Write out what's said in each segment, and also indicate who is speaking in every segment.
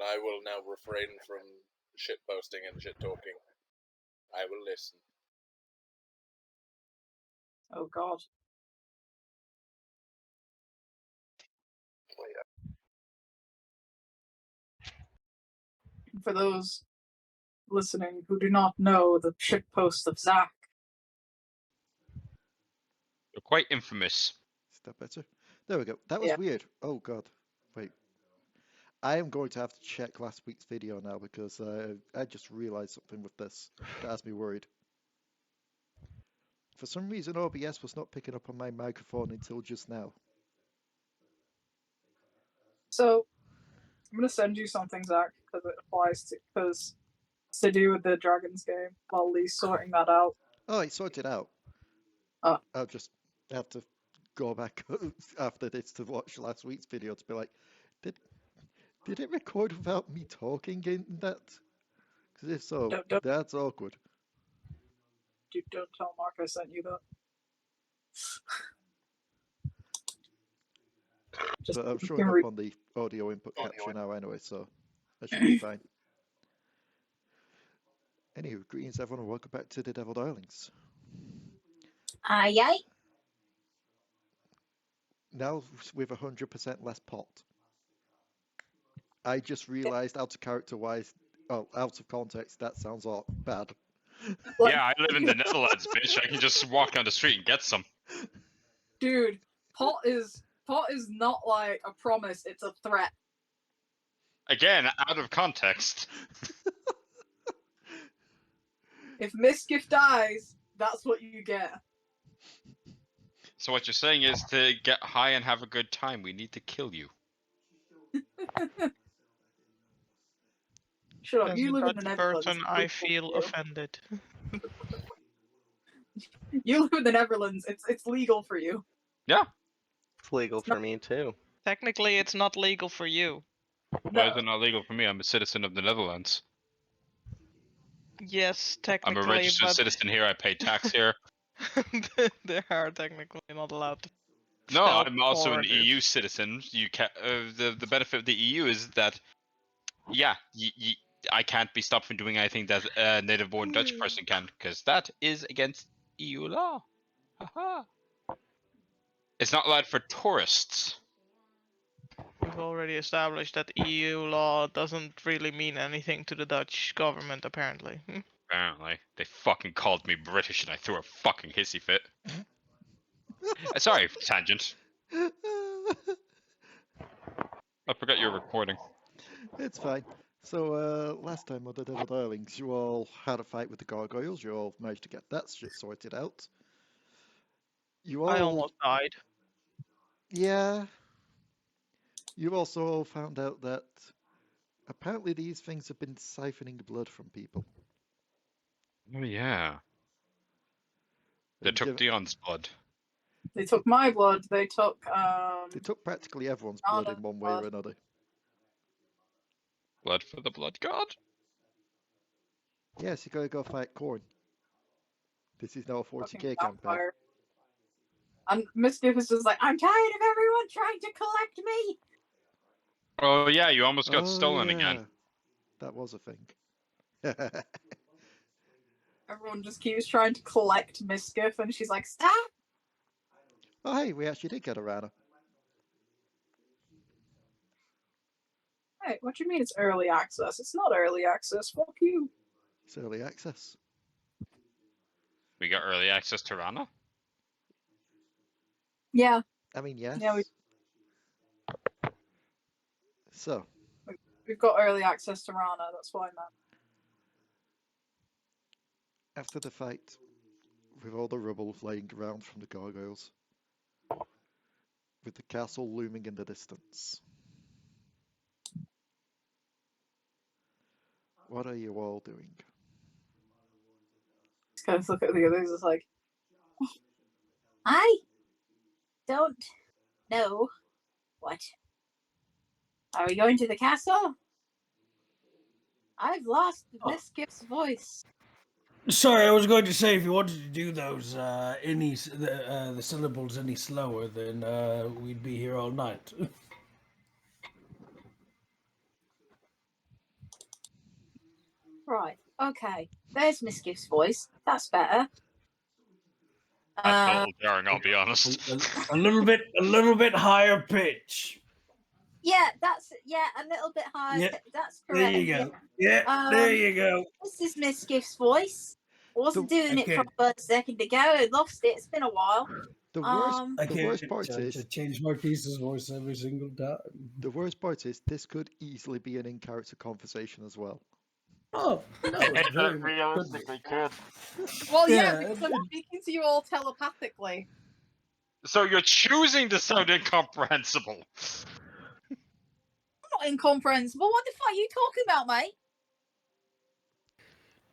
Speaker 1: and I will now refrain from shit posting and shit talking. I will listen.
Speaker 2: Oh God. For those listening who do not know the shitpost of Zach.
Speaker 3: They're quite infamous.
Speaker 4: Is that better? There we go. That was weird. Oh God. Wait. I am going to have to check last week's video now because I just realized something with this that has me worried. For some reason, OBS was not picking up on my microphone until just now.
Speaker 2: So, I'm going to send you something, Zach, because it applies to, because it's to do with the Dragons game while Leigh's sorting that out.
Speaker 4: Oh, it sorted out.
Speaker 2: Oh.
Speaker 4: I'll just have to go back after this to watch last week's video to be like, did it record without me talking in that? Because if so, that's awkward.
Speaker 2: Dude, don't tell Mark I sent you that.
Speaker 4: But I'm showing up on the audio input capture now anyway, so that should be fine. Anywho, greetings everyone and welcome back to the Devil Darlings.
Speaker 5: Yay.
Speaker 4: Now with 100% less pot. I just realised out of character wise, out of context, that sounds all bad.
Speaker 3: Yeah, I live in the Netherlands, bitch. I can just walk down the street and get some.
Speaker 2: Dude, pot is not like a promise, it's a threat.
Speaker 3: Again, out of context.
Speaker 2: If Misskiff dies, that's what you get.
Speaker 3: So what you're saying is to get high and have a good time, we need to kill you.
Speaker 2: Shut up, you live in the Netherlands.
Speaker 6: Person, I feel offended.
Speaker 2: You live in the Netherlands, it's legal for you.
Speaker 3: Yeah.
Speaker 7: It's legal for me too.
Speaker 6: Technically, it's not legal for you.
Speaker 3: Why is it not legal for me? I'm a citizen of the Netherlands.
Speaker 6: Yes, technically,
Speaker 3: I'm a registered citizen here, I pay tax here.
Speaker 6: They are technically not allowed to.
Speaker 3: No, I'm also an EU citizen. You the benefit of the EU is that, yeah, I can't be stopped from doing anything that a native-born Dutch person can, because that is against EU law. Haha. It's not allowed for tourists.
Speaker 6: We've already established that EU law doesn't really mean anything to the Dutch government, apparently.
Speaker 3: Apparently. They fucking called me British and I threw a fucking hissy fit. Sorry, tangent. I forgot you were recording.
Speaker 4: It's fine. So, last time on the Devil Darlings, you all had a fight with the gargoyles. You all managed to get that shit sorted out. You all...
Speaker 6: I almost died.
Speaker 4: Yeah. You also found out that apparently these things have been siphoning blood from people.
Speaker 3: Oh yeah. They took Dion's blood.
Speaker 2: They took my blood, they took
Speaker 4: practically everyone's blood in one way or another.
Speaker 3: Blood for the blood god?
Speaker 4: Yes, you gotta go fight Corn. This is now a 40k campaign.
Speaker 2: And Misskiff is just like, I'm tired of everyone trying to collect me!
Speaker 3: Oh yeah, you almost got stolen again.
Speaker 4: That was a thing.
Speaker 2: Everyone just keeps trying to collect Misskiff, and she's like, stop!
Speaker 4: Oh hey, we actually did get a Ranna.
Speaker 2: Hey, what do you mean it's early access? It's not early access, fuck you.
Speaker 4: It's early access.
Speaker 3: We got early access to Ranna?
Speaker 2: Yeah.
Speaker 4: I mean, yes.
Speaker 2: Yeah,
Speaker 4: So.
Speaker 2: We've got early access to Ranna, that's what I meant.
Speaker 4: After the fight, with all the rubble laying around from the gargoyles, with the castle looming in the distance, what are you all doing?
Speaker 2: Just kind of look at the others, it's like,
Speaker 5: I don't know. What? Are we going to the castle? I've lost Misskiff's voice.
Speaker 8: Sorry, I was going to say if you wanted to do those the syllables any slower, then we'd be here all night.
Speaker 5: Right. Okay. There's Misskiff's voice. That's better.
Speaker 3: That's total daring, I'll be honest.
Speaker 8: A little bit higher pitch.
Speaker 5: Yeah, that's a little bit higher.
Speaker 8: Yeah,
Speaker 5: That's
Speaker 8: There
Speaker 5: correct.
Speaker 8: you go. Yeah, there you go.
Speaker 5: This is Misskiff's voice. Wasn't doing it
Speaker 8: Okay.
Speaker 5: proper a second ago. I lost it. It's been a while.
Speaker 4: The worst,
Speaker 8: I
Speaker 4: the
Speaker 8: can't
Speaker 4: worst part is,
Speaker 8: change Marquis's voice every single time.
Speaker 4: the worst part is this could easily be an in-character conversation as well.
Speaker 8: Oh, no, it's very much
Speaker 7: realistically could.
Speaker 2: Well,
Speaker 8: Yeah,
Speaker 2: because I'm speaking to you all telepathically.
Speaker 3: So you're choosing to sound incomprehensible.
Speaker 5: I'm not incomprehensible. What the fuck are you talking about, mate?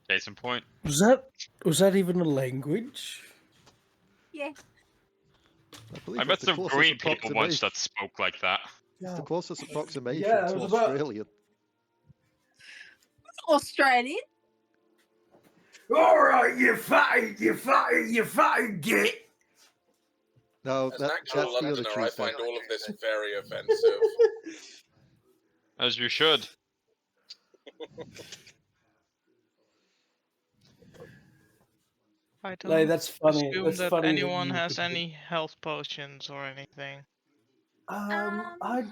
Speaker 3: Case in point.
Speaker 8: Was that even a language?
Speaker 5: Yeah.
Speaker 4: believe
Speaker 3: I met
Speaker 4: it's the
Speaker 3: some
Speaker 4: closest
Speaker 3: green people once
Speaker 4: approximation-
Speaker 3: that spoke like that.
Speaker 4: It's the closest approximation
Speaker 8: Yeah, it
Speaker 4: to
Speaker 8: was about-
Speaker 4: Australian.
Speaker 5: Australian.
Speaker 8: All right, you fatty git.
Speaker 4: No,
Speaker 1: As an actual
Speaker 4: that's the other
Speaker 1: Londoner, I
Speaker 4: Tuesday.
Speaker 1: find all of this very offensive.
Speaker 3: As you should.
Speaker 6: I don't
Speaker 8: Like, that's funny.
Speaker 6: assume
Speaker 8: That's
Speaker 6: that
Speaker 8: funny
Speaker 6: anyone
Speaker 8: you
Speaker 6: has
Speaker 8: could-
Speaker 6: any health potions or anything.
Speaker 8: I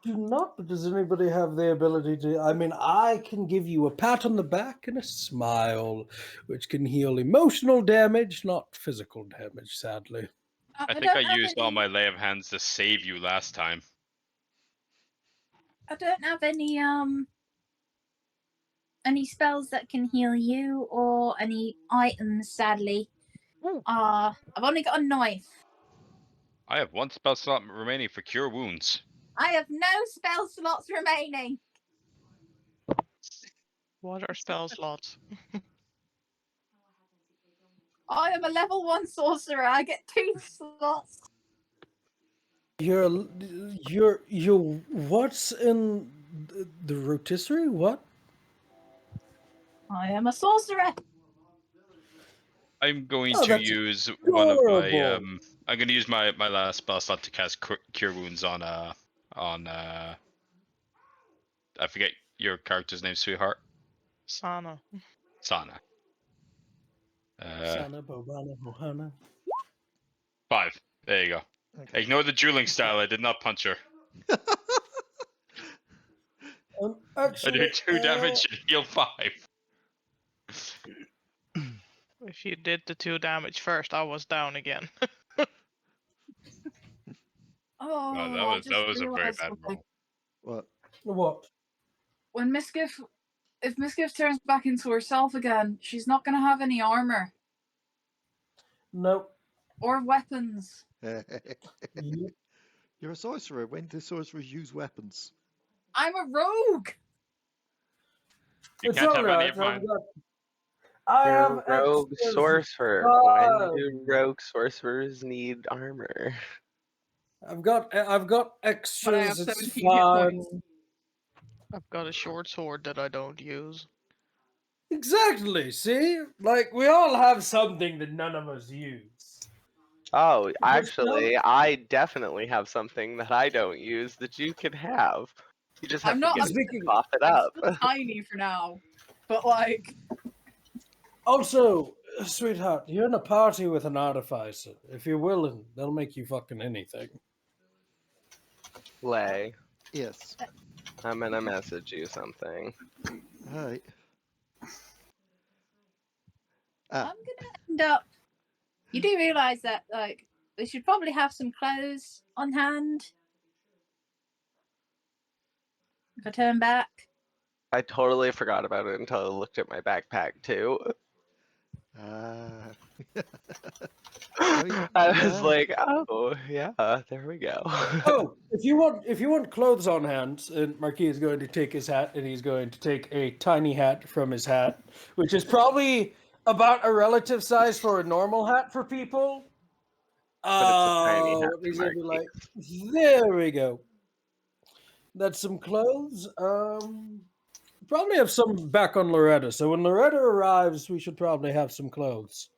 Speaker 8: do not, but does anybody have the ability to? I mean, I can give you a pat on the back and a smile, which can heal emotional damage, not physical damage, sadly.
Speaker 3: I think
Speaker 5: don't
Speaker 3: I
Speaker 5: have
Speaker 3: used all my lay of hands to save you last time.
Speaker 5: I don't have any spells that can heal you or any items, sadly. I've only got a knife.
Speaker 3: I have one spell slot remaining for cure wounds.
Speaker 5: I have no spell slots remaining.
Speaker 6: What are spell slots?
Speaker 5: I am a level 1 sorcerer. I get 2 slots.
Speaker 8: You're what's in the rotisserie? What?
Speaker 5: I am a sorcerer.
Speaker 3: I'm going
Speaker 8: Oh,
Speaker 3: to
Speaker 8: that's
Speaker 3: use one of my
Speaker 8: adorable.
Speaker 3: I'm going to use my last spell slot to cast cure wounds on I forget your character's name, sweetheart.
Speaker 6: Sanna.
Speaker 3: Sanna.
Speaker 8: Sanna, Bobana, Mohana.
Speaker 3: 5. There you go.
Speaker 4: Okay.
Speaker 3: Ignore the dueling style. I did not punch her. I
Speaker 8: Actually,
Speaker 3: did 2 damage and heal 5.
Speaker 6: If you did the 2 damage first, I was down again.
Speaker 5: Oh,
Speaker 3: Wow,
Speaker 5: I
Speaker 3: that
Speaker 5: just
Speaker 3: was a very
Speaker 5: realised
Speaker 3: bad
Speaker 5: something.
Speaker 3: roll.
Speaker 8: What?
Speaker 2: When if Misskiff turns back into herself again, she's not going to have any armor
Speaker 8: Nope.
Speaker 2: or weapons.
Speaker 4: You're a sorcerer. When do sorcerers use weapons?
Speaker 2: I'm a rogue.
Speaker 3: You
Speaker 8: It's
Speaker 3: can't have any
Speaker 8: alright.
Speaker 3: of mine.
Speaker 8: I
Speaker 7: You're
Speaker 8: have
Speaker 7: a rogue
Speaker 8: extras.
Speaker 7: sorcerer.
Speaker 8: God.
Speaker 7: When do rogue sorcerers need armor?
Speaker 8: I've got extras.
Speaker 2: But I have
Speaker 8: It's
Speaker 2: 17 hit
Speaker 8: fine.
Speaker 2: points.
Speaker 6: I've got a short sword that I don't use.
Speaker 8: Exactly. See, like we all have something that none of us use.
Speaker 7: Oh,
Speaker 8: Just
Speaker 7: actually, I definitely have something that I don't use that you can have. You just have
Speaker 2: I'm
Speaker 7: to
Speaker 2: not-
Speaker 7: get
Speaker 2: I'm
Speaker 7: to
Speaker 8: Speaking.
Speaker 7: cough it
Speaker 2: I'm
Speaker 7: up.
Speaker 2: still tiny for now, but like,
Speaker 8: Also, sweetheart, you're in a party with an artificer. If you're willing, they'll make you fucking anything.
Speaker 7: Leigh,
Speaker 4: Yes.
Speaker 7: I'm gonna message you something.
Speaker 4: Alright.
Speaker 5: I'm gonna end up. You do realise that, like, we should probably have some clothes on hand. If I turn back.
Speaker 7: I totally forgot about it until I looked at my backpack too. I was
Speaker 4: yeah.
Speaker 7: like, oh yeah, there we go.
Speaker 8: Oh, if you want clothes on hand, and Marquis is going to take his hat, and he's going to take a tiny hat from his hat, which is probably about a relative size for a normal hat for people.
Speaker 7: But it's a tiny hat
Speaker 8: He's
Speaker 7: for
Speaker 8: gonna be like,
Speaker 7: Marquis.
Speaker 8: there we go. That's some clothes. Probably have some back on Loretta. So when Loretta arrives, we should probably have some clothes.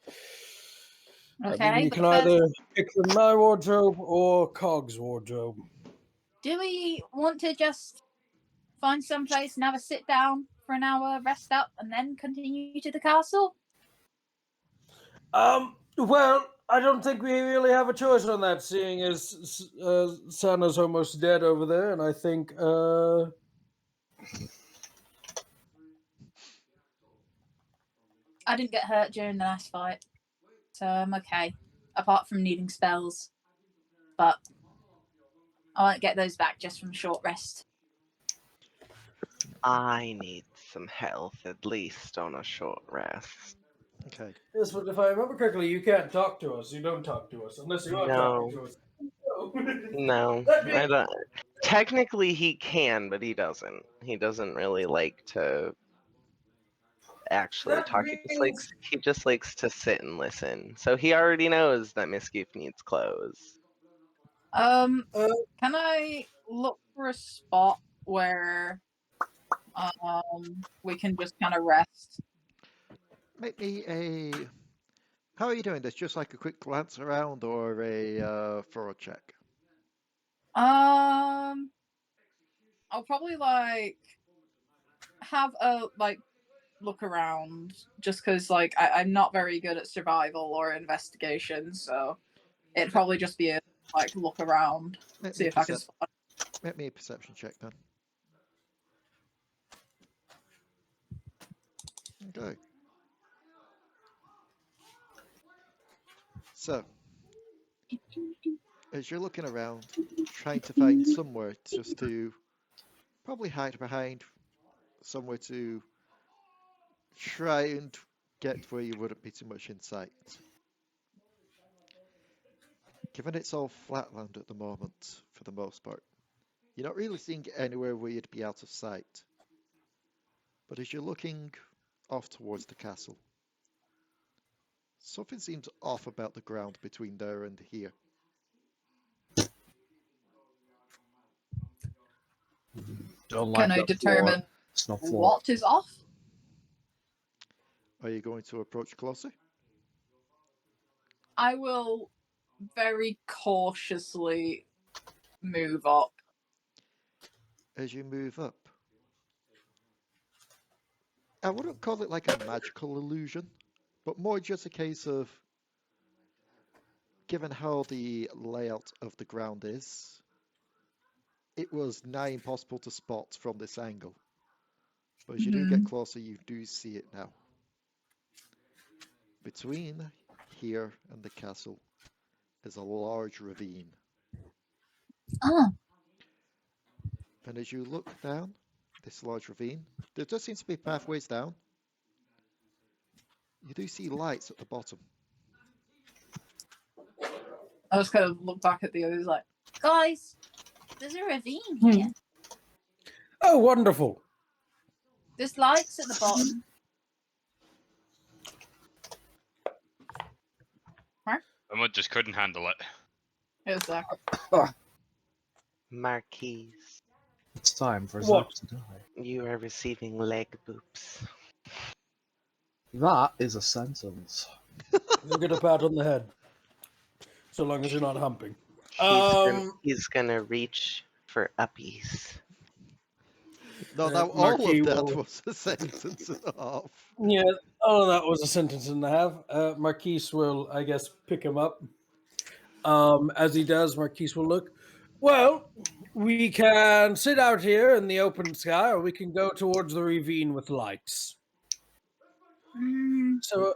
Speaker 5: Okay.
Speaker 8: You can either pick from my wardrobe or Cog's wardrobe.
Speaker 5: Do we want to just find some place and have a sit down for an hour, rest up, and then continue to the castle?
Speaker 8: Well, I don't think we really have a choice on that, seeing as Sanna's almost dead over there, and I think
Speaker 5: I didn't get hurt during the last fight, so I'm okay. Apart from needing spells, but I won't get those back just from short rest.
Speaker 7: I need some health, at least on a short rest.
Speaker 4: Okay.
Speaker 8: yes, but if I remember correctly, you can't talk to us. You don't talk to us unless you are talking to us.
Speaker 7: No, I don't. Technically, he can, but he doesn't. He doesn't really like to actually
Speaker 8: That
Speaker 7: talk.
Speaker 8: means-
Speaker 7: He just likes to sit and listen. So he already knows that Misskiff needs clothes.
Speaker 5: Can I look for a spot where we can just kind of rest?
Speaker 4: Make me a. How are you doing this? Just like a quick glance around or a thorough check?
Speaker 5: I'll probably like have a look around, just because I'm not very good at survival or investigation, so it'd probably just be a look around, see if I can spot.
Speaker 4: Make me a perception check then. Okay. So, as you're looking around, trying to find somewhere just to probably hide behind, somewhere to try and get where you wouldn't be too much in sight. Given it's all flatland at the moment, for the most part, you're not really seeing anywhere where you'd be out of sight. But as you're looking off towards the castle, something seems off about the ground between there and here.
Speaker 9: Don't like
Speaker 5: Can I
Speaker 9: that
Speaker 5: determine
Speaker 9: floor. It's not floor.
Speaker 5: what is off?
Speaker 4: Are you going to approach closer?
Speaker 5: I will very cautiously move up.
Speaker 4: As you move up, I wouldn't call it like a magical illusion, but more just a case of, given how the layout of the ground is, it was nigh impossible to spot from this angle. But as you do get closer, you do see it now. Between here and the castle is a large ravine.
Speaker 5: Oh.
Speaker 4: And as you look down this large ravine, there does seem to be pathways down. You do see lights at the bottom.
Speaker 5: I just kind of look back at the others like, guys, there's a ravine here.
Speaker 8: Oh, wonderful.
Speaker 5: There's lights at the bottom.
Speaker 3: Someone just couldn't handle it.
Speaker 5: Exactly.
Speaker 7: Marquis,
Speaker 9: It's time for
Speaker 8: What?
Speaker 9: Zach to die.
Speaker 7: you are receiving leg boops.
Speaker 9: That is a sentence.
Speaker 8: You get a pat on the head, so long as you're not humping.
Speaker 7: He's gonna reach for uppies.
Speaker 4: No, now all
Speaker 8: Marquis
Speaker 4: of that
Speaker 8: will-
Speaker 4: was a sentence and a half.
Speaker 8: Yeah, all of that was a sentence and a half. Marquis will, I guess, pick him up. As he does, Marquis will look. Well, we can sit out here in the open sky, or we can go towards the ravine with lights. So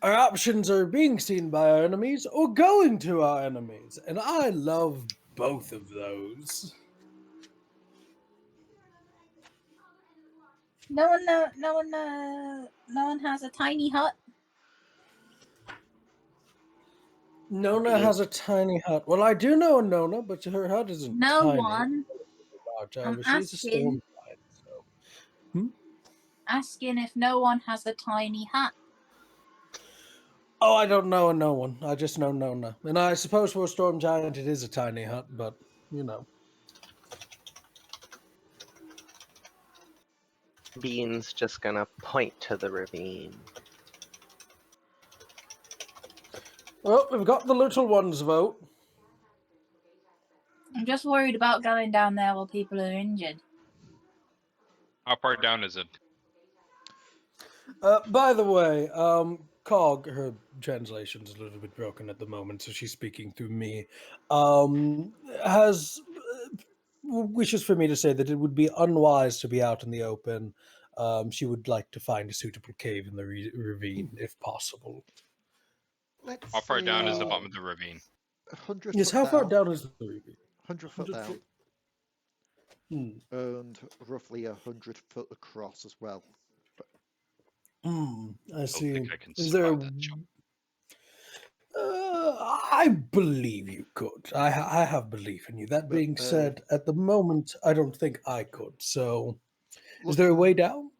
Speaker 8: our options are being seen by our enemies or going to our enemies, and I love both of those.
Speaker 5: No one has a tiny hut.
Speaker 8: Nona has a tiny hut. Well, I do know a Nona, but her hut isn't
Speaker 5: No
Speaker 8: tiny.
Speaker 5: one.
Speaker 8: However,
Speaker 5: I'm
Speaker 8: she's a
Speaker 5: asking.
Speaker 8: storm giant, so.
Speaker 5: Asking if no one has a tiny hut.
Speaker 8: Oh, I don't know no one. I just know Nona. And I suppose for a storm giant it is a tiny hut, but, you know.
Speaker 7: Bean's just gonna point to the ravine.
Speaker 8: Well, we've got the little one's vote.
Speaker 5: I'm just worried about going down there while people are injured.
Speaker 3: How far down is it?
Speaker 8: By the way, Cog, her translation's a little bit broken at the moment, so she's speaking through me. Has wishes for me to say that it would be unwise to be out in the open. She would like to find a suitable cave in the ravine, if possible.
Speaker 4: Let's
Speaker 3: How far down is the
Speaker 4: say
Speaker 3: bottom of the ravine?
Speaker 4: 100
Speaker 8: Yes,
Speaker 4: foot
Speaker 8: how far
Speaker 4: down.
Speaker 8: down is the ravine?
Speaker 4: 100 foot
Speaker 8: 100
Speaker 4: down.
Speaker 8: foot? Hmm.
Speaker 4: And roughly 100 foot across as well.
Speaker 8: I
Speaker 3: I don't
Speaker 8: see.
Speaker 3: think I can
Speaker 8: Is there?
Speaker 3: survive that jump.
Speaker 8: I believe you could. I have belief in you. That
Speaker 4: But,
Speaker 8: being said, at the moment, I don't think I could. So, is there a
Speaker 4: looking-
Speaker 8: way down?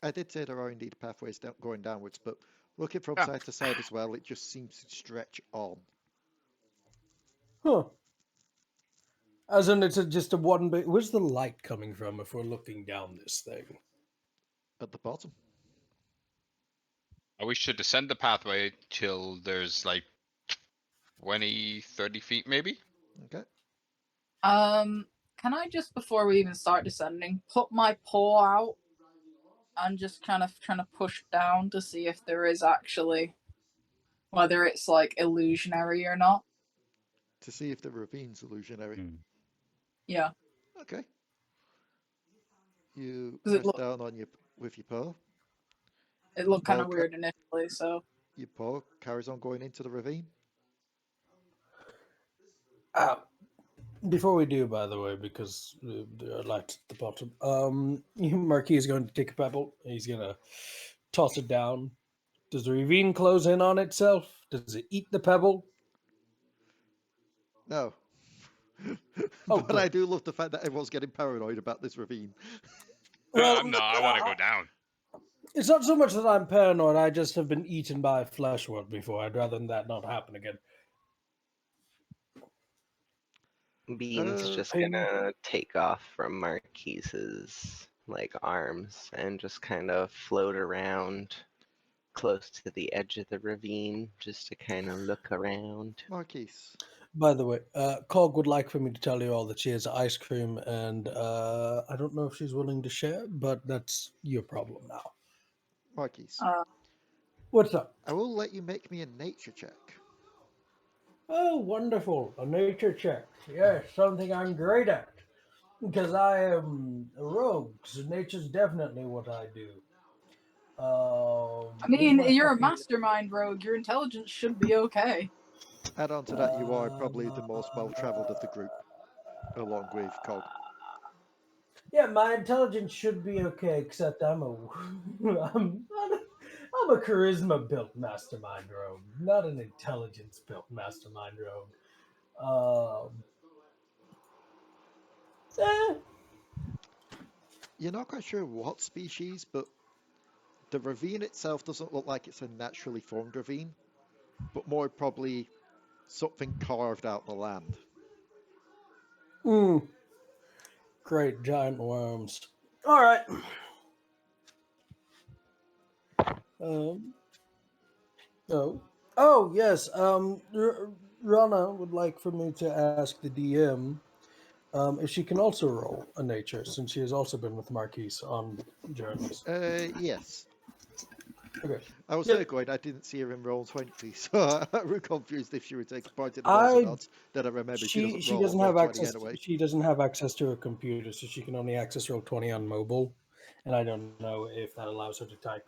Speaker 4: I did say there are indeed pathways going downwards, but looking from
Speaker 3: Yeah.
Speaker 4: side to side as well, it just seems to stretch on.
Speaker 8: Huh. As in, it's just a one bit. Where's the light coming from if we're looking down this thing?
Speaker 4: At the bottom.
Speaker 3: We should descend the pathway till there's like 20, 30 feet maybe?
Speaker 4: Okay.
Speaker 5: Can I just, before we even start descending, put my paw out and just kind of trying to push down to see if there is actually, whether it's like illusionary or not?
Speaker 4: To see if the ravine's illusionary.
Speaker 5: Yeah.
Speaker 4: Okay. You
Speaker 5: Does it
Speaker 4: press
Speaker 5: look-
Speaker 4: down on with your paw.
Speaker 5: It looked kind of
Speaker 4: Okay.
Speaker 5: weird initially, so.
Speaker 4: Your paw carries on going into the ravine.
Speaker 8: Before we do, by the way, because there are lights at the bottom, Marquis is going to take a pebble. He's going to toss it down. Does the ravine close in on itself? Does it eat the pebble?
Speaker 4: No.
Speaker 8: Oh,
Speaker 4: but
Speaker 8: good.
Speaker 4: I do love the fact that everyone's getting paranoid about this ravine.
Speaker 8: Well,
Speaker 3: No, I want to go down.
Speaker 8: It's not so much that I'm paranoid. I just have been eaten by a flesh world before. I'd rather that not happen again.
Speaker 7: Bean's just gonna take off from Marquise's like arms and just kind of float around close to the edge of the ravine just to kind of look around.
Speaker 4: Marquis.
Speaker 8: By the way, Cog would like for me to tell you all that she has ice cream, and I don't know if she's willing to share, but that's your problem now.
Speaker 4: Marquis.
Speaker 8: What's up?
Speaker 4: I will let you make me a nature check.
Speaker 8: Oh, wonderful. A nature check. Yes, something I'm great at. Because I am a rogue, so nature's definitely what I do.
Speaker 5: I mean, you're a mastermind rogue. Your intelligence should be okay.
Speaker 4: Add on to that, you are probably the most well-travelled of the group, along with Cog.
Speaker 8: Yeah, my intelligence should be okay, except I'm a charisma-built mastermind rogue, not an intelligence-built mastermind rogue.
Speaker 4: You're not quite sure what species, but the ravine itself doesn't look like it's a naturally formed ravine, but more probably something carved out the land.
Speaker 8: Great giant worms. All right. Oh yes. Ranna would like for me to ask the DM if she can also roll a nature, since she has also been with Marquis on journeys.
Speaker 4: Yes.
Speaker 8: Okay.
Speaker 4: I was there going, I didn't see her in roll 20, so I'm confused if she would take a point in the rolls or not. Then I remember she doesn't roll roll 20 anyway.
Speaker 8: She doesn't have access to a computer, so she can only access roll 20 on mobile, and I don't know if that allows her to type.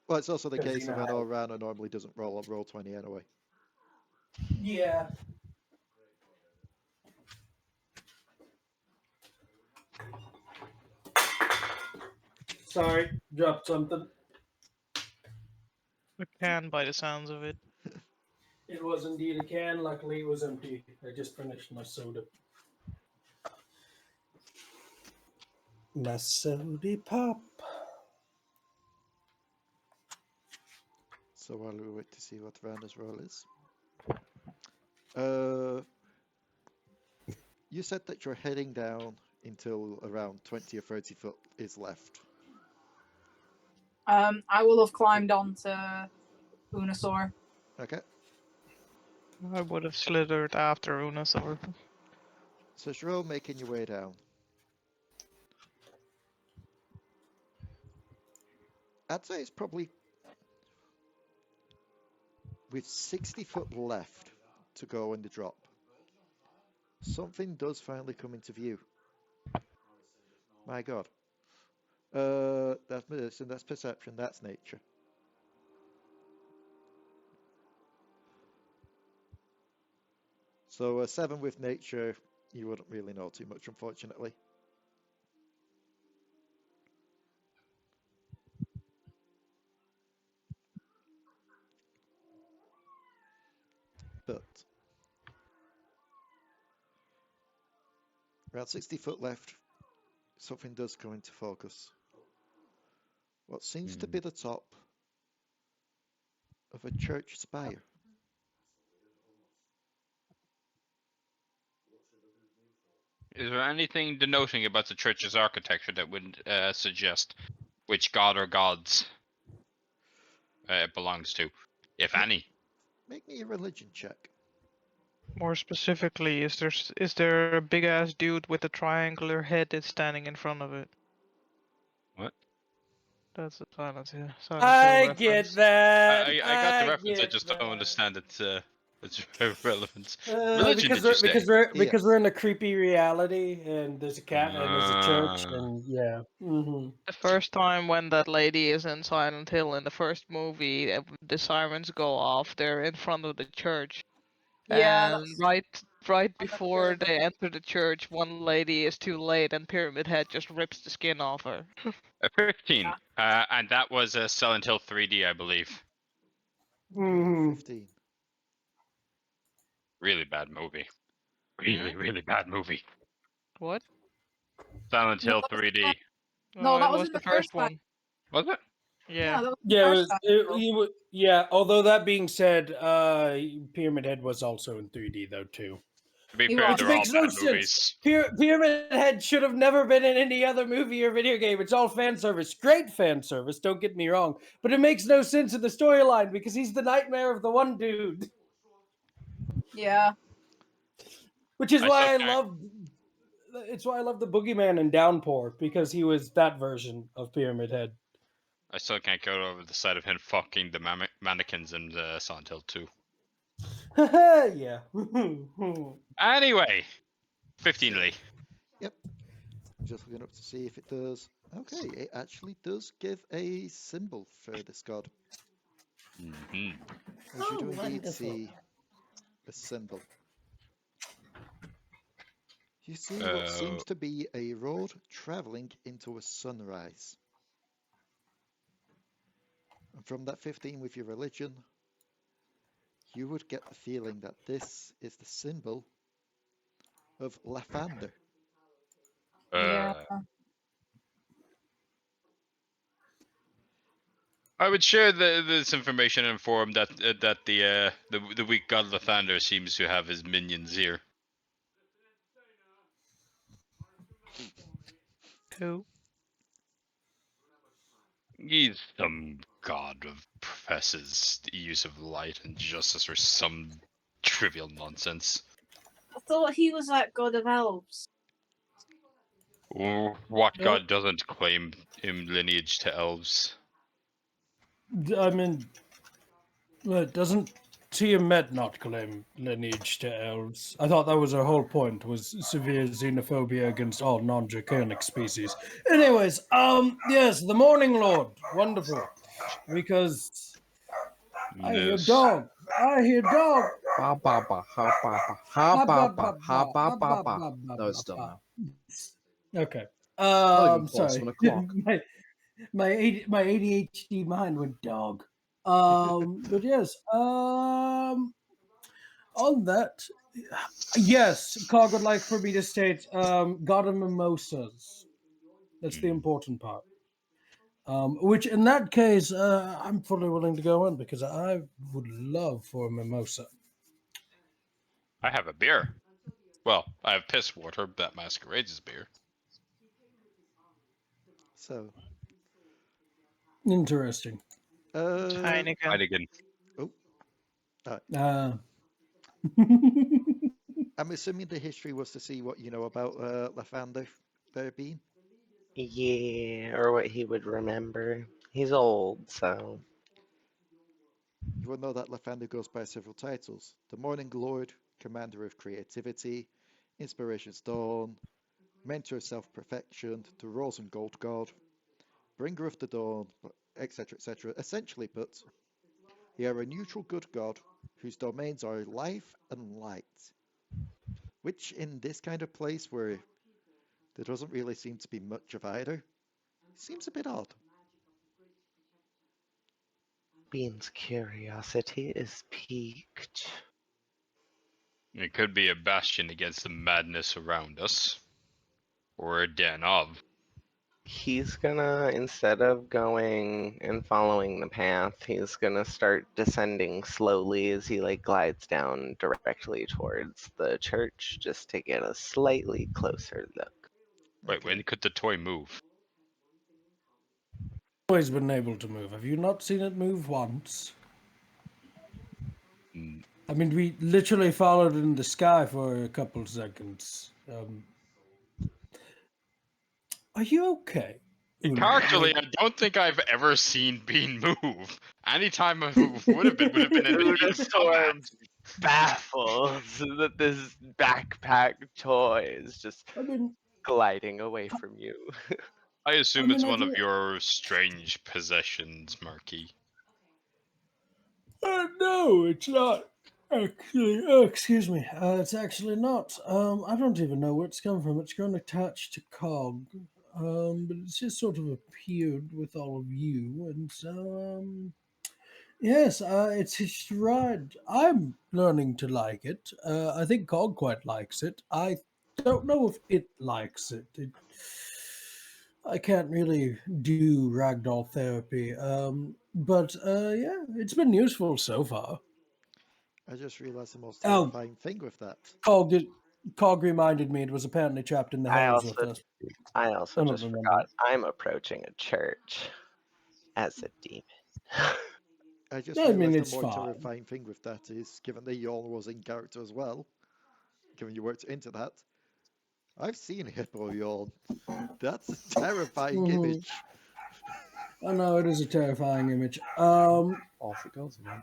Speaker 4: Well, it's also the case of I know Ranna normally doesn't roll on roll 20 anyway.
Speaker 8: Yeah. Sorry, dropped something.
Speaker 6: A can by the sounds of it.
Speaker 8: It was indeed a can. Luckily, it was empty. I just finished my soda. My soda pop.
Speaker 4: So while we wait to see what Ranna's roll is. You said that you're heading down until around 20 or 30 foot is left.
Speaker 5: I will have climbed onto Unusor.
Speaker 4: Okay.
Speaker 6: I would have slithered after Unusor.
Speaker 4: So you're all making your way down. I'd say it's probably with 60 foot left to go in the drop. Something does finally come into view. My God. That's medicine, that's perception, that's nature. So a 7 with nature, you wouldn't really know too much, unfortunately. But around 60 foot left, something does come into focus. What seems to be the top of a church spire.
Speaker 3: Is there anything denoting about the church's architecture that would suggest which god or gods it belongs to, if any?
Speaker 4: Make me a religion check.
Speaker 6: More specifically, is there a big ass dude with a triangular head that's standing in front of it?
Speaker 3: What?
Speaker 6: That's a Silent Hill.
Speaker 8: I
Speaker 6: reference.
Speaker 8: get that.
Speaker 3: I got the reference. I
Speaker 8: get
Speaker 3: just
Speaker 8: that.
Speaker 3: don't understand its relevance. Religion,
Speaker 8: because
Speaker 3: did you
Speaker 8: we're,
Speaker 3: say?
Speaker 8: because we're in a creepy reality, and there's a cat, and there's a church,
Speaker 3: Ah.
Speaker 8: and yeah. Mm-hmm.
Speaker 6: The first time when that lady is in Silent Hill in the first movie, the sirens go off. They're in front of the church,
Speaker 5: Yeah,
Speaker 6: and right before they enter the church, one lady is too late, and Pyramid Head just rips the skin off her.
Speaker 3: 15. And that was a Silent Hill 3D, I believe.
Speaker 8: Mm-hmm.
Speaker 4: 15.
Speaker 3: Really bad movie. Really bad movie.
Speaker 6: What?
Speaker 3: Silent
Speaker 5: No,
Speaker 3: Hill
Speaker 5: that was
Speaker 3: 3D.
Speaker 5: No, that
Speaker 6: it was
Speaker 5: wasn't
Speaker 6: the
Speaker 5: the first
Speaker 6: first one.
Speaker 3: Was it?
Speaker 6: Yeah.
Speaker 5: that was the
Speaker 8: Yeah,
Speaker 5: first time.
Speaker 8: yeah. Although that being said, Pyramid Head was also in 3D though too.
Speaker 3: To be
Speaker 5: He
Speaker 3: fair,
Speaker 5: was.
Speaker 3: they're
Speaker 8: Which
Speaker 3: all
Speaker 8: makes no
Speaker 3: bad
Speaker 8: sense.
Speaker 3: movies.
Speaker 8: Pyramid Head should have never been in any other movie or video game. It's all fan service. Great fan service, don't get me wrong. But it makes no sense in the storyline because he's the nightmare of the one dude.
Speaker 5: Yeah.
Speaker 8: Which is
Speaker 3: I
Speaker 8: why
Speaker 3: still
Speaker 8: I
Speaker 3: can't-
Speaker 8: love. It's why I love the Boogeyman in Downpour, because he was that version of Pyramid Head.
Speaker 3: I still can't get over the sight of him fucking the mannequins in Silent Hill 2.
Speaker 8: Yeah.
Speaker 3: Anyway, 15 Leigh.
Speaker 4: Yep. I'm just looking up to see if it does. Okay, it actually does give a symbol for this god.
Speaker 3: Mm-hmm.
Speaker 4: As you do indeed
Speaker 8: wonderful.
Speaker 4: see a symbol. You see what seems to be a road travelling into a sunrise. And from that 15 with your religion, you would get the feeling that this is the symbol of Lathander.
Speaker 5: Yeah.
Speaker 3: I would share this information and inform that the weak god Lathander seems to have his minions here.
Speaker 6: Who?
Speaker 3: He's some god of professes the use of light and justice or some trivial nonsense.
Speaker 5: I thought he was like god of elves.
Speaker 3: What god doesn't claim him lineage to elves?
Speaker 8: I mean, doesn't Tiamat not claim lineage to elves? I thought that was her whole point, was severe xenophobia against all non-draconic species. Anyways, yes, the Morning Lord. Wonderful. Because I hear dog. I hear dog.
Speaker 9: Ha ba ba ha ba ba ha ba ba ha ba ba ba. No, it's done now.
Speaker 8: Okay.
Speaker 9: Well,
Speaker 8: Sorry.
Speaker 9: 7 o'clock.
Speaker 8: my ADHD mind went dog. But yes. On that, yes, Cog would like for me to state God of Mimosas. That's the important part. Which in that case, I'm fully willing to go in because I would love for a mimosa.
Speaker 3: I have a beer. Well, I have piss water that masquerades as beer.
Speaker 4: So,
Speaker 8: Interesting.
Speaker 6: Heineken.
Speaker 4: Oh. I'm assuming the history was to see what you know about Lathander there being.
Speaker 7: Yeah, or what he would remember. He's old, so
Speaker 4: You will know that Lathander goes by several titles. The Morning Lord, Commander of Creativity, Inspiration's Dawn, Mentor of Self-Perfection, the Rose and Gold God, Bringer of the Dawn, etc., etc. Essentially put, you are a neutral good god whose domains are life and light. Which, in this kind of place where there doesn't really seem to be much of either, seems a bit odd.
Speaker 7: Bean's curiosity is piqued.
Speaker 3: It could be a bastion against the madness around us, or a den of.
Speaker 7: He's gonna, instead of going and following the path, he's gonna start descending slowly as he like glides down directly towards the church, just to get a slightly closer look.
Speaker 3: Wait,
Speaker 4: Okay.
Speaker 3: when could the toy move?
Speaker 8: Always been able to move. Have you not seen it move once?
Speaker 3: Mm,
Speaker 8: I mean, we literally followed it in the sky for a couple seconds. Are you okay?
Speaker 3: Actually, I don't think I've ever seen Bean move. Anytime a move would have been in the heat of combat.
Speaker 7: Baffled that this backpack toy is just
Speaker 8: I mean,
Speaker 7: gliding away from you.
Speaker 3: I assume it's
Speaker 8: I
Speaker 3: one of
Speaker 8: do-
Speaker 3: your strange possessions, Marquis.
Speaker 8: No, it's not. Actually, oh, excuse me. It's actually not. I don't even know where it's come from. It's grown attached to Cog. But it's just sort of appeared with all of you, and so, yes, it's his ride. I'm learning to like it. I think Cog quite likes it. I don't know if it likes it. I can't really do ragdoll therapy. But yeah, it's been useful so far.
Speaker 4: I just realized the most
Speaker 8: Oh,
Speaker 4: terrifying thing with that.
Speaker 8: Cog reminded me it was apparently trapped in the hills with us.
Speaker 7: I also
Speaker 8: I don't
Speaker 7: just
Speaker 8: remember.
Speaker 7: forgot I'm approaching a church as a demon.
Speaker 4: I just
Speaker 8: I mean,
Speaker 4: realized the
Speaker 8: it's
Speaker 4: more
Speaker 8: fine.
Speaker 4: terrifying thing with that is, given that Yawn was in character as well, given you worked into that, I've seen Hippo Yawn. That's a terrifying
Speaker 8: Mhm.
Speaker 4: image.
Speaker 8: I know it is a terrifying image.
Speaker 9: Off it goes again.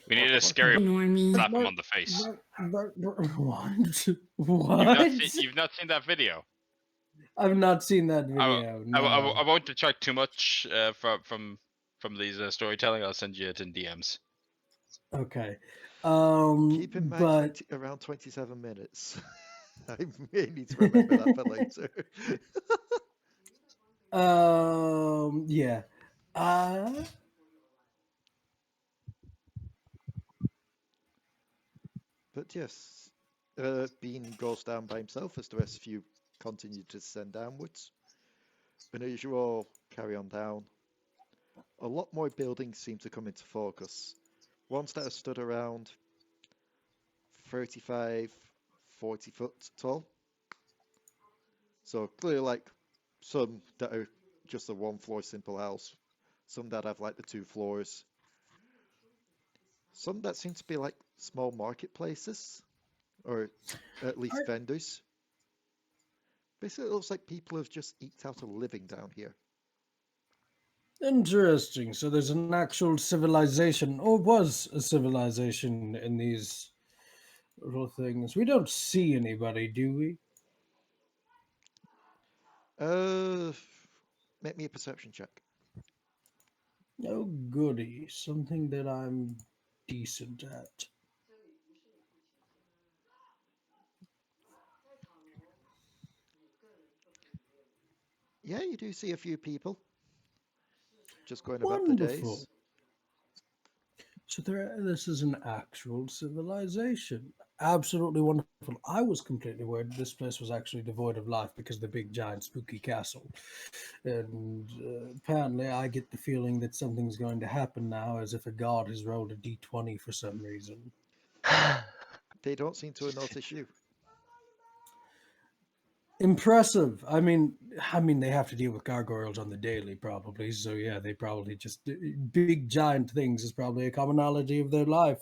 Speaker 3: We need a
Speaker 4: What?
Speaker 3: scary
Speaker 10: Normie.
Speaker 3: slap him on the face.
Speaker 8: What?
Speaker 3: You've not seen that video.
Speaker 8: I've not seen that video.
Speaker 3: I won't detract too much from these storytelling. I'll send you it in DMs.
Speaker 8: Okay.
Speaker 4: Keep in mind
Speaker 8: But
Speaker 4: around 27 minutes. I may need to remember that for later.
Speaker 8: yeah.
Speaker 4: But yes, Bean goes down by himself as the rest of you continue to descend downwards. And as you all carry on down, a lot more buildings seem to come into focus. Ones that are stood around 35, 40 foot tall. So clearly like some that are just a one floor simple house. Some that have like the 2 floors. Some that seem to be like small marketplaces. Or at least vendors. Basically it looks like people have just eked out a living down here.
Speaker 8: interesting. So there's an actual civilization, or was a civilization in these little things. We don't see anybody, do we?
Speaker 4: Make me a perception check.
Speaker 8: Oh, goody. Something that I'm decent at.
Speaker 4: Yeah, you do see a few people. Just going about the
Speaker 8: Wonderful.
Speaker 4: days.
Speaker 8: So this is an actual civilization. Absolutely wonderful. I was completely worried this place was actually devoid of life because of the big, giant, spooky castle. And apparently I get the feeling that something's going to happen now, as if a god has rolled a d20 for some reason.
Speaker 4: They don't seem to have noticed you.
Speaker 8: Impressive. I mean, they have to deal with gargoyles on the daily, probably. So yeah, they probably just big giant things is probably a commonality of their life.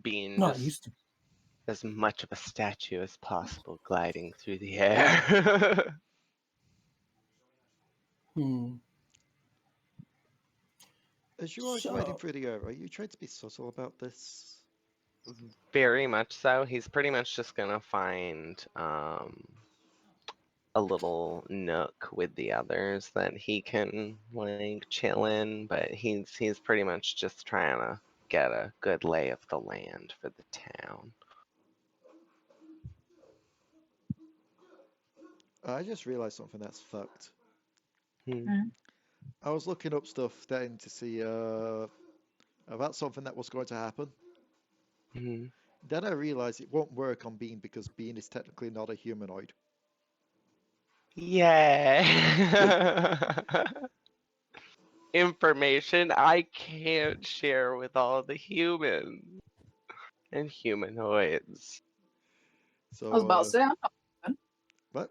Speaker 7: Being
Speaker 8: Not
Speaker 7: just
Speaker 8: used to.
Speaker 7: as much of a statue as possible, gliding through the air.
Speaker 4: As you are gliding through the air, are you trying to be subtle about this?
Speaker 7: Very much so. He's pretty much just gonna find a little nook with the others that he can like chill in, but he's pretty much just trying to get a good lay of the land for the town.
Speaker 4: I just realized something that's fucked.
Speaker 7: Hmm.
Speaker 4: I was looking up stuff then to see about something that was going to happen.
Speaker 7: Hmm.
Speaker 4: Then I realized it won't work on Bean because Bean is technically not a humanoid.
Speaker 7: Yay! Information I can't share with all the humans and humanoids.
Speaker 4: So,
Speaker 2: I was about to say, I'm not human.
Speaker 4: what?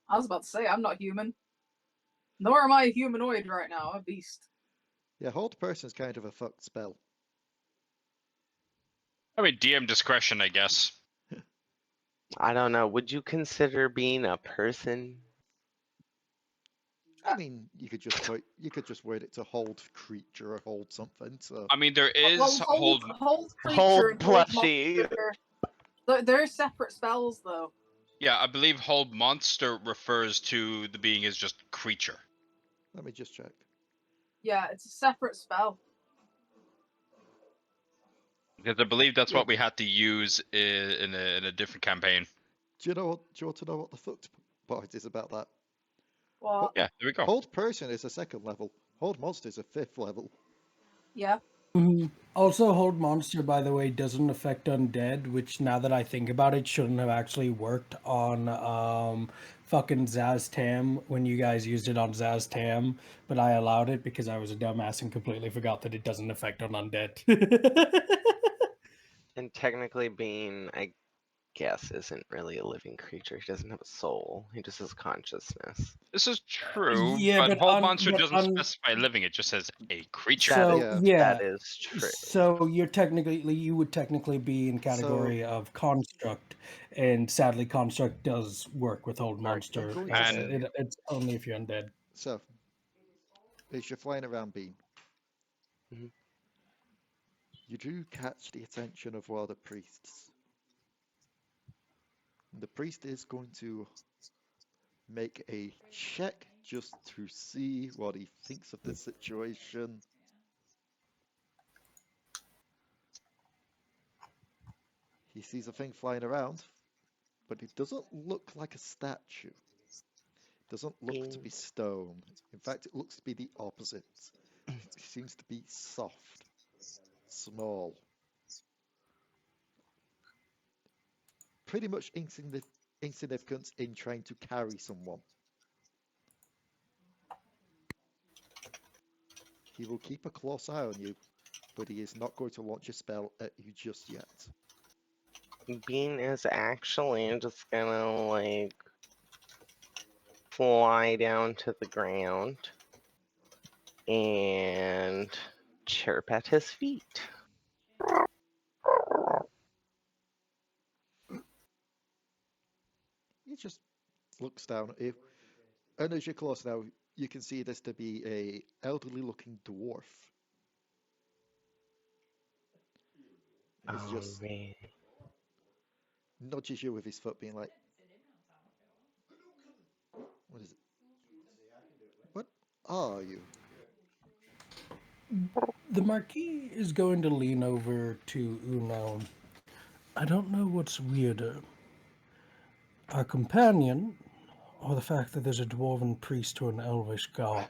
Speaker 2: I was about to say, I'm not human. Nor am I a humanoid right now, I'm a beast.
Speaker 4: Yeah, hold person is kind of a fucked spell.
Speaker 3: I mean, DM discretion, I guess.
Speaker 7: I don't know. Would you consider being a person?
Speaker 4: I mean, you could just word it to hold creature or hold something. So
Speaker 3: I mean, there is
Speaker 2: Well, hold creature
Speaker 7: Hold
Speaker 2: and hold
Speaker 7: plushie.
Speaker 2: monster. They're separate spells, though.
Speaker 3: Yeah, I believe hold monster refers to the being as just creature.
Speaker 4: let me just check.
Speaker 2: Yeah, it's a separate spell.
Speaker 3: Because I believe that's
Speaker 4: Yeah.
Speaker 3: what we had to use in a different campaign.
Speaker 4: Do you want to know what the fucked part is about that?
Speaker 2: Well,
Speaker 3: Yeah, there we go.
Speaker 4: Hold person is a 2nd level. Hold monster is a 5th level.
Speaker 2: yeah.
Speaker 8: Also, hold monster, by the way, doesn't affect undead, which now that I think about it, shouldn't have actually worked on fucking Zaz Tam when you guys used it on Zaz Tam, but I allowed it because I was a dumbass and completely forgot that it doesn't affect on undead.
Speaker 7: And technically being, I guess, isn't really a living creature. He doesn't have a soul. He just has consciousness.
Speaker 3: This is true,
Speaker 8: Yeah,
Speaker 3: but
Speaker 8: but
Speaker 3: hold
Speaker 8: un-
Speaker 3: monster
Speaker 8: but
Speaker 3: doesn't
Speaker 8: un-
Speaker 3: specify living, it just says a creature.
Speaker 8: So
Speaker 4: Yeah.
Speaker 8: yeah,
Speaker 7: That is true.
Speaker 8: so you would technically be in category of construct, and sadly, construct does work with old monster.
Speaker 4: going to
Speaker 3: And-
Speaker 8: It's only if you're undead.
Speaker 4: So, as you're flying around Bean,
Speaker 7: Mhm.
Speaker 4: you do catch the attention of one of the priests. The priest is going to make a check just to see what he thinks of the situation. He sees a thing flying around, but it doesn't look like a statue. It doesn't look to be stone. In fact, it looks to be the opposite. It seems to be soft, small. Pretty much insignificant in trying to carry someone. He will keep a close eye on you, but he is not going to launch a spell at you just yet.
Speaker 7: Bean is actually just gonna like fly down to the ground and chirp at his feet.
Speaker 4: He just looks down at you. And as you're close now, you can see this to be a elderly looking dwarf. He's just
Speaker 7: man.
Speaker 4: nudges you with his foot, being like, what is it? What are you?
Speaker 8: The Marquis is going to lean over to Uno. I don't know what's weirder, our companion, or the fact that there's a dwarven priest to an elvish god.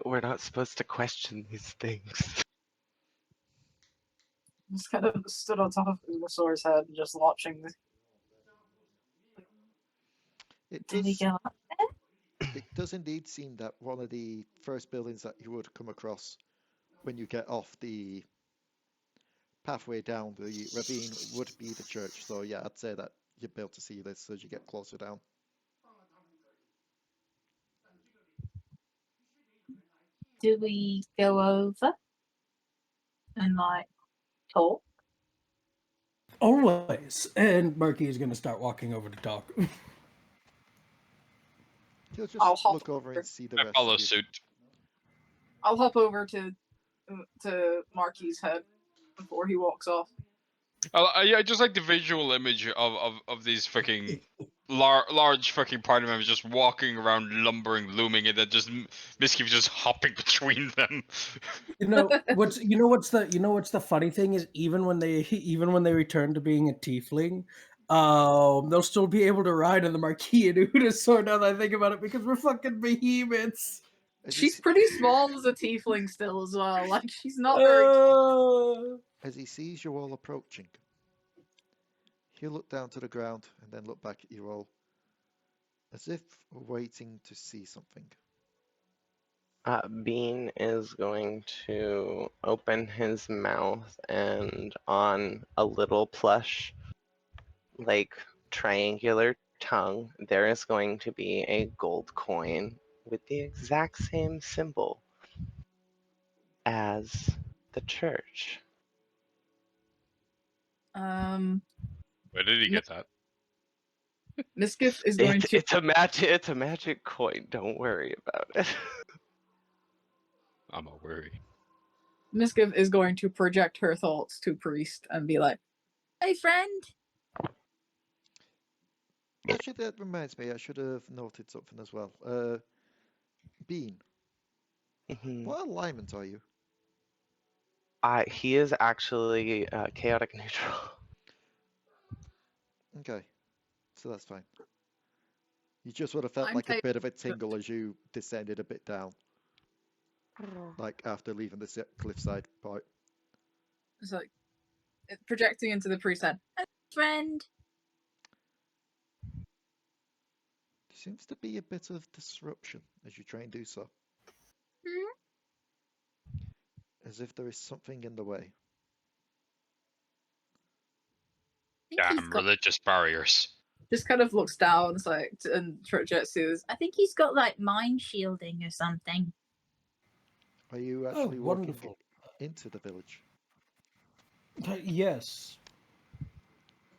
Speaker 7: We're not supposed to question these things.
Speaker 2: Just kind of stood on top of Unusor's head and just watching this.
Speaker 4: It
Speaker 2: Did he
Speaker 4: does,
Speaker 2: go up?
Speaker 4: it does indeed seem that one of the first buildings that you would come across when you get off the pathway down the ravine would be the church. So yeah, I'd say that you'd be able to see this as you get closer down.
Speaker 2: Do we go over and like talk?
Speaker 8: Always. And Marquis is going to start walking over to talk.
Speaker 4: He'll just
Speaker 2: I'll hop
Speaker 4: look over and see the
Speaker 3: I
Speaker 4: rest
Speaker 3: follow
Speaker 4: of you.
Speaker 3: suit.
Speaker 2: I'll hop over to Marquis' head before he walks off.
Speaker 3: I just like the visual image of these freaking large fucking party members just walking around, lumbering, looming, and then just Misskiff just hopping between them.
Speaker 8: You know what's the funny thing is even when they return to being a tiefling, they'll still be able to ride on the Marquis and Unusor now that I think about it because we're fucking behemoths.
Speaker 2: She's pretty small as a tiefling still as well. Like she's not very.
Speaker 4: As he sees you all approaching, he'll look down to the ground and then look back at you all, as if waiting to see something.
Speaker 7: Bean is going to open his mouth, and on a little plush, like triangular tongue, there is going to be a gold coin with the exact same symbol as the church.
Speaker 3: Where did he get that?
Speaker 2: Misskiff is going to.
Speaker 7: It's a magic coin. Don't worry about it.
Speaker 3: I'm a worry.
Speaker 2: Misskiff is going to project her thoughts to Priest and be like, "Hey, friend."
Speaker 4: Actually, that reminds me, I should have noted something as well. Bean, what alignment are you?
Speaker 7: He is actually chaotic neutral.
Speaker 4: Okay, so that's fine. You just would have felt
Speaker 2: I'm
Speaker 4: like a bit of a tingle as you descended a bit down. Like after leaving the cliffside part.
Speaker 2: It's like projecting into the priest head. "Hey, friend."
Speaker 4: There seems to be a bit of disruption as you try and do so. As if there is something in the way.
Speaker 3: Damn religious barriers.
Speaker 2: Just kind of looks down, it's like, and projects says, "I think he's got like mind shielding or something."
Speaker 4: Are you actually walking
Speaker 8: wonderful.
Speaker 4: into the village?
Speaker 8: Yes.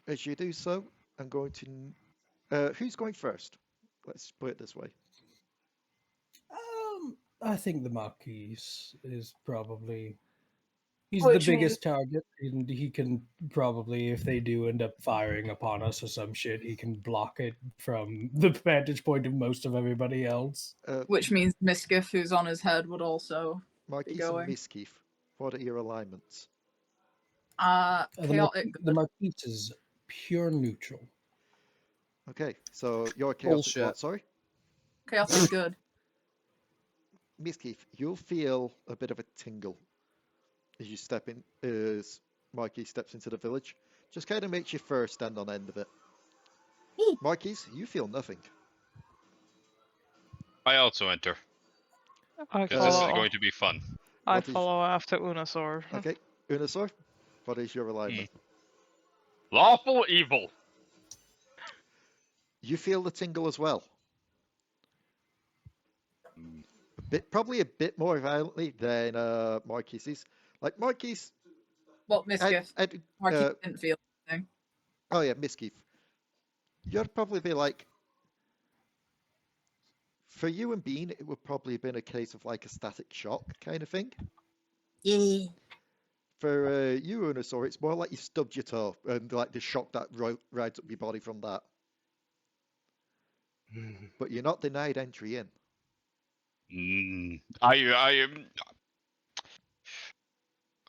Speaker 4: As you do so, I'm going to... who's going first? Let's put it this way.
Speaker 8: I think the Marquis is probably... He's
Speaker 2: Which
Speaker 8: the biggest target, and he can probably, if they do end up firing upon us or some shit, he can block it from the vantage point of most of everybody else.
Speaker 2: Which means Misskiff, who's on his head, would also
Speaker 4: Marquis
Speaker 2: be going.
Speaker 4: and Misskiff, what are your alignments?
Speaker 2: Chaotic.
Speaker 8: The Marquis is pure neutral.
Speaker 4: Okay, so you're chaotic
Speaker 9: Bullshit.
Speaker 4: what, sorry?
Speaker 2: Chaotic good.
Speaker 4: Misskiff, you'll feel a bit of a tingle as you step in, as Marquis steps into the village. Just kind of makes your fur stand on end of it. Marquis, you feel nothing.
Speaker 3: I also enter.
Speaker 6: I
Speaker 3: Because this is
Speaker 6: follow.
Speaker 3: going to be fun.
Speaker 6: I
Speaker 4: What is-
Speaker 6: follow after Unusor.
Speaker 4: Okay, Unusor, what is your alignment?
Speaker 3: Lawful evil.
Speaker 4: You feel the tingle as well. Probably a bit more violently than Marquis's. Like Marquis.
Speaker 2: What Misskiff? Marquis didn't feel anything.
Speaker 4: Oh yeah, Misskiff. You'd probably be like, for you and Bean, it would probably have been a case of like a static shock kind of thing.
Speaker 2: Yeah.
Speaker 4: For you, Unusor, it's more like you stubbed your toe and like the shock that rides up your body from that. But you're not denied entry in.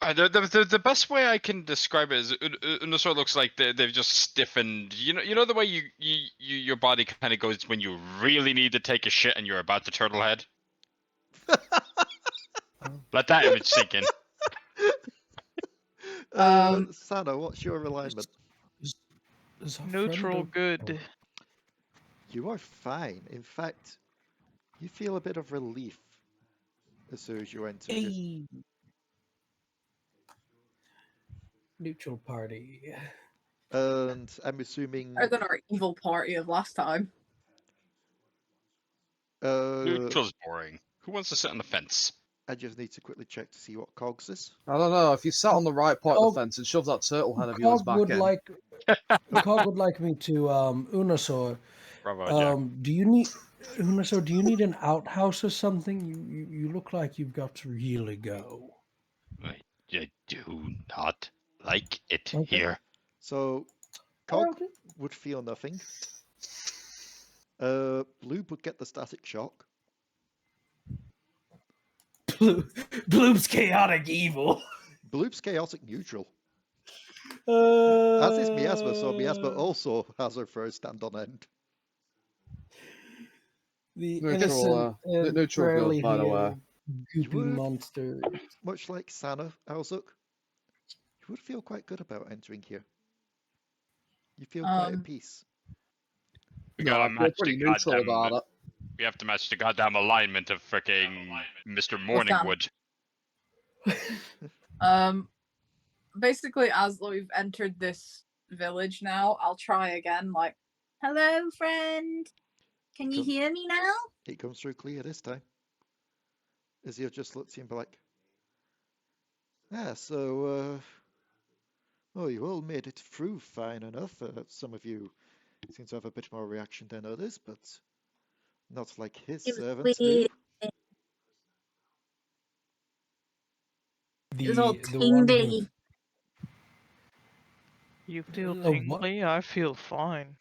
Speaker 3: The best way I can describe it is Unusor looks like they've just stiffened. You know the way your body kind of goes when you really need to take a shit and you're about to turtle head. Let that image sink in.
Speaker 4: Sanna, what's your alignment?
Speaker 6: Neutral good.
Speaker 4: You are fine. In fact, you feel a bit of relief as soon as you enter.
Speaker 8: Neutral party.
Speaker 4: And I'm assuming...
Speaker 2: Better than our evil party of last time.
Speaker 3: Neutral's boring. Who wants to sit on the fence?
Speaker 4: I just need to quickly check to see what Cogs is.
Speaker 9: I don't know. If you sat on the right part of the fence and shoved that turtle head of yours back in.
Speaker 8: Cog would like me to Unusor.
Speaker 3: Bravo,
Speaker 8: do you need Unusor, do you need an outhouse or something? You look like you've got to really go.
Speaker 3: I do not like it
Speaker 8: Okay.
Speaker 3: here.
Speaker 4: So, Cog would feel nothing. Bloob would get the static shock.
Speaker 8: Bloob's chaotic evil.
Speaker 4: Bloob's chaotic neutral. As is Miasma, so Miasma
Speaker 8: Uh,
Speaker 4: also has her first stand on end.
Speaker 8: The
Speaker 9: Neutral,
Speaker 8: innocent and
Speaker 9: neutral feels,
Speaker 8: fairly
Speaker 9: by the way.
Speaker 8: goopy
Speaker 4: would-
Speaker 8: monster.
Speaker 4: Much like Sanna, Au-Zuk, you would feel quite good about entering here. You feel quite at peace.
Speaker 3: We
Speaker 9: No,
Speaker 3: gotta
Speaker 9: I feel
Speaker 3: match the
Speaker 9: pretty neutral
Speaker 3: goddamn.
Speaker 9: about it.
Speaker 3: We have to match the goddamn alignment of fricking Mr.
Speaker 5: What's that?
Speaker 3: Morningwood.
Speaker 5: Basically, as we've entered this village now, I'll try again. Like, hello, friend. Can you hear me now?
Speaker 4: It comes through clear this time. Azir just looks at him like, so, well, you all made it through fine enough. Some of you seem to have a bit more reaction than others, but not like his servants do.
Speaker 5: It was all tingly.
Speaker 6: You feel
Speaker 8: what?
Speaker 6: tingly? I feel fine.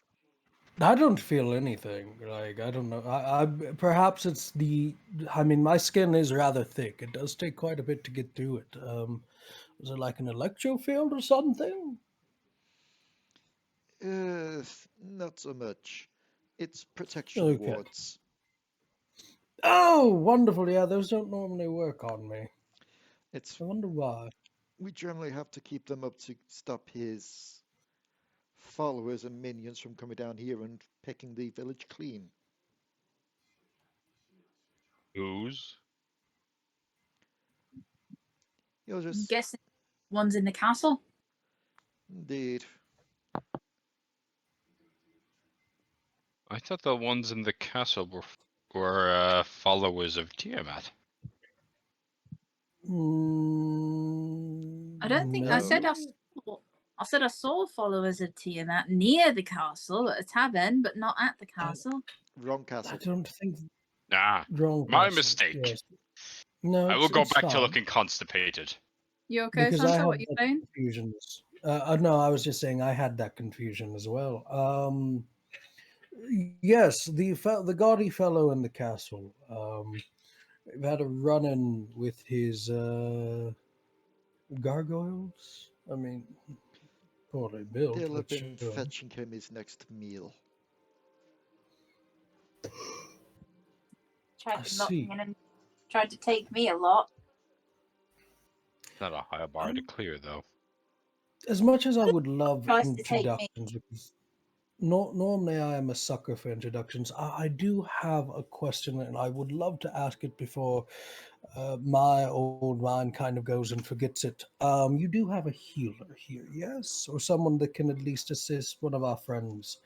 Speaker 8: I don't feel anything. Like, I don't know. I perhaps it's the. I mean, my skin is rather thick. It does take quite a bit to get through it. Was it like an electro field or something?
Speaker 4: Not so much. It's protection
Speaker 8: Okay.
Speaker 4: wards.
Speaker 8: Oh, wonderful! Yeah, those don't normally work on me. I wonder why.
Speaker 4: We generally have to keep them up to stop his followers and minions from coming down here and picking the village clean.
Speaker 3: Whose?
Speaker 4: You're just
Speaker 5: Guessing one's in the castle.
Speaker 4: indeed.
Speaker 3: I thought the ones in the castle were followers of Tiamat.
Speaker 5: I don't think I said I said I saw followers of Tiamat near the castle at a tavern, but not at the castle.
Speaker 4: Wrong castle.
Speaker 8: I don't think.
Speaker 3: Wrong. My mistake.
Speaker 8: Yes. No,
Speaker 3: I will go back to
Speaker 8: fine.
Speaker 3: looking constipated.
Speaker 5: You okay,
Speaker 8: Because I
Speaker 5: Santa?
Speaker 8: had
Speaker 5: What you
Speaker 8: that
Speaker 5: saying?
Speaker 8: confusions. No, I was just saying I had that confusion as well. Yes, the gaudy fellow in the castle. We've had a run-in with his gargoyles. I mean, poorly built.
Speaker 4: They'll have
Speaker 8: but
Speaker 4: been
Speaker 8: sure.
Speaker 4: fetching him his next meal.
Speaker 5: Tried to lock
Speaker 8: see.
Speaker 5: me in and tried to take me a lot.
Speaker 3: Not a high bar to clear, though.
Speaker 8: As much as I would love
Speaker 5: Tries to take me.
Speaker 8: introductions, because normally I am a sucker for introductions. I do have a question, and I would love to ask it before my old mind kind of goes and forgets it. You do have a healer here, yes? Or someone that can at least assist. One of our friends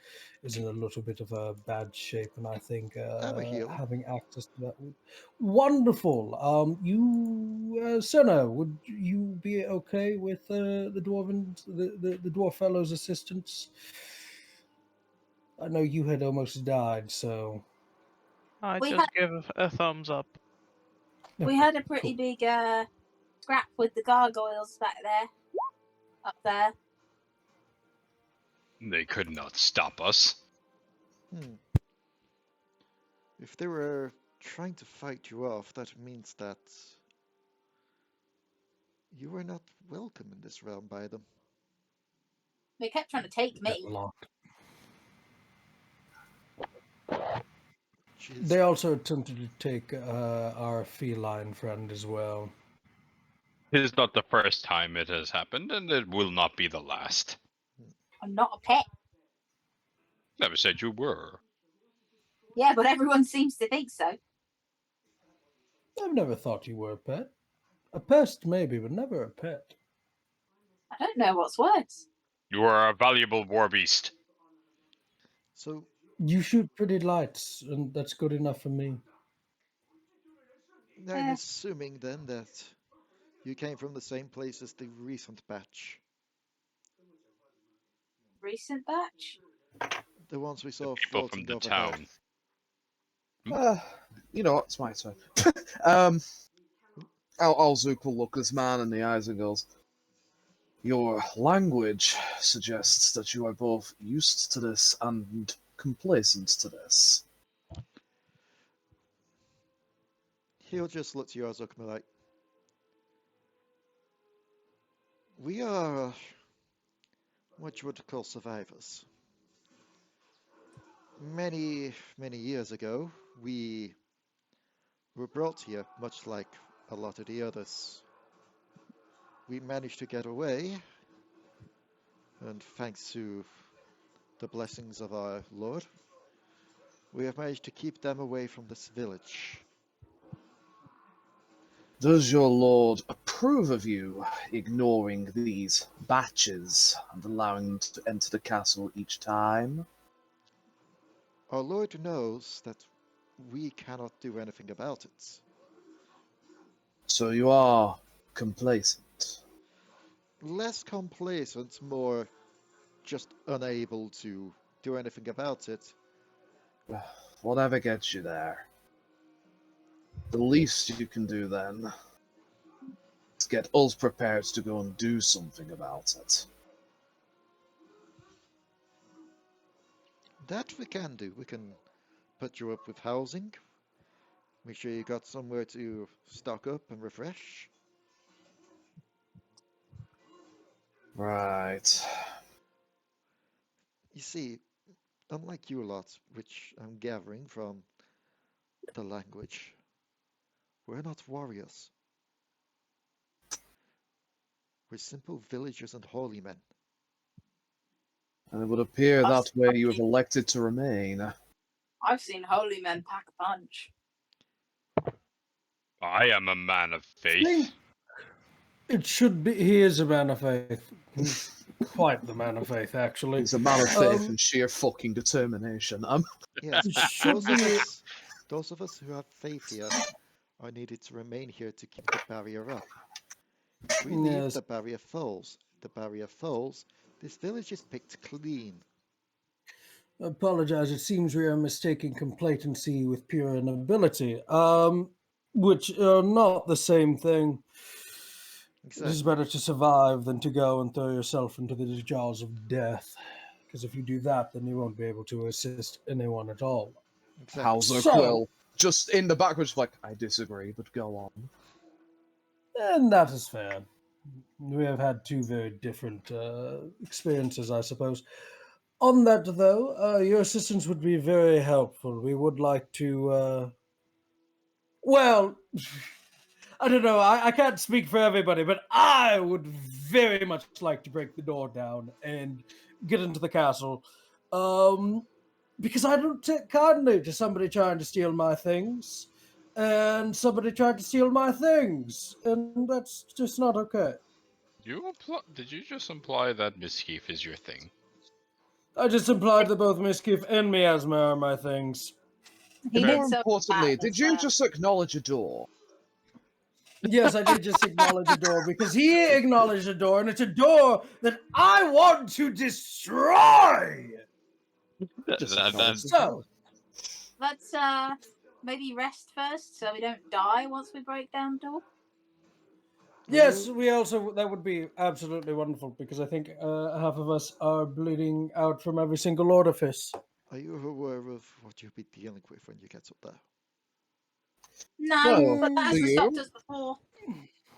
Speaker 8: is in a little bit of a bad shape, and I think
Speaker 4: I'm a healer.
Speaker 8: having access to that would... Wonderful. Sanna, would you be okay with the dwarf fellow's assistance? I know you had almost died, so...
Speaker 6: I
Speaker 5: We
Speaker 6: just give a thumbs up.
Speaker 5: We had a pretty big scrap with the gargoyles back there. Up there.
Speaker 3: They could not stop us.
Speaker 4: If they were trying to fight you off, that means that you were not welcome in this realm by them.
Speaker 5: They kept trying to take me.
Speaker 8: They also attempted to take our feline friend as well.
Speaker 3: It is not the first time it has happened, and it will not be the last.
Speaker 5: I'm not a pet.
Speaker 3: Never said you were.
Speaker 5: Yeah, but everyone seems to think so.
Speaker 8: I've never thought you were a pet. A pest, maybe, but never a pet.
Speaker 5: I don't know what's worse.
Speaker 3: You are a valuable war beast.
Speaker 4: So
Speaker 8: you shoot pretty lights, and that's good enough for me.
Speaker 4: I'm assuming then that you came from the same place as the recent batch.
Speaker 5: Recent batch?
Speaker 4: The ones we saw
Speaker 3: People from
Speaker 4: floating
Speaker 3: the
Speaker 4: overhead.
Speaker 3: town.
Speaker 9: You know what? It's my turn. Au-Zuk will look this man in the eyes and goes, "Your language suggests that you are both used to this and complacent to this."
Speaker 4: He'll just look to you, Au-Zuk, and be like, we are what you would call survivors. Many, many years ago, we were brought here, much like a lot of the others. We managed to get away, and thanks to the blessings of our Lord, we have managed to keep them away from this village.
Speaker 9: Does your lord approve of you ignoring these batches and allowing them to enter the castle each time?
Speaker 4: Our Lord knows that we cannot do anything about it.
Speaker 9: So you are complacent.
Speaker 4: Less complacent, more just unable to do anything about it.
Speaker 9: Whatever gets you there. The least you can do then is get us prepared to go and do something about it.
Speaker 4: That we can do. We can put you up with housing. Make sure you got somewhere to stock up and refresh.
Speaker 9: Right.
Speaker 4: You see, unlike you lot, which I'm gathering from the language, we're not warriors. We're simple villagers and holy men.
Speaker 9: And it would appear
Speaker 5: Us
Speaker 9: that way you have
Speaker 5: holy-
Speaker 9: elected to remain.
Speaker 5: I've seen holy men pack a punch.
Speaker 3: I am a man of faith.
Speaker 8: think it should be. He is a man of faith. He's quite the man of faith, actually.
Speaker 9: He's a man of faith and sheer fucking determination.
Speaker 4: Yes,
Speaker 8: It should
Speaker 4: those of us who have faith here are needed to remain here to keep the barrier up. If we leave,
Speaker 8: Yes.
Speaker 4: the barrier falls. The barrier falls. This village is picked clean.
Speaker 8: Apologize. It seems we are mistaking complacency with pure inability, which are not the same thing. It is
Speaker 4: Exactly.
Speaker 8: better to survive than to go and throw yourself into the jaws of death. Because if you do that, then you won't be able to assist anyone at all.
Speaker 4: Exactly.
Speaker 9: Hauser
Speaker 8: So-
Speaker 9: Quill, just in the background, just like, I disagree, but go on.
Speaker 8: And that is fair. We have had two very different experiences, I suppose. On that, though, your assistance would be very helpful. We would like to. Well, I don't know. I can't speak for everybody, but I would very much like to break the door down and get into the castle. Because I don't take kindly to somebody trying to steal my things. And somebody tried to steal my things. And that's just not okay.
Speaker 3: Did you just imply that Misskiff is your thing?
Speaker 8: I just implied that both Misskiff and Miasma are my things.
Speaker 5: He
Speaker 9: More
Speaker 5: did so
Speaker 9: importantly,
Speaker 5: bad
Speaker 9: did
Speaker 5: as
Speaker 9: you
Speaker 5: well.
Speaker 9: just acknowledge a door?
Speaker 8: Yes, I did just acknowledge a door because he acknowledged a door, and it's a door that I want to destroy.
Speaker 9: Just
Speaker 3: That-
Speaker 9: acknowledge the
Speaker 8: So,
Speaker 9: door.
Speaker 5: Let's maybe rest first so we don't die once we break down the door.
Speaker 8: yes, we also, that would be absolutely wonderful because I think half of us are bleeding out from every single orifice.
Speaker 4: Are you aware of what you'll be dealing with when you get up there?
Speaker 5: No,
Speaker 9: Well,
Speaker 5: but that
Speaker 9: do
Speaker 5: hasn't
Speaker 9: you?
Speaker 5: stopped us before.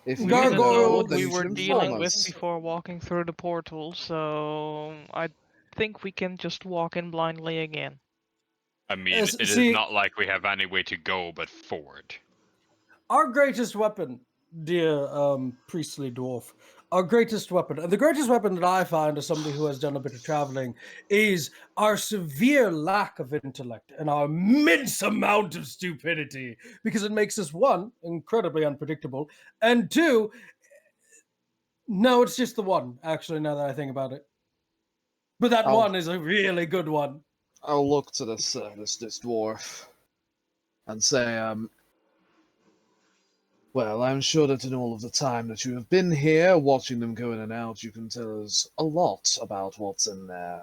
Speaker 9: If
Speaker 6: We
Speaker 9: you
Speaker 6: didn't know
Speaker 9: know,
Speaker 6: what
Speaker 9: then
Speaker 6: we
Speaker 9: you
Speaker 6: were
Speaker 9: should
Speaker 6: dealing
Speaker 9: inform
Speaker 6: with
Speaker 9: us.
Speaker 6: before walking through the portal, so I think we can just walk in blindly again.
Speaker 3: I mean,
Speaker 8: Yes,
Speaker 3: it is
Speaker 8: see-
Speaker 3: not like we have any way to go but forward.
Speaker 8: Our greatest weapon, dear priestly dwarf, our greatest weapon, and the greatest weapon that I find as somebody who has done a bit of traveling, is our severe lack of intellect and our immense amount of stupidity, because it makes us, one, incredibly unpredictable, and two, no, it's just the one, actually, now that I think about it. But that
Speaker 9: I'll-
Speaker 8: one is a really good one.
Speaker 9: I'll look to this this dwarf and say, well, I'm sure that in all of the time that you have been here, watching them go in and out, you can tell us a lot about what's in there.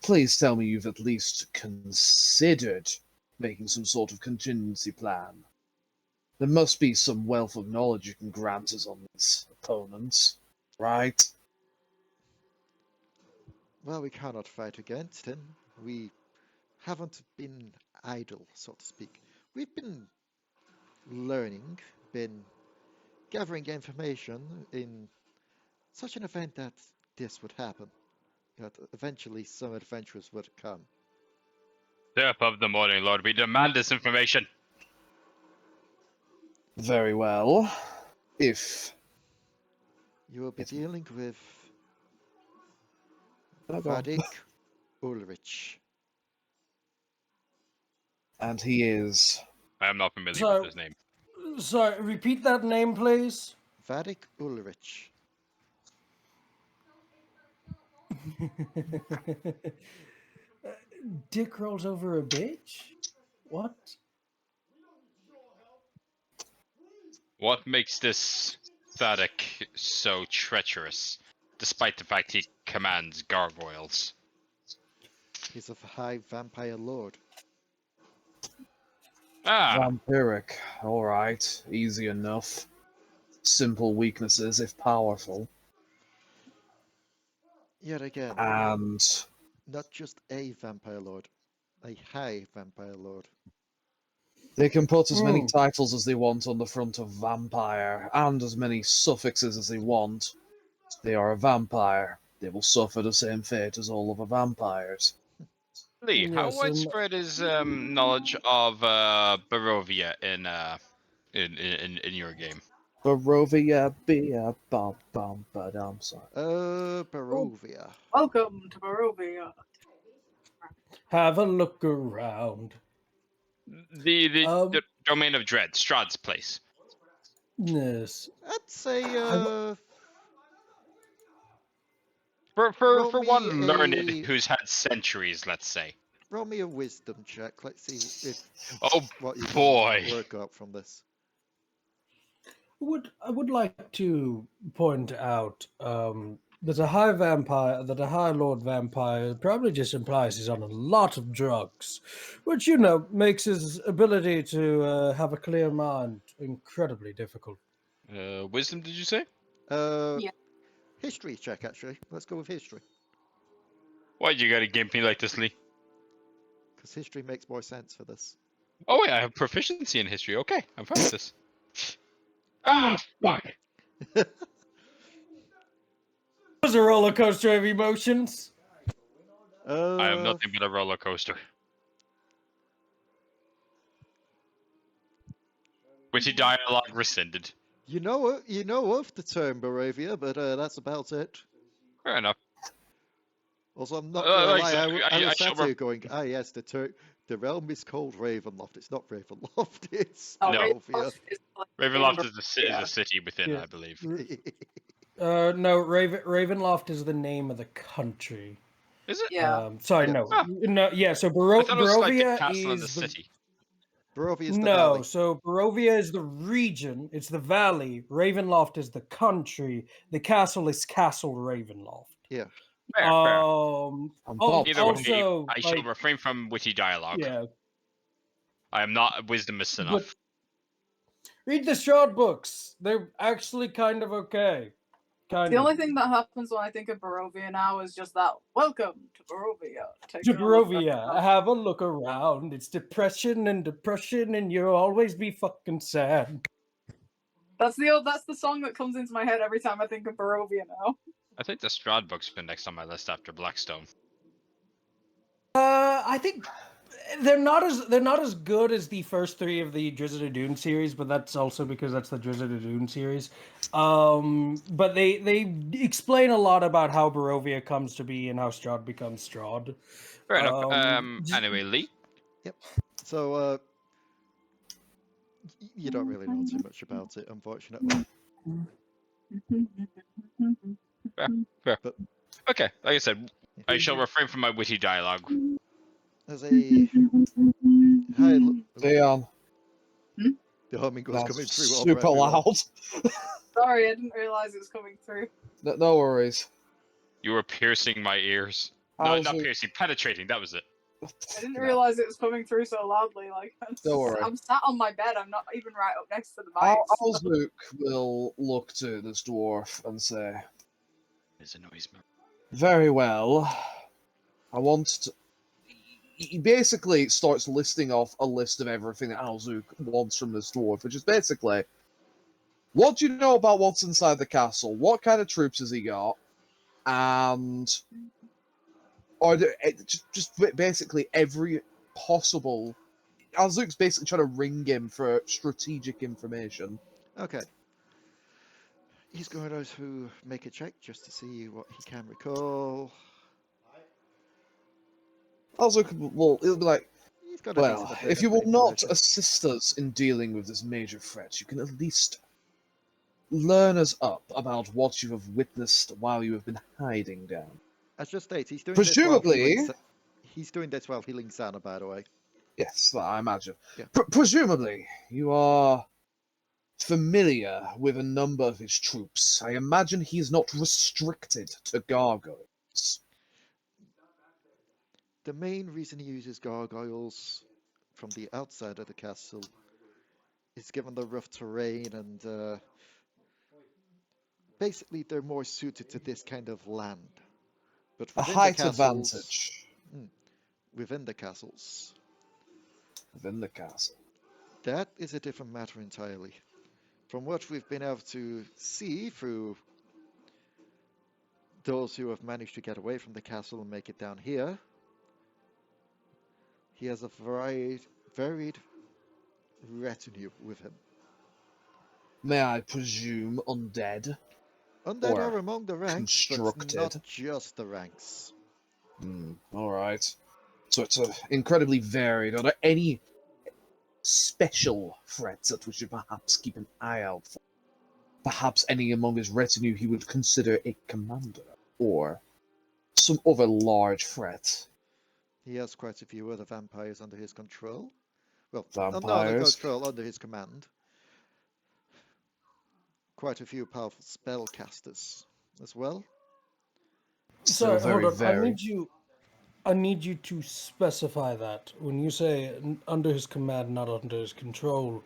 Speaker 9: Please tell me you've at least considered making some sort of contingency plan. There must be some wealth of knowledge you can grant us on these opponents, right?
Speaker 4: Well, we cannot fight against him. We haven't been idle, so to speak. We've been learning, been gathering information in such an event that this would happen. That eventually some adventurers would come.
Speaker 3: Step of the morning, Lord. We demand this information.
Speaker 9: Very well. If...
Speaker 4: You will be dealing with
Speaker 9: Oh, go on.
Speaker 4: Vadik Ulrich.
Speaker 9: And he is...
Speaker 3: I am not familiar
Speaker 8: So-
Speaker 3: with his name.
Speaker 8: Sorry, repeat that name, please.
Speaker 4: Vadik Ulrich.
Speaker 8: Dick rolls over a bitch? What?
Speaker 3: What makes this Thadik so treacherous, despite the fact he commands gargoyles?
Speaker 4: He's a high vampire lord.
Speaker 3: Ah,
Speaker 9: vampiric. Alright, easy enough. Simple weaknesses, if powerful.
Speaker 4: Yet again,
Speaker 9: And...
Speaker 4: not just a vampire lord, a high vampire lord.
Speaker 9: they can put as many titles as they want on the front of vampire, and as many suffixes as they want. They are a vampire. They will suffer the same fate as all other vampires.
Speaker 3: Leigh, how
Speaker 8: Yes, and-
Speaker 3: widespread is knowledge of Barovia in your game?
Speaker 9: Barovia, bia, bum, bum, badum, sorry.
Speaker 4: Barovia.
Speaker 2: Welcome to Barovia.
Speaker 8: Have a look around.
Speaker 3: The domain of dread, Strahd's place.
Speaker 8: Yes.
Speaker 4: I'd say,
Speaker 3: For
Speaker 4: Roll
Speaker 3: one
Speaker 4: me
Speaker 3: learned
Speaker 4: a-
Speaker 3: who's had centuries, let's say.
Speaker 4: roll me a wisdom check. Let's see if
Speaker 3: Oh
Speaker 4: what you can
Speaker 3: boy.
Speaker 4: work out from this.
Speaker 8: I would like to point out that a high lord vampire probably just implies he's on a lot of drugs, which makes his ability to have a clear mind incredibly difficult.
Speaker 3: Wisdom, did you say?
Speaker 2: Yeah.
Speaker 4: History check, actually. Let's go with history.
Speaker 3: Why'd you gotta game me like this, Leigh?
Speaker 4: Because history makes more sense for this.
Speaker 3: Oh wait, I have proficiency in history. Okay, I'm fine with this. Ah, fuck.
Speaker 8: It was a roller coaster of emotions.
Speaker 3: I am nothing but a roller coaster. Witty dialogue rescinded.
Speaker 4: You know of the term Barovia, but that's about it.
Speaker 3: Fair enough.
Speaker 4: Also, I'm not gonna
Speaker 3: like
Speaker 4: lie,
Speaker 3: I
Speaker 4: I
Speaker 3: said, I
Speaker 4: was
Speaker 3: shall
Speaker 4: sat here going, yes, the realm is called Ravenloft. It's not Ravenloft, it's
Speaker 2: Oh,
Speaker 3: No.
Speaker 4: Barovia.
Speaker 2: Is like
Speaker 3: Ravenloft is
Speaker 2: Yeah.
Speaker 3: a city within,
Speaker 8: Yeah.
Speaker 3: I believe.
Speaker 8: No, Ravenloft is the name of the country.
Speaker 3: Is it?
Speaker 2: Yeah.
Speaker 8: Sorry,
Speaker 4: Yeah.
Speaker 8: no,
Speaker 3: Ah.
Speaker 8: no. Yeah, so
Speaker 3: I thought it was like the
Speaker 8: Barovia
Speaker 3: castle and the
Speaker 8: is
Speaker 3: city.
Speaker 4: Barovia is the
Speaker 8: No,
Speaker 4: valley.
Speaker 8: so Barovia is the region. It's the valley. Ravenloft is the country. The castle is Castle Ravenloft.
Speaker 4: Yeah.
Speaker 3: Fair, fair.
Speaker 9: I'm
Speaker 3: Either way,
Speaker 8: also,
Speaker 3: I shall refrain from witty dialogue.
Speaker 8: yeah.
Speaker 3: I am not wisdomous
Speaker 8: But
Speaker 3: enough.
Speaker 8: read the Strahd books. They're actually kind of okay.
Speaker 2: The only thing that happens when I think of Barovia now is just that. Welcome to Barovia. Take
Speaker 8: to
Speaker 2: a look
Speaker 8: Barovia,
Speaker 2: around.
Speaker 8: have a look around. It's depression, and you'll always be fucking sad.
Speaker 2: That's the song that comes into my head every time I think of Barovia now.
Speaker 3: I think the Strahd book's been next on my list after Blackstone.
Speaker 8: I think they're not as good as the first three of the Drizzt of Dune series, but that's also because that's the Drizzt of Dune series. But they explain a lot about how Barovia comes to be and how Strahd becomes Strahd.
Speaker 3: Fair enough.
Speaker 8: j-
Speaker 3: Anyway, Leigh.
Speaker 4: So, you don't really know too much about it, unfortunately.
Speaker 3: Fair.
Speaker 4: But-
Speaker 3: Okay, like I said, I shall refrain from my witty dialogue.
Speaker 4: There's a high.
Speaker 9: Dion,
Speaker 4: The humming was
Speaker 9: that's
Speaker 4: coming through. over
Speaker 9: super
Speaker 4: everyone.
Speaker 9: loud.
Speaker 2: Sorry, I didn't realize it was coming through.
Speaker 9: No worries.
Speaker 3: You were piercing my ears. Not
Speaker 9: Au-Zuk,
Speaker 3: piercing, penetrating. That was it.
Speaker 2: I didn't realize it was coming through so loudly. Like,
Speaker 9: Don't worry.
Speaker 2: I'm sat on my bed. I'm not even right up next to the mic.
Speaker 9: Au-Zuk will look to this dwarf and say,
Speaker 3: It annoys me.
Speaker 9: very well. I want to... He basically starts listing off a list of everything that Au-Zuk wants from this dwarf, which is basically, what do you know about what's inside the castle? What kind of troops has he got? And... Or just basically every possible... Au-Zuk's basically trying to ring him for strategic information.
Speaker 4: Okay. He's going to make a check just to see what he can recall.
Speaker 9: Au-Zuk will he'll be like,
Speaker 4: He's got a
Speaker 9: well,
Speaker 4: decent
Speaker 9: if you will
Speaker 4: ability
Speaker 9: not
Speaker 4: version.
Speaker 9: assist us in dealing with this major threat, you can at least learn us up about what you have witnessed while you have been hiding down.
Speaker 4: As just states, he's doing
Speaker 9: Presumably...
Speaker 4: this while he's doing this while healing Sanna, by the way.
Speaker 9: Yes, I imagine.
Speaker 4: Yeah.
Speaker 9: Presumably, you are familiar with a number of his troops. I imagine he is not restricted to gargoyles.
Speaker 4: The main reason he uses gargoyles from the outside of the castle is given the rough terrain and basically they're more suited to this kind of land. But
Speaker 9: A
Speaker 4: within
Speaker 9: height
Speaker 4: the castles,
Speaker 9: advantage
Speaker 4: within the castles,
Speaker 9: within the castle.
Speaker 4: that is a different matter entirely. From what we've been able to see through those who have managed to get away from the castle and make it down here, he has a varied retinue with him.
Speaker 9: May I presume undead?
Speaker 4: Undead
Speaker 9: Or
Speaker 4: are among the ranks, but
Speaker 9: constructed.
Speaker 4: not just the ranks.
Speaker 9: Alright. So it's incredibly varied. Are there any special threats that we should perhaps keep an eye out for? Perhaps any among his retinue he would consider a commander, or some other large threat.
Speaker 4: He has quite a few other vampires under his control. Well, not under
Speaker 9: Vampires.
Speaker 4: control, under his command. Quite a few powerful spellcasters as well.
Speaker 9: Still
Speaker 8: Sorry, hold
Speaker 9: very
Speaker 8: on.
Speaker 9: varied.
Speaker 8: I need you to specify that. When you say under his command, not under his control,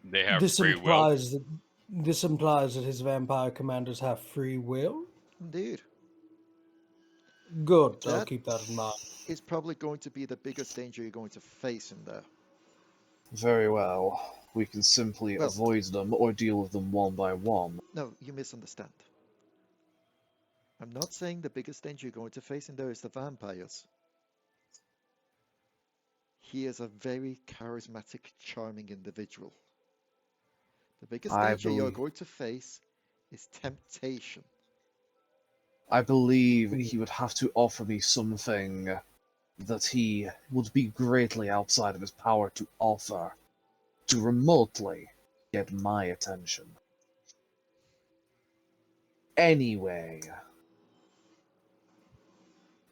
Speaker 3: They have
Speaker 8: this
Speaker 3: free will.
Speaker 8: implies that his vampire commanders have free will?
Speaker 4: Indeed.
Speaker 8: Good. I'll
Speaker 4: That
Speaker 8: keep that in mind.
Speaker 4: is probably going to be the biggest danger you're going to face in there.
Speaker 9: Very well. We can simply
Speaker 4: Well-
Speaker 9: avoid them or deal with them one by one.
Speaker 4: No, you misunderstand. I'm not saying the biggest danger you're going to face in there is the vampires. He is a very charismatic, charming individual. The biggest danger you're going to face is temptation.
Speaker 9: I believe he would have to offer me something that he would be greatly outside of his power to offer, to remotely get my attention. Anyway.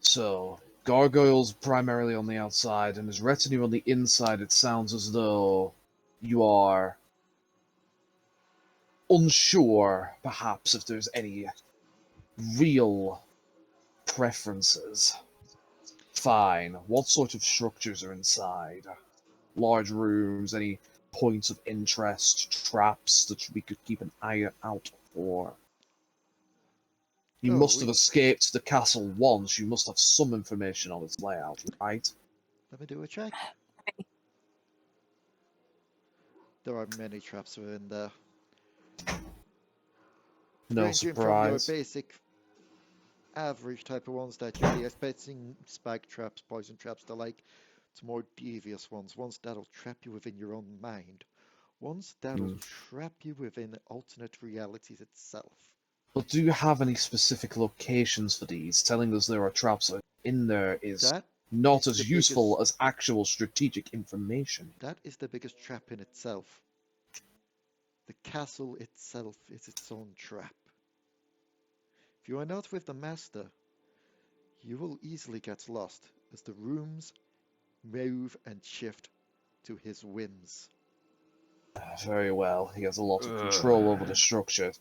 Speaker 9: So, gargoyles primarily on the outside, and his retinue on the inside. It sounds as though you are unsure, perhaps, if there's any real preferences. Fine. What sort of structures are inside? Large rooms, any points of interest, traps that we could keep an eye out for? You must have escaped the castle once. You must have some information on its layout, right?
Speaker 4: Let me do a check. There are many traps within there.
Speaker 9: No
Speaker 4: Ranging from your
Speaker 9: surprise.
Speaker 4: basic average type of ones that you'd be expecting, spike traps, poison traps, the like, to more devious ones that'll trap you within your own mind, ones that'll trap you within alternate realities itself.
Speaker 9: But do you have any specific locations for these? Telling us there are traps in there is
Speaker 4: That
Speaker 9: not
Speaker 4: is
Speaker 9: as
Speaker 4: the
Speaker 9: useful
Speaker 4: biggest-
Speaker 9: as actual strategic information.
Speaker 4: That is the biggest trap in itself. The castle itself is its own trap. If you are not with the master, you will easily get lost, as the rooms move and shift to his whims.
Speaker 9: Very well. He has a lot of control over the structure.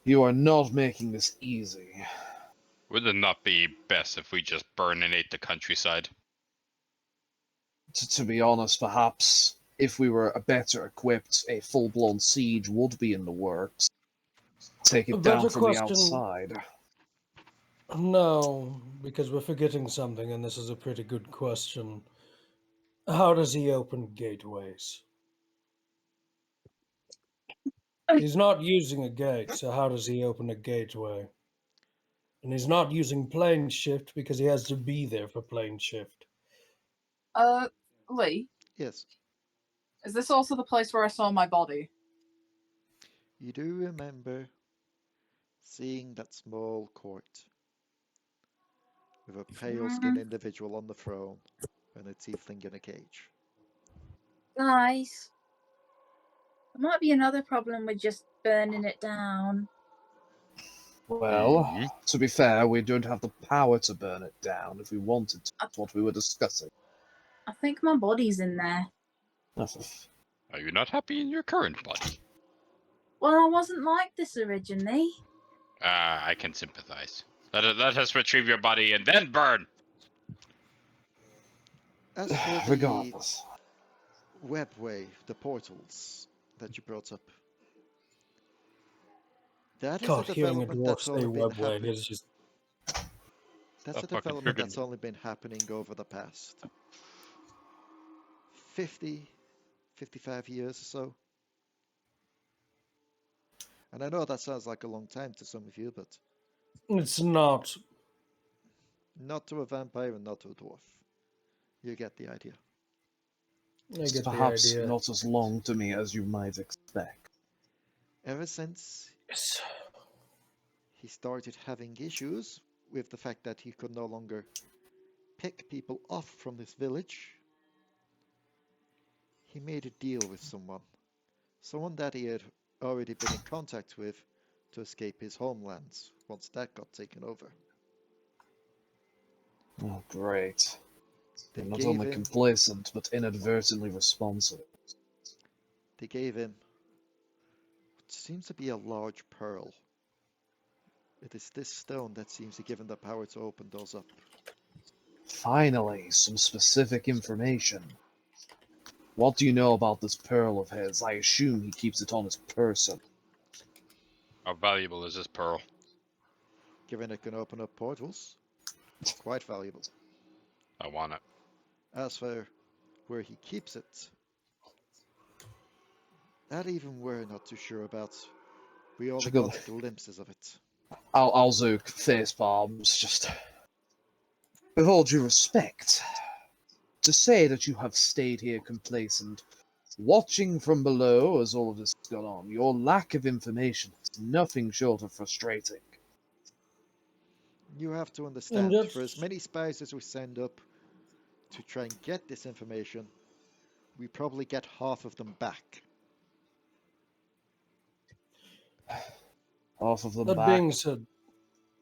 Speaker 9: You are not making this easy.
Speaker 3: Would it not be best if we just burninate the countryside?
Speaker 9: To be honest, perhaps if we were better equipped, a full-blown siege would be in the works. Take
Speaker 8: A
Speaker 9: it down
Speaker 8: better
Speaker 9: from the
Speaker 8: question.
Speaker 9: outside.
Speaker 8: No, because we're forgetting something, and this is a pretty good question. How does he open gateways? He's not using a gate, so how does he open a gateway? And he's not using plane shift because he has to be there for plane shift.
Speaker 5: Leigh,
Speaker 4: Yes,
Speaker 5: is this also the place where I saw my body?
Speaker 4: you do remember seeing that small court with a pale-skinned individual on the throne and a tiefling in a cage.
Speaker 10: Guys, there might be another problem with just burning it down.
Speaker 9: Well, to be fair, we don't have the power to burn it down if we wanted to. That's what we were discussing.
Speaker 10: I think my body's in there.
Speaker 3: Are you not happy in your current body?
Speaker 10: Well, I wasn't like this originally.
Speaker 3: I can sympathize. Let us retrieve your body and then burn!
Speaker 4: As for the
Speaker 9: Regardless.
Speaker 4: webway, the portals that you brought up, that is
Speaker 8: God,
Speaker 4: a
Speaker 8: hearing a
Speaker 4: development
Speaker 8: dwarf
Speaker 4: that's
Speaker 8: say
Speaker 4: only been
Speaker 8: webway
Speaker 4: happening.
Speaker 8: is just...
Speaker 4: That's a development that's only been happening over the past 50, 55 years or so. And I know that sounds like a long time to some of you, but
Speaker 8: It's not.
Speaker 4: not to a vampire and not to a dwarf. You get the idea.
Speaker 8: I
Speaker 9: It's
Speaker 8: get the
Speaker 9: perhaps
Speaker 8: idea.
Speaker 9: not as long to me as you might expect.
Speaker 4: Ever since
Speaker 8: Yes.
Speaker 4: he started having issues with the fact that he could no longer pick people off from this village, he made a deal with someone that he had already been in contact with to escape his homelands once that got taken over.
Speaker 9: Oh, great.
Speaker 4: They
Speaker 9: They're not
Speaker 4: gave
Speaker 9: only
Speaker 4: him-
Speaker 9: complacent, but inadvertently responsive.
Speaker 4: They gave him what seems to be a large pearl. It is this stone that seems to give him the power to open those up.
Speaker 9: Finally, some specific information. What do you know about this pearl of his? I assume he keeps it on his person.
Speaker 3: How valuable is this pearl?
Speaker 4: Given it can open up portals, it's quite valuable.
Speaker 3: I want it.
Speaker 4: As for where he keeps it, that even we're not too sure about. We only
Speaker 9: Should go-
Speaker 4: got glimpses of it.
Speaker 9: Au-Zuk face palms, just... With all due respect, to say that you have stayed here complacent, watching from below as all of this has gone on, your lack of information is nothing short of frustrating.
Speaker 4: You have to understand,
Speaker 8: that's-
Speaker 4: for as many spies as we send up to try and get this information, we probably get half of them back.
Speaker 9: Half of them
Speaker 8: That
Speaker 9: back.
Speaker 8: being said,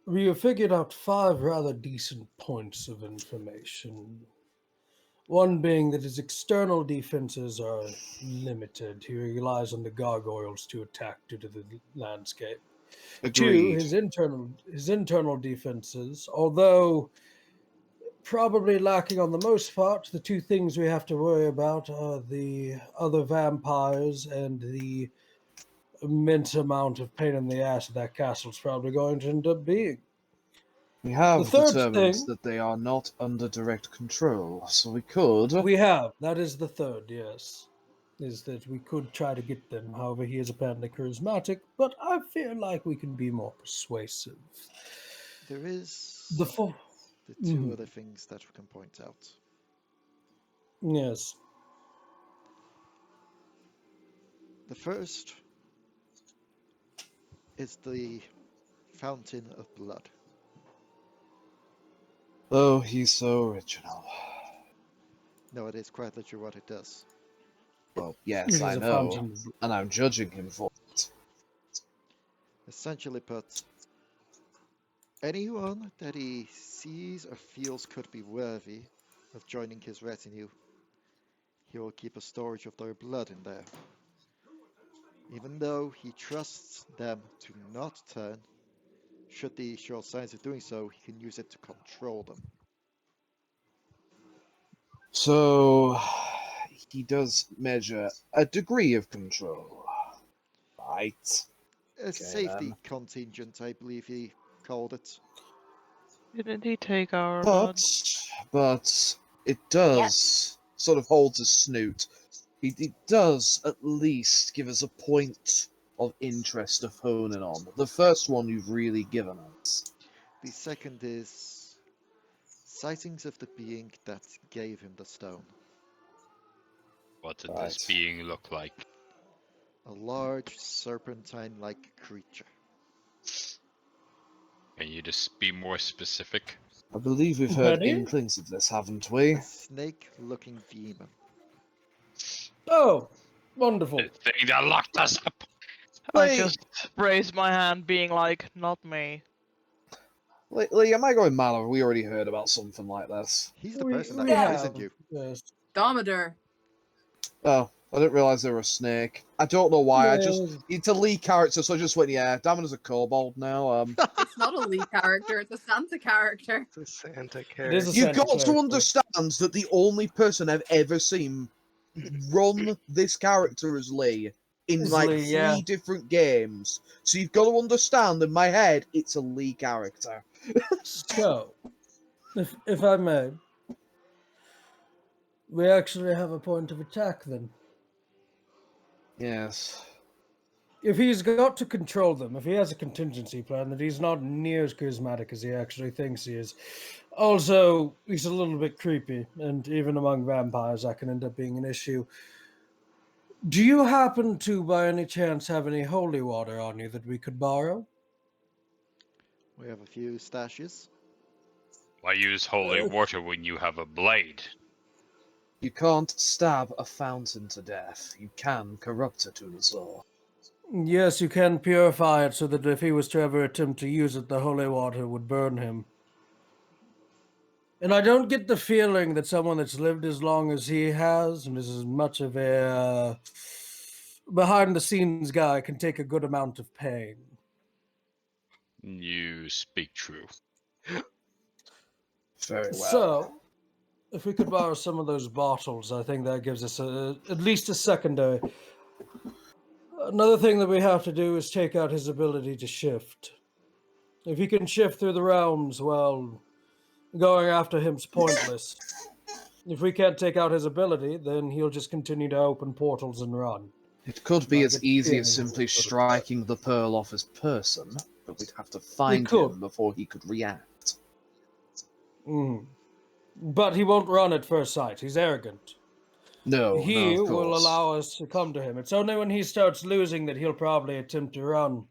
Speaker 8: we have figured out 5 rather decent points of information. One being that his external defenses are limited. He relies on the gargoyles to attack due to the landscape. 2,
Speaker 9: Agreed.
Speaker 8: his internal defenses, although probably lacking on the most part, the 2 things we have to worry about are the other vampires and the immense amount of pain in the ass that castle's probably going to end up being.
Speaker 9: We have
Speaker 8: The third
Speaker 9: determined
Speaker 8: thing-
Speaker 9: that they are not under direct control, so we could...
Speaker 8: We have. That is the third, yes. Is that we could try to get them. However, he is apparently charismatic, but I feel like we can be more persuasive.
Speaker 4: There is
Speaker 8: The fourth.
Speaker 4: the 2 other things that we can point out.
Speaker 8: Yes.
Speaker 4: The first is the Fountain of Blood.
Speaker 9: Oh, he's so original.
Speaker 4: No, it is quite literally what it does.
Speaker 9: Well,
Speaker 8: It
Speaker 9: yes,
Speaker 8: is
Speaker 9: I
Speaker 8: a
Speaker 9: know,
Speaker 8: fountain.
Speaker 9: and I'm judging him for it.
Speaker 4: Essentially put, anyone that he sees or feels could be worthy of joining his retinue, he will keep a storage of their blood in there. Even though he trusts them to not turn Should he show signs of doing so, he can use it to control them.
Speaker 9: So he does measure a degree of control. Right.
Speaker 4: A safety contingent, I believe he called it.
Speaker 6: Didn't he take our blood?
Speaker 9: But it does sort of hold his snoot. It does at least give us a point of interest to hone in on. The first one you've really given us.
Speaker 4: The second is sightings of the being that gave him the stone.
Speaker 3: What did this being look like?
Speaker 4: A large serpentine-like creature.
Speaker 3: Can you just be more specific?
Speaker 9: I believe we've heard inklings of this, haven't we?
Speaker 4: A snake-looking demon.
Speaker 8: Oh, wonderful.
Speaker 3: The thing that locked us up!
Speaker 6: I just raised my hand, being like, not me.
Speaker 9: Leigh, am I going mad, or have we already heard about something like this?
Speaker 4: He's the person that imprisoned you.
Speaker 8: Yes.
Speaker 5: Dometer.
Speaker 9: Oh, I didn't realise they were a snake. I don't know why. It's a Leigh character, so I just went, yeah, Damoder's a kobold now.
Speaker 5: It's not a Leigh character, it's a Santa character.
Speaker 7: It's a Santa character.
Speaker 9: You've got to understand that the only person I've ever seen run this character as Leigh in like
Speaker 8: Leigh,
Speaker 9: 3 different games. So you've got to understand, in my head, it's a Leigh character.
Speaker 8: So, if I may, we actually have a point of attack then.
Speaker 9: Yes.
Speaker 8: If he's got to control them, if he has a contingency plan, that he's not near as charismatic as he actually thinks he is. Also, he's a little bit creepy, and even among vampires, that can end up being an issue. Do you happen to, by any chance, have any holy water on you that we could borrow?
Speaker 4: We have a few stashes.
Speaker 3: Why use holy water when you have a blade?
Speaker 9: You can't stab a fountain to death. You can corrupt it, Unusor.
Speaker 8: Yes, you can purify it so that if he was to ever attempt to use it, the holy water would burn him. And I don't get the feeling that someone that's lived as long as he has, and is as much of a behind-the-scenes guy, can take a good amount of pain.
Speaker 3: You speak true.
Speaker 9: Very well.
Speaker 8: So, if we could borrow some of those bottles, I think that gives us at least a secondary. Another thing that we have to do is take out his ability to shift. If he can shift through the realms, well, going after him's pointless. If we can't take out his ability, then he'll just continue to open portals and run.
Speaker 9: It could be as easy as simply striking the pearl off his person, but we'd have to find him before he could react.
Speaker 8: But he won't run at first sight. He's arrogant.
Speaker 9: No,
Speaker 8: He
Speaker 9: of course.
Speaker 8: will allow us to come to him. It's only when he starts losing that he'll probably attempt to run.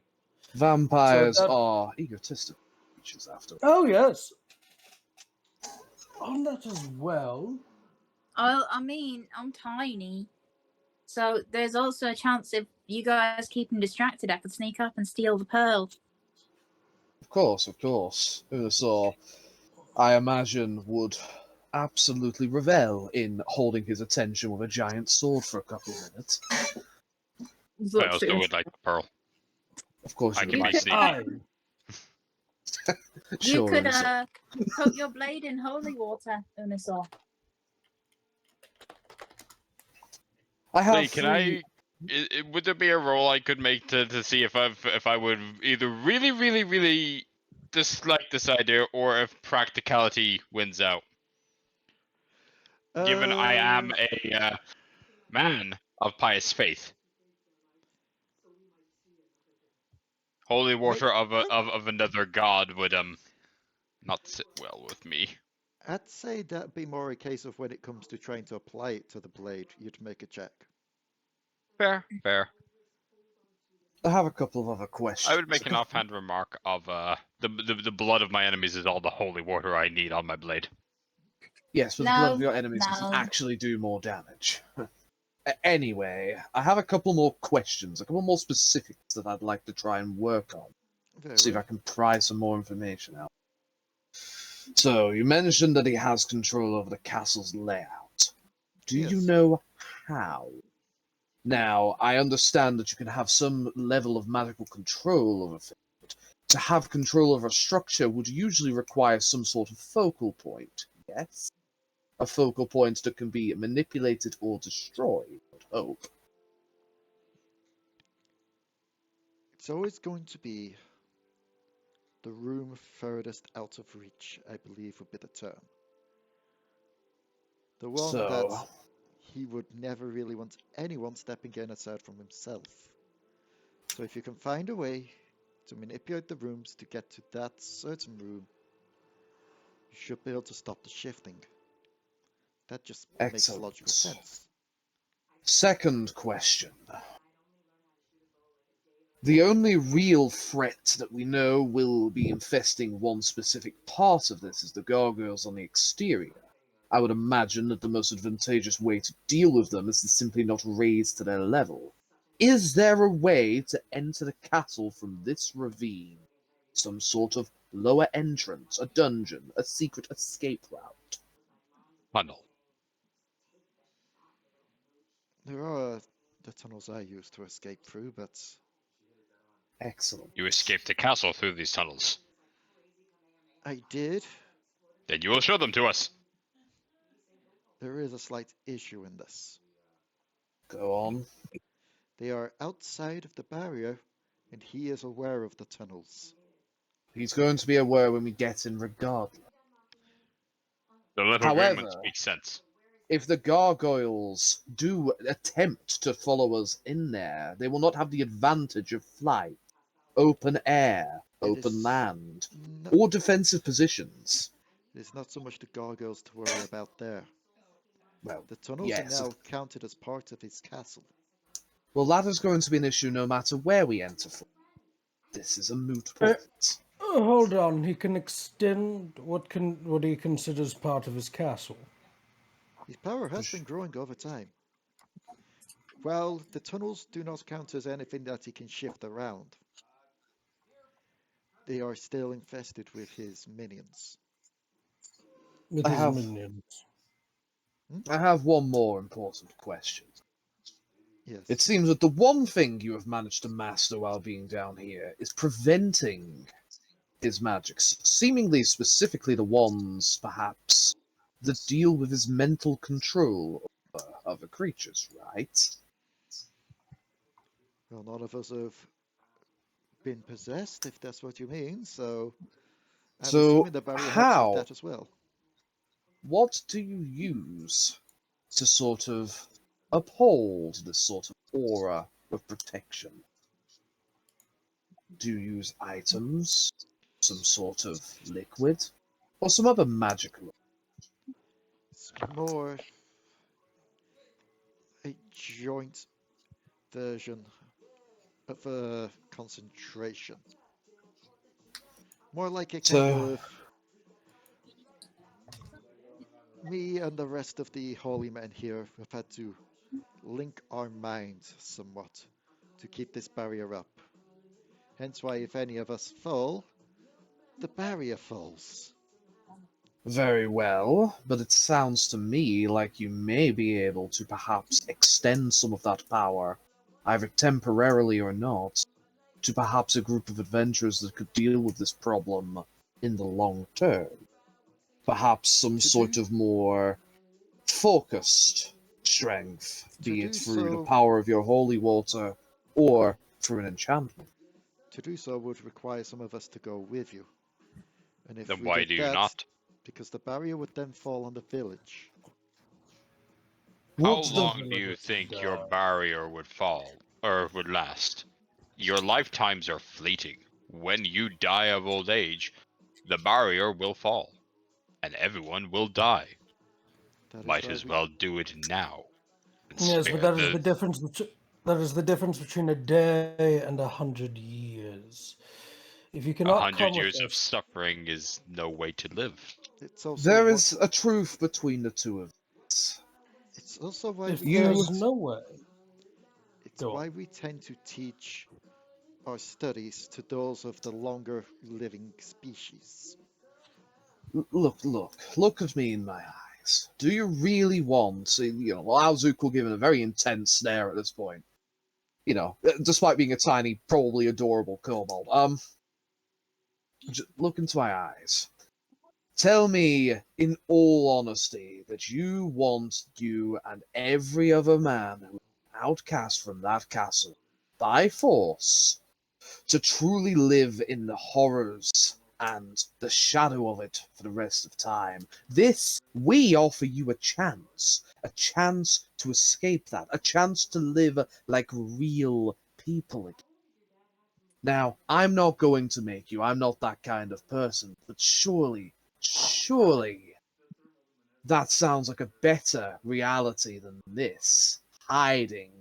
Speaker 9: Vampires are egotistic creatures, after all.
Speaker 8: Oh, yes. On that as well.
Speaker 10: Oh, I mean, I'm tiny. So there's also a chance if you guys keep him distracted, I could sneak up and steal the pearl.
Speaker 9: Of course. Unusor, I imagine, would absolutely revel in holding his attention with a giant sword for a couple of minutes.
Speaker 3: I also would like the pearl.
Speaker 9: Of course,
Speaker 3: I
Speaker 9: you
Speaker 3: can
Speaker 9: would
Speaker 3: be
Speaker 9: like
Speaker 3: sneaky.
Speaker 10: You
Speaker 9: Sure,
Speaker 10: could
Speaker 9: Unusor.
Speaker 10: coat your blade in holy water, Unusor.
Speaker 9: I have
Speaker 3: Leigh, would there be a roll I could make to see if I would either really dislike this idea, or if practicality wins out? Given I am a man of pious faith, holy water of another god would not sit well with me.
Speaker 4: I'd say that'd be more a case of when it comes to trying to apply it to the blade, you'd make a check.
Speaker 3: Fair.
Speaker 9: I have a couple of other questions.
Speaker 3: I would make an offhand remark of the blood of my enemies is all the holy water I need on my blade.
Speaker 9: Yes, but the blood of your enemies can actually do more damage. Anyway, I have a couple more questions, a couple more specifics that I'd like to try and work on. See if I can pry some more information out. So, you mentioned that he has control over the castle's layout. Do you know how? Now, I understand that you can have some level of magical control over things, but to have control over a structure would usually require some sort of focal point, yes? A focal point that can be manipulated or destroyed, I would hope.
Speaker 4: It's always going to be the room furthest out of reach, I believe would be the term. The one that he would never really want anyone stepping in aside from himself. So if you can find a way to manipulate the rooms to get to that certain room, you should be able to stop the shifting. That just makes logical sense.
Speaker 9: Second question. The only real threat that we know will be infesting one specific part of this is the gargoyles on the exterior. I would imagine that the most advantageous way to deal with them is to simply not raise to their level. Is there a way to enter the castle from this ravine? Some sort of lower entrance, a dungeon, a secret escape route?
Speaker 3: Tunnel.
Speaker 4: There are the tunnels I use to escape through, but...
Speaker 9: Excellent.
Speaker 3: You escaped the castle through these tunnels.
Speaker 4: I did.
Speaker 3: Then you will show them to us.
Speaker 4: There is a slight issue in this.
Speaker 9: Go on.
Speaker 4: They are outside of the barrier, and he is aware of the tunnels.
Speaker 9: He's going to be aware when we get in regardless.
Speaker 3: The little
Speaker 9: However,
Speaker 3: agreement makes sense.
Speaker 9: If the gargoyles do attempt to follow us in there, they will not have the advantage of flight, open air, open land, or defensive positions.
Speaker 4: There's not so much the gargoyles to worry about there.
Speaker 9: Well,
Speaker 4: the tunnels
Speaker 9: yes,
Speaker 4: are now counted as part of his castle.
Speaker 9: Well, that is going to be an issue no matter where we enter from. This is a moot point.
Speaker 8: Hold on, he can extend what he considers part of his castle.
Speaker 4: His power has been growing over time. Well, the tunnels do not count as anything that he can shift around. They are still infested with his minions.
Speaker 9: I have one more important question.
Speaker 4: Yes.
Speaker 9: It seems that the one thing you have managed to master while being down here is preventing his magics, seemingly specifically the ones, perhaps, that deal with his mental control over other creatures, right?
Speaker 4: Well, none of us have been possessed, if that's what you mean, so I'm assuming the barrier helps with that as well.
Speaker 9: What do you use to sort of uphold this sort of aura of protection? Do you use items, some sort of liquid, or some other magical?
Speaker 4: It's more a joint version of a concentration. More like a kind of... Me and the rest of the holy men here have had to link our minds somewhat to keep this barrier up. Hence why if any of us fall, the barrier falls.
Speaker 9: Very well, but it sounds to me like you may be able to perhaps extend some of that power, either temporarily or not, to perhaps a group of adventurers that could deal with this problem in the long term. Perhaps some sort of more focused strength, be it through the power of your holy water or through an enchantment.
Speaker 4: To do so would require some of us to go with you. And if
Speaker 3: Then
Speaker 4: we
Speaker 3: why
Speaker 4: did
Speaker 3: do you
Speaker 4: that,
Speaker 3: not?
Speaker 4: Because the barrier would then fall on the village.
Speaker 3: How long do you think your barrier would fall, or would last? Your lifetimes are fleeting. When you die of old age, the barrier will fall, and everyone will die. Might as well do it now.
Speaker 8: Yes, but that is the difference. That is the difference between a day and 100 years. If you cannot
Speaker 3: 100 years of suffering is no way to live.
Speaker 9: There is a truth between the two of us.
Speaker 4: It's also why It's why we tend to teach our studies to those of the longer living species.
Speaker 9: Look at me in my eyes. Do you really want, Au-Zuk will give it a very intense stare at this point. Despite being a tiny, probably adorable kobold. look into my eyes. Tell me, in all honesty, that you want you and every other man who is outcast from that castle, by force, to truly live in the horrors and the shadow of it for the rest of time. We offer you a chance to escape that, a chance to live like real people again. Now, I'm not going to make you, I'm not that kind of person, but surely, that sounds like a better reality than this, hiding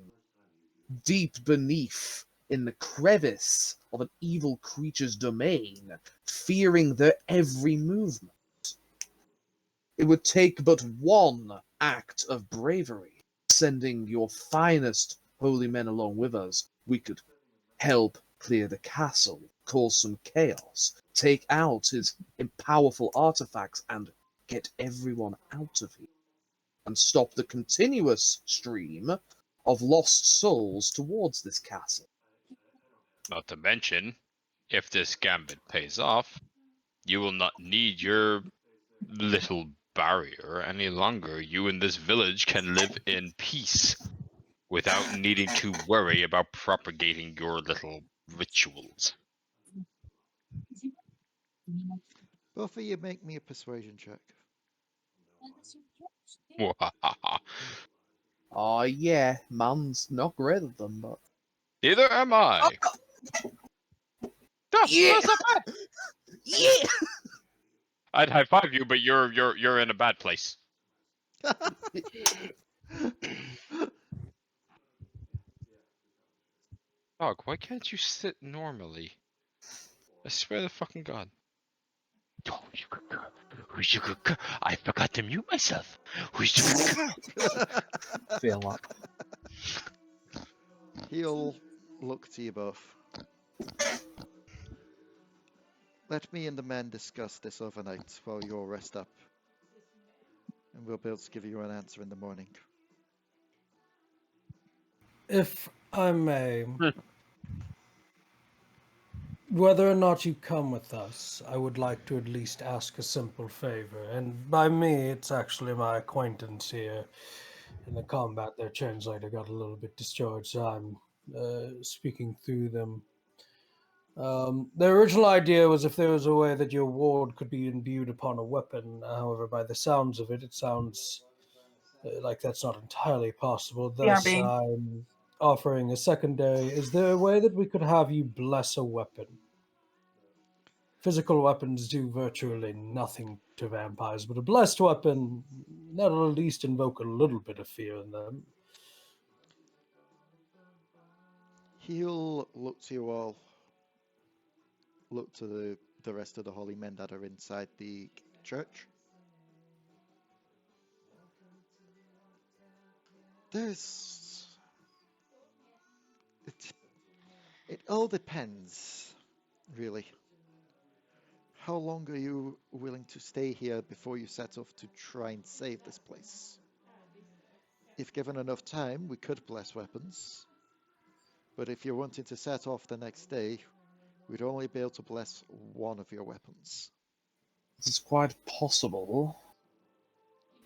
Speaker 9: deep beneath in the crevice of an evil creature's domain, fearing their every movement. It would take but one act of bravery, sending your finest holy men along with us. We could help clear the castle, cause some chaos, take out his powerful artifacts, and get everyone out of here, and stop the continuous stream of lost souls towards this castle.
Speaker 3: Not to mention, if this gambit pays off, you will not need your little barrier any longer. You and this village can live in peace without needing to worry about propagating your little rituals.
Speaker 4: Both of you make me a persuasion check.
Speaker 9: Oh yeah, man's not great at them, but...
Speaker 3: Neither am I.
Speaker 9: Yeah!
Speaker 3: That's not bad.
Speaker 9: Yeah!
Speaker 3: I'd high five you, but you're in a bad place. Dog, why can't you sit normally? I swear to fucking God. Oh, you good girl. Who's your good girl? I forgot to mute myself. Who's your good girl?
Speaker 9: Feel like.
Speaker 4: He'll look to you both. Let me and the men discuss this overnight while you'll rest up. And we'll be able to give you an answer in the morning.
Speaker 8: If I may, whether or not you come with us, I would like to at least ask a simple favor. And by me, it's actually my acquaintance here. In the combat, their translator got a little bit discharged, so I'm speaking through them. The original idea was if there was a way that your ward could be imbued upon a weapon. However, by the sounds of it, it sounds like that's not entirely possible. Thus, I'm offering a secondary. Is there a way that we could have you bless a weapon? Physical weapons do virtually nothing to vampires, but a blessed weapon, that'll at least invoke a little bit of fear in them.
Speaker 4: He'll look to you all. Look to the rest of the holy men that are inside the church. It all depends, really. How long are you willing to stay here before you set off to try and save this place? If given enough time, we could bless weapons. But if you're wanting to set off the next day, we'd only be able to bless one of your weapons.
Speaker 9: It's quite possible.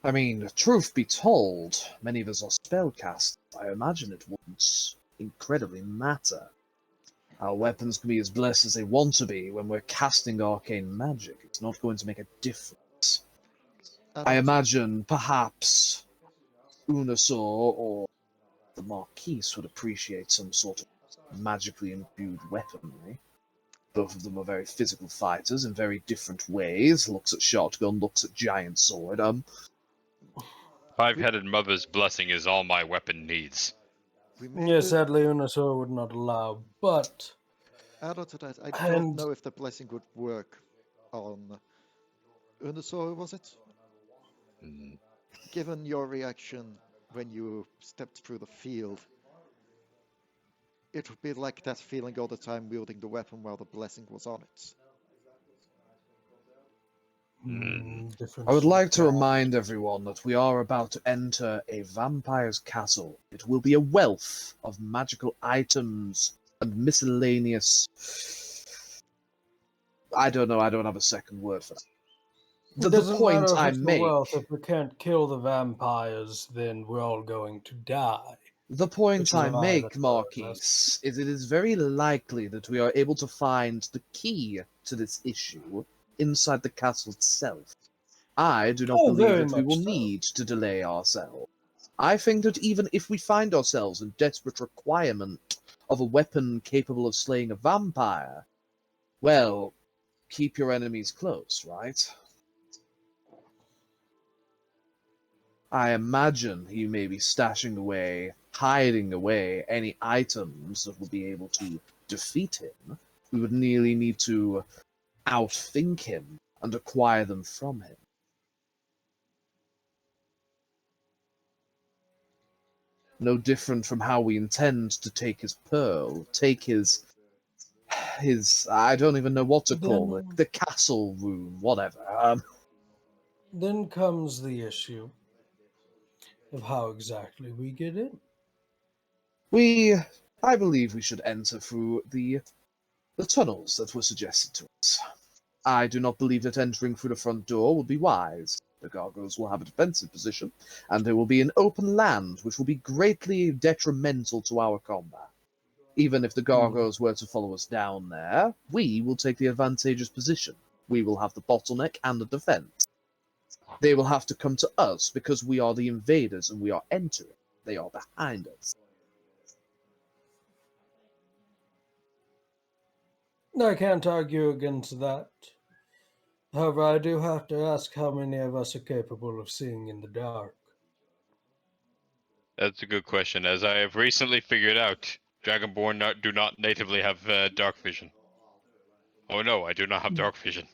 Speaker 9: I mean, truth be told, many of us are spellcasters. I imagine it wouldn't incredibly matter. Our weapons can be as blessed as they want to be when we're casting arcane magic. It's not going to make a difference. I imagine perhaps Unusor or the Marquis would appreciate some sort of magically imbued weaponry. Both of them are very physical fighters in very different ways. Looks at shotgun, looks at giant sword.
Speaker 3: Five-headed mother's blessing is all my weapon needs.
Speaker 8: Yes, sadly, Unusor would not allow, but...
Speaker 4: Add to that, I don't know if the blessing would work on Unusor, was it? Given your reaction when you stepped through the field, it would be like that feeling all the time wielding the weapon while the blessing was on it.
Speaker 9: I would like to remind everyone that we are about to enter a vampire's castle. It will be a wealth of magical items and miscellaneous I don't know. I don't have a second word for that.
Speaker 8: It
Speaker 9: The
Speaker 8: doesn't
Speaker 9: point
Speaker 8: matter if
Speaker 9: I
Speaker 8: it's the
Speaker 9: make.
Speaker 8: wealth. If we can't kill the vampires, then we're all going to die.
Speaker 9: The point
Speaker 8: Which is
Speaker 9: I
Speaker 8: a lie
Speaker 9: make,
Speaker 8: that's
Speaker 9: Marquis,
Speaker 8: pointless.
Speaker 9: is it is very likely that we are able to find the key to this issue inside the castle itself. I do not
Speaker 8: Oh,
Speaker 9: believe
Speaker 8: very
Speaker 9: that we will
Speaker 8: much so.
Speaker 9: need to delay ourselves. I think that even if we find ourselves in desperate requirement of a weapon capable of slaying a vampire, well, keep your enemies close, right? I imagine you may be stashing away, hiding away any items that will be able to defeat him. We would nearly need to outthink him and acquire them from him. No different from how we intend to take his pearl, take his I don't even know what to call it, the castle room, whatever.
Speaker 8: Then comes the issue of how exactly we get in.
Speaker 9: I believe we should enter through the tunnels that were suggested to us. I do not believe that entering through the front door will be wise. The gargoyles will have a defensive position, and there will be an open land which will be greatly detrimental to our combat. Even if the gargoyles were to follow us down there, we will take the advantageous position. We will have the bottleneck and the defense. They will have to come to us because we are the invaders and we are entering. They are behind us.
Speaker 8: I can't argue against that. However, I do have to ask how many of us are capable of seeing in the dark.
Speaker 3: That's a good question, as I have recently figured out, Dragonborn do not natively have dark vision. Oh no, I do not have dark vision.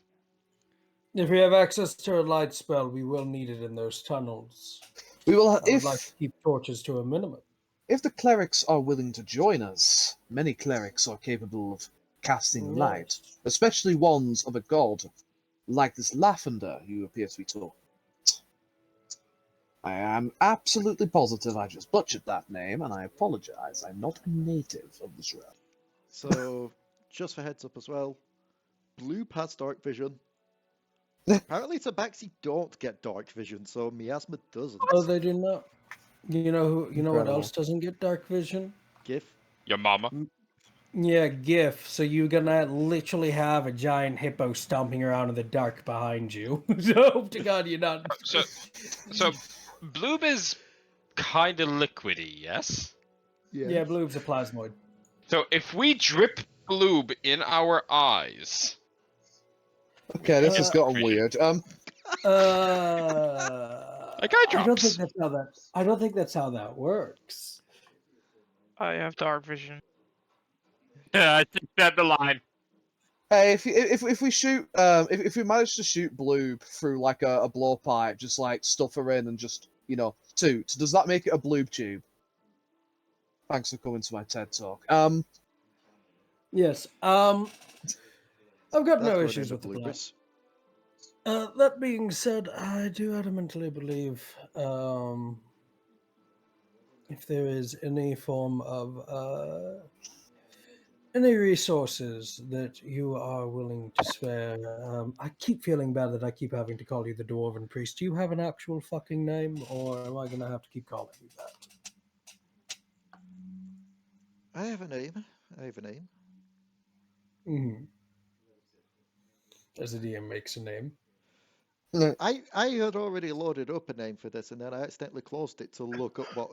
Speaker 8: If we have access to a light spell, we will need it in those tunnels.
Speaker 9: We will
Speaker 8: I would like to keep torches to a minimum.
Speaker 9: If the clerics are willing to join us, many clerics are capable of casting light, especially ones of a god, like this Lavender you appear to be talking. I am absolutely positive I just butchered that name, and I apologize. I'm not a native of this realm.
Speaker 4: So, just for heads up as well, Bloob has dark vision. Apparently Tabaxi don't get dark vision, so Miasma doesn't.
Speaker 8: Oh, they do not. You know who? You know what
Speaker 9: Incredible.
Speaker 8: else doesn't get dark vision?
Speaker 4: Giff.
Speaker 3: Your mama.
Speaker 8: Yeah, Giff. So you're gonna literally have a giant hippo stomping around in the dark behind you. So hope to God you're not.
Speaker 3: So Bloob is kind of liquidy, yes?
Speaker 8: Yeah, Bloob's a plasmoid.
Speaker 3: So if we drip Bloob in our eyes...
Speaker 9: Okay, this has gotten weird.
Speaker 3: Like eye drops.
Speaker 8: I don't think that's how that. I don't think that's how that works.
Speaker 6: I have dark vision.
Speaker 3: Yeah, I think that's the line.
Speaker 9: Hey, if we shoot if we manage to shoot Bloob through like a blowpipe, just like stuff her in and just toot, does that make it a Bloob tube? Thanks for coming to my TED talk.
Speaker 8: Yes. I've got
Speaker 4: That's
Speaker 8: no
Speaker 4: going
Speaker 8: issues
Speaker 4: in
Speaker 8: with the
Speaker 4: the
Speaker 8: plan.
Speaker 4: bloopers.
Speaker 8: That being said, I do adamantly believe if there is any form of any resources that you are willing to spare, I keep feeling bad that I keep having to call you the Dwarven Priest. Do you have an actual fucking name, or am I going to have to keep calling you that?
Speaker 4: I have a name.
Speaker 8: Mm-hmm. As the DM makes a name.
Speaker 4: I had already loaded up a name for this, and then I accidentally closed it to look up what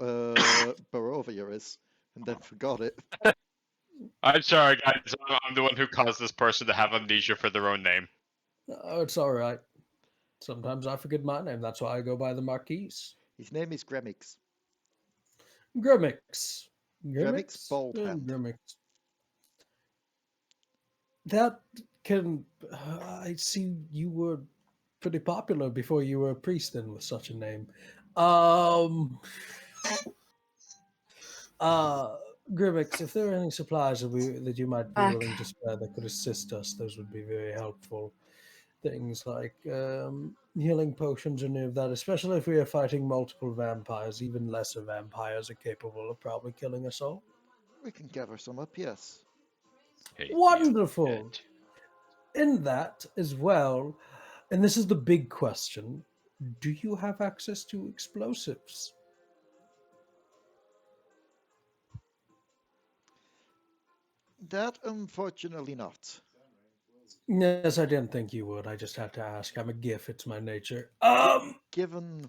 Speaker 4: Barovia is, and then forgot it.
Speaker 3: I'm sorry, guys. I'm the one who caused this person to have amnesia for their own name.
Speaker 8: Oh, it's all right. Sometimes I forget my name. That's why I go by the Marquis.
Speaker 4: His name is Gremix.
Speaker 8: Gremix.
Speaker 4: Gremix Baldhand.
Speaker 8: Gremix. That can... I see you were pretty popular before you were a priest then with such a name. Gremix, if there are any supplies that you might be willing to spare that could assist us, those would be very helpful. Things like healing potions or any of that, especially if we are fighting multiple vampires. Even lesser vampires are capable of probably killing us all.
Speaker 4: We can gather some up, yes.
Speaker 3: Hey,
Speaker 8: Wonderful. in that as well, and this is the big question, do you have access to explosives?
Speaker 4: That, unfortunately, not.
Speaker 8: Yes, I didn't think you would. I just had to ask. I'm a Giff. It's my nature.
Speaker 4: Given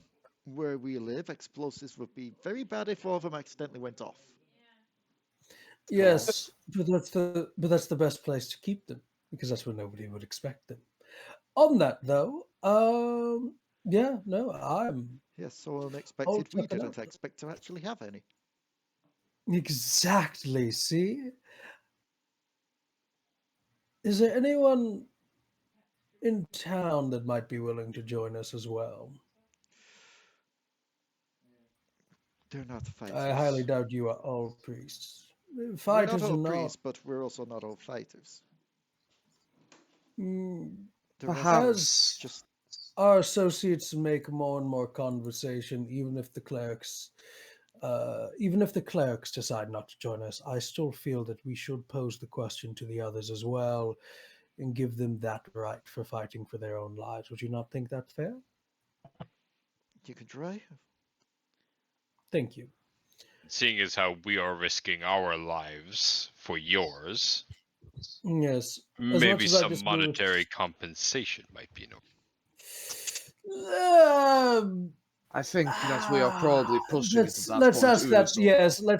Speaker 4: where we live, explosives would be very bad if all of them accidentally went off.
Speaker 8: Yes, but that's the best place to keep them because that's where nobody would expect them. On that though, yeah, no, I'm
Speaker 4: Yes, so unexpected. We
Speaker 8: check it
Speaker 4: didn't
Speaker 8: out.
Speaker 4: expect to actually have any.
Speaker 8: Exactly. See, is there anyone in town that might be willing to join us as well?
Speaker 4: They're not fighters.
Speaker 8: I highly doubt you are all priests.
Speaker 4: We're
Speaker 8: Fighters
Speaker 4: not all
Speaker 8: are not.
Speaker 4: priests, but we're also not all fighters.
Speaker 8: Mm,
Speaker 4: The rest
Speaker 9: Perhaps.
Speaker 4: is just
Speaker 8: our associates make more and more conversation, even if the clerics decide not to join us. I still feel that we should pose the question to the others as well and give them that right for fighting for their own lives. Would you not think that fair?
Speaker 4: you can try.
Speaker 8: Thank you.
Speaker 3: Seeing as how we are risking our lives for yours,
Speaker 8: Yes.
Speaker 3: maybe some monetary compensation might be in order.
Speaker 9: I think that we are probably pushing it at that
Speaker 8: let's
Speaker 9: point.
Speaker 8: ask that.
Speaker 9: Unusor.
Speaker 8: Yes,
Speaker 9: We are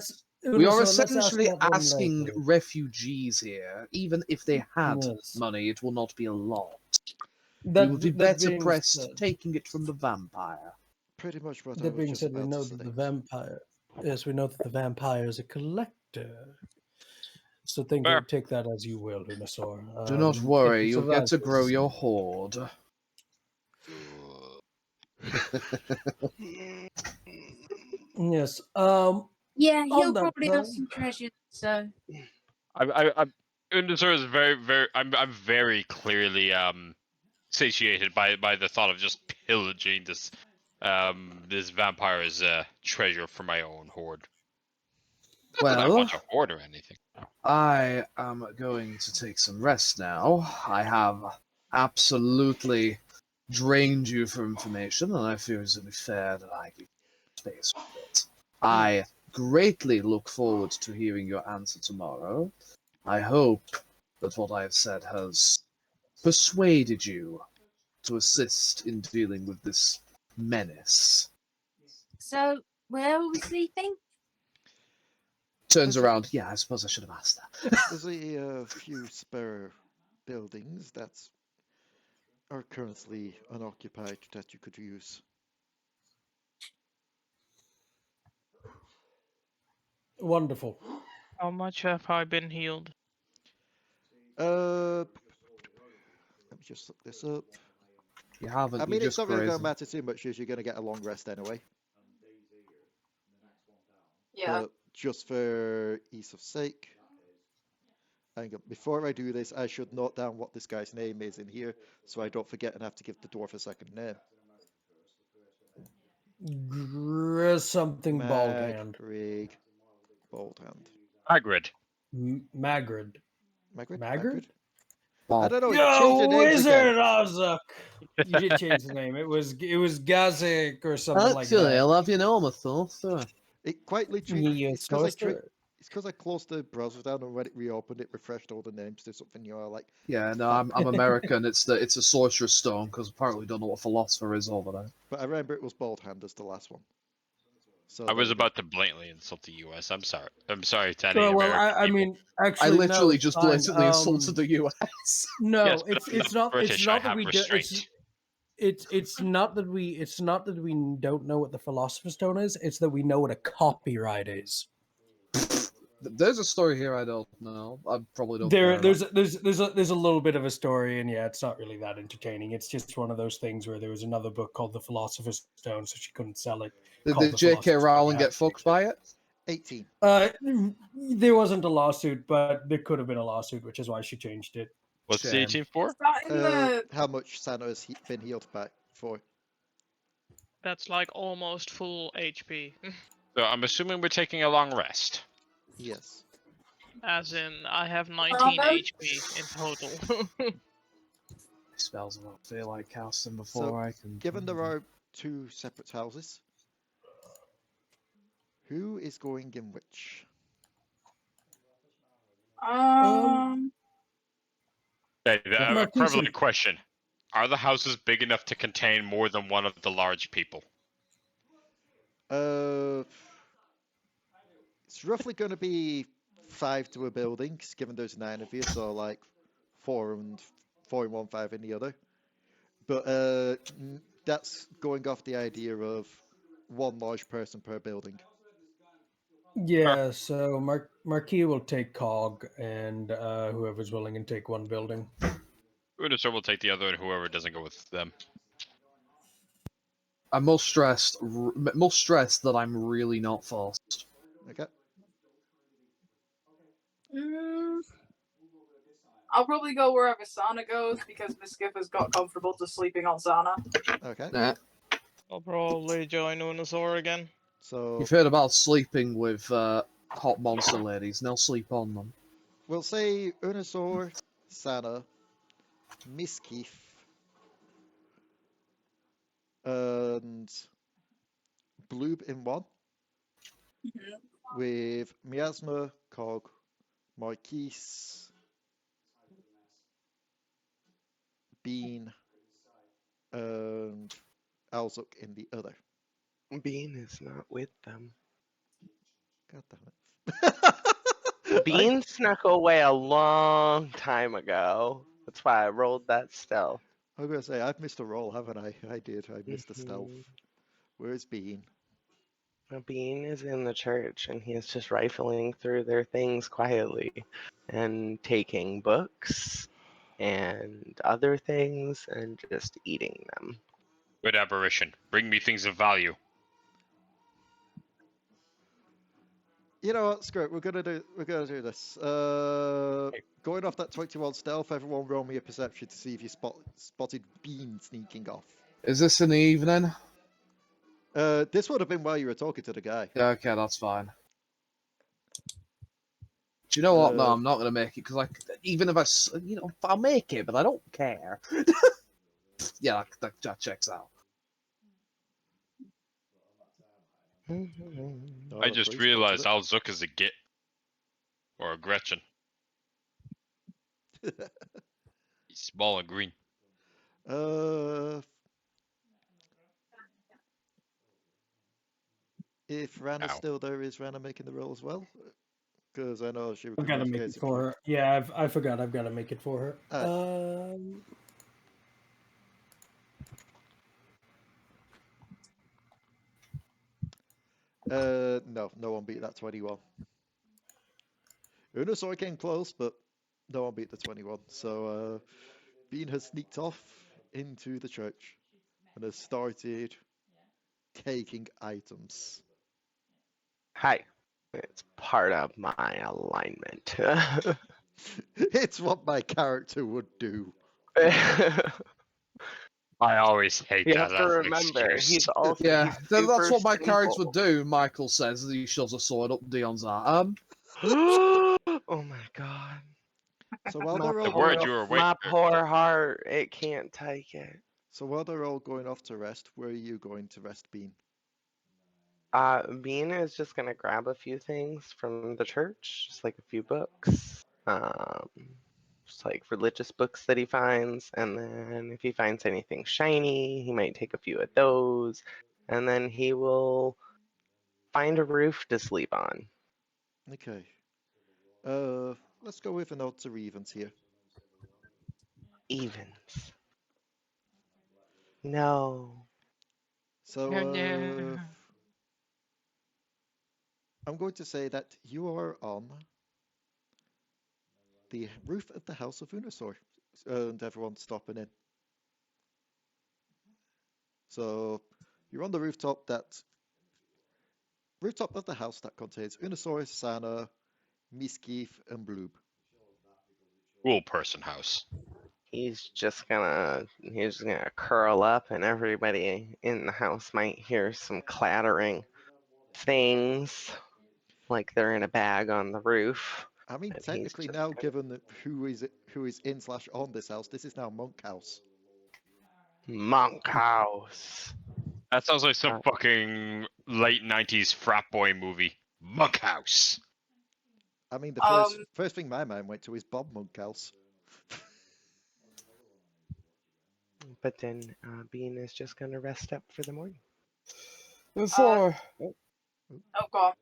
Speaker 8: Unusor, let's ask
Speaker 9: essentially
Speaker 8: that one
Speaker 9: asking
Speaker 8: later.
Speaker 9: refugees here, even if they had
Speaker 8: Yes.
Speaker 9: money, it will not be a lot.
Speaker 8: That,
Speaker 9: we would be
Speaker 8: that
Speaker 9: better
Speaker 8: being
Speaker 9: pressed
Speaker 8: said-
Speaker 9: taking it from the vampire.
Speaker 4: Pretty much what I
Speaker 8: That
Speaker 4: was
Speaker 8: being
Speaker 4: just
Speaker 8: said, we
Speaker 4: about
Speaker 8: know
Speaker 4: to
Speaker 8: that
Speaker 4: say.
Speaker 8: the vampire. Yes, we know that the vampire is a collector. So
Speaker 3: Fair.
Speaker 8: take that as you will, Unusor.
Speaker 9: Do not worry,
Speaker 8: if it
Speaker 9: you'll get to grow
Speaker 8: survives-
Speaker 9: your hoard.
Speaker 8: Yes.
Speaker 10: Yeah, he'll
Speaker 8: on that
Speaker 10: probably have
Speaker 8: though-
Speaker 10: some treasures. So
Speaker 3: I'm Unusor is very I'm very clearly satiated by the thought of just pillaging this this vampire's treasure for my own hoard. Not that I
Speaker 9: Well,
Speaker 3: want to hoard or anything.
Speaker 9: I am going to take some rest now. I have absolutely drained you for information, and I feel it's only fair that I give you space with it. I greatly look forward to hearing your answer tomorrow. I hope that what I have said has persuaded you to assist in dealing with this menace.
Speaker 10: So where are we sleeping?
Speaker 9: Turns around, yeah, I suppose I should have asked that.
Speaker 4: There's a few spare buildings that are currently unoccupied that you could use.
Speaker 8: Wonderful.
Speaker 6: How much have I been healed?
Speaker 4: Let me just look this up.
Speaker 9: You haven't.
Speaker 4: I mean,
Speaker 9: you
Speaker 4: it's
Speaker 9: just
Speaker 4: not really going
Speaker 9: grazed
Speaker 4: to matter too much as you're going to get a long rest anyway.
Speaker 2: Yeah.
Speaker 4: But just for ease of sake, hang on, before I do this, I should note down what this guy's name is in here, so I don't forget and have to give the dwarf a second name.
Speaker 8: Something bald hand.
Speaker 4: Magrig. Bald hand.
Speaker 3: Hagrid.
Speaker 8: Magrid.
Speaker 4: Magrid?
Speaker 8: Magrid?
Speaker 4: I don't know. You
Speaker 8: Yo,
Speaker 4: changed the names
Speaker 8: Wizard
Speaker 4: again.
Speaker 8: Au-Zuk! You did change the name. It was Gazik or something like
Speaker 9: Actually,
Speaker 8: that.
Speaker 9: I'll have you know I'm a sorcerer.
Speaker 4: It quite literally.
Speaker 8: You
Speaker 4: It's because
Speaker 8: sorcerer.
Speaker 4: I closed the browser down and when it reopened, it refreshed all the names to something you are like.
Speaker 9: Yeah, no, I'm American. It's a sorcerer's stone because apparently we don't know what philosopher is over there.
Speaker 4: But I remember it was Bald Hand as the last one. So
Speaker 3: I was about to blatantly insult the U.S. I'm sorry. I'm sorry to any
Speaker 8: Well,
Speaker 3: American
Speaker 8: I
Speaker 3: people.
Speaker 8: mean, actually,
Speaker 9: I literally
Speaker 8: no,
Speaker 9: just
Speaker 8: fine.
Speaker 9: blatantly insulted the U.S.
Speaker 8: No,
Speaker 3: Yes, but
Speaker 8: it's
Speaker 3: I'm
Speaker 8: not.
Speaker 3: British,
Speaker 8: It's not
Speaker 3: I
Speaker 8: that
Speaker 3: have
Speaker 8: we do.
Speaker 3: restraint.
Speaker 8: It's not that we. It's not that we don't know what the Philosopher's Stone is. It's that we know what a copyright is.
Speaker 9: There's a story here I don't know. I probably don't care.
Speaker 8: There's a little bit of a story, and yeah, it's not really that entertaining. It's just one of those things where there was another book called The Philosopher's Stone, so she couldn't sell it.
Speaker 9: Did J.K. Rowling get fucked by it?
Speaker 4: 18.
Speaker 8: There wasn't a lawsuit, but there could have been a lawsuit, which is why she changed it.
Speaker 3: What's the
Speaker 9: Shame.
Speaker 3: 18 for?
Speaker 4: How much Sanna has been healed back for?
Speaker 6: That's like almost full HP.
Speaker 3: So I'm assuming we're taking a long rest.
Speaker 4: Yes.
Speaker 6: As in, I have 19
Speaker 2: no.
Speaker 6: HP in total.
Speaker 9: spells I don't feel like casting before I can.
Speaker 4: Given there are 2 separate houses, who is going in which?
Speaker 3: A
Speaker 8: Marquis
Speaker 3: prevalent
Speaker 8: said-
Speaker 3: question. Are the houses big enough to contain more than one of the large people?
Speaker 4: It's roughly going to be 5 to a building, given there's 9 of you, so like 4 in one, 5 in the other. But that's going off the idea of 1 large person per building.
Speaker 8: Yeah, so Marquis will take Cog, and whoever's willing can take 1 building.
Speaker 3: Unusor will take the other, and whoever doesn't go with them.
Speaker 9: I'm most stressed that I'm really not forced.
Speaker 4: Okay.
Speaker 2: I'll probably go wherever Sanna goes because Misskiff has got comfortable to sleeping on Sanna.
Speaker 4: Okay.
Speaker 9: Nah.
Speaker 6: I'll probably join Unusor again.
Speaker 4: So
Speaker 9: You've heard about sleeping with hot monster ladies, and they'll sleep on them.
Speaker 4: we'll say Unusor, Sanna, Misskiff, and Bloob in 1, with Miasma, Cog, Marquis, Bean, and Au-Zuk in the other.
Speaker 7: Bean is not with them.
Speaker 4: God damn it.
Speaker 7: Bean snuck away a long time ago. That's why I rolled that stealth.
Speaker 4: I was going to say, I've missed a roll, haven't I? I did. I missed the stealth.
Speaker 7: Mhm.
Speaker 4: Where's Bean?
Speaker 7: Bean is in the church and he is just rifling through their things quietly and taking books and other things and just eating them.
Speaker 3: Good aberration. Bring me things of value.
Speaker 4: You know what? Screw it. We're gonna do this. Going off that 21 stealth, everyone roll me a perception to see if you spotted Bean sneaking off.
Speaker 9: Is this in the evening?
Speaker 4: This would have been while you were talking to the guy.
Speaker 9: Yeah, okay, that's fine. Do you know what? No, I'm not gonna make it because even if I'll make it, but I don't care. Yeah, that checks out.
Speaker 3: I just realized Au-Zuk is a Git. Or a Gretchen. He's small and green.
Speaker 4: If Ranna's still there, is Ranna making the roll as well? Because I know she would.
Speaker 8: I've got to make it for her. Yeah, I forgot. I've got to make it for her.
Speaker 4: No one beat that 21. Unusor came close, but no one beat the 21. So Bean has sneaked off into the church and has started taking items.
Speaker 7: Hi. It's part of my alignment.
Speaker 4: It's what my character would do.
Speaker 3: I always hate
Speaker 7: You
Speaker 3: that
Speaker 7: have to
Speaker 3: as an
Speaker 7: remember,
Speaker 3: excuse.
Speaker 7: he's also
Speaker 9: Yeah, that's
Speaker 7: super
Speaker 9: what my character would
Speaker 7: simple.
Speaker 9: do, Michael says as he shoves a sword up Dion's arm.
Speaker 7: Oh my god.
Speaker 4: So while
Speaker 7: My
Speaker 4: they're all
Speaker 3: word
Speaker 4: going
Speaker 3: you were
Speaker 4: off,
Speaker 7: my poor heart, it can't take it.
Speaker 4: so while they're all going off to rest, where are you going to rest, Bean?
Speaker 7: Bean is just gonna grab a few things from the church, just like a few books, just like religious books that he finds, and then if he finds anything shiny, he might take a few of those, and then he will find a roof to sleep on.
Speaker 4: Okay. Let's go with an odd to evens here.
Speaker 7: Evens. No.
Speaker 4: So,
Speaker 6: No.
Speaker 4: I'm going to say that you are on the roof of the House of Unusor, and everyone's stopping in. So, you're on the rooftop of the house that contains Unusor, Sanna, Misskiff, and Bloob.
Speaker 3: Cool person house.
Speaker 7: He's just gonna curl up, and everybody in the house might hear some clattering things, like they're in a bag on the roof.
Speaker 4: I mean,
Speaker 7: But he's
Speaker 4: technically
Speaker 7: just
Speaker 4: now,
Speaker 7: gonna-
Speaker 4: given that who is in / on this house, this is now Monk House.
Speaker 7: Monk House.
Speaker 3: That sounds like some
Speaker 7: Uh,
Speaker 3: fucking late 90s frat boy movie. Monk House.
Speaker 4: I mean, the first thing my mind went to is Bob Monk House.
Speaker 7: But then Bean is just gonna rest up for the morning.
Speaker 9: Before
Speaker 2: Oh, go on.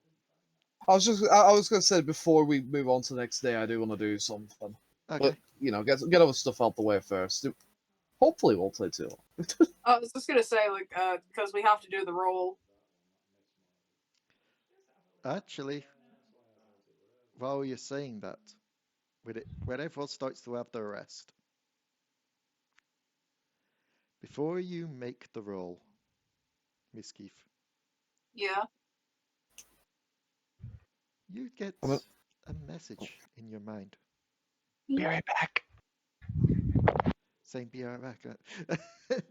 Speaker 9: I was gonna say before we move on to the next day, I do want to do something.
Speaker 4: Okay.
Speaker 9: But you know, get other stuff out the way first. Hopefully, won't take too long.
Speaker 2: I was just gonna say, like, because we have to do the roll.
Speaker 4: Actually, while you're saying that, when everyone starts to have their rest, before you make the roll, Misskiff,
Speaker 2: Yeah.
Speaker 4: you get
Speaker 9: Well-
Speaker 4: a message in your mind
Speaker 7: Be right back.
Speaker 4: saying, "Be right back."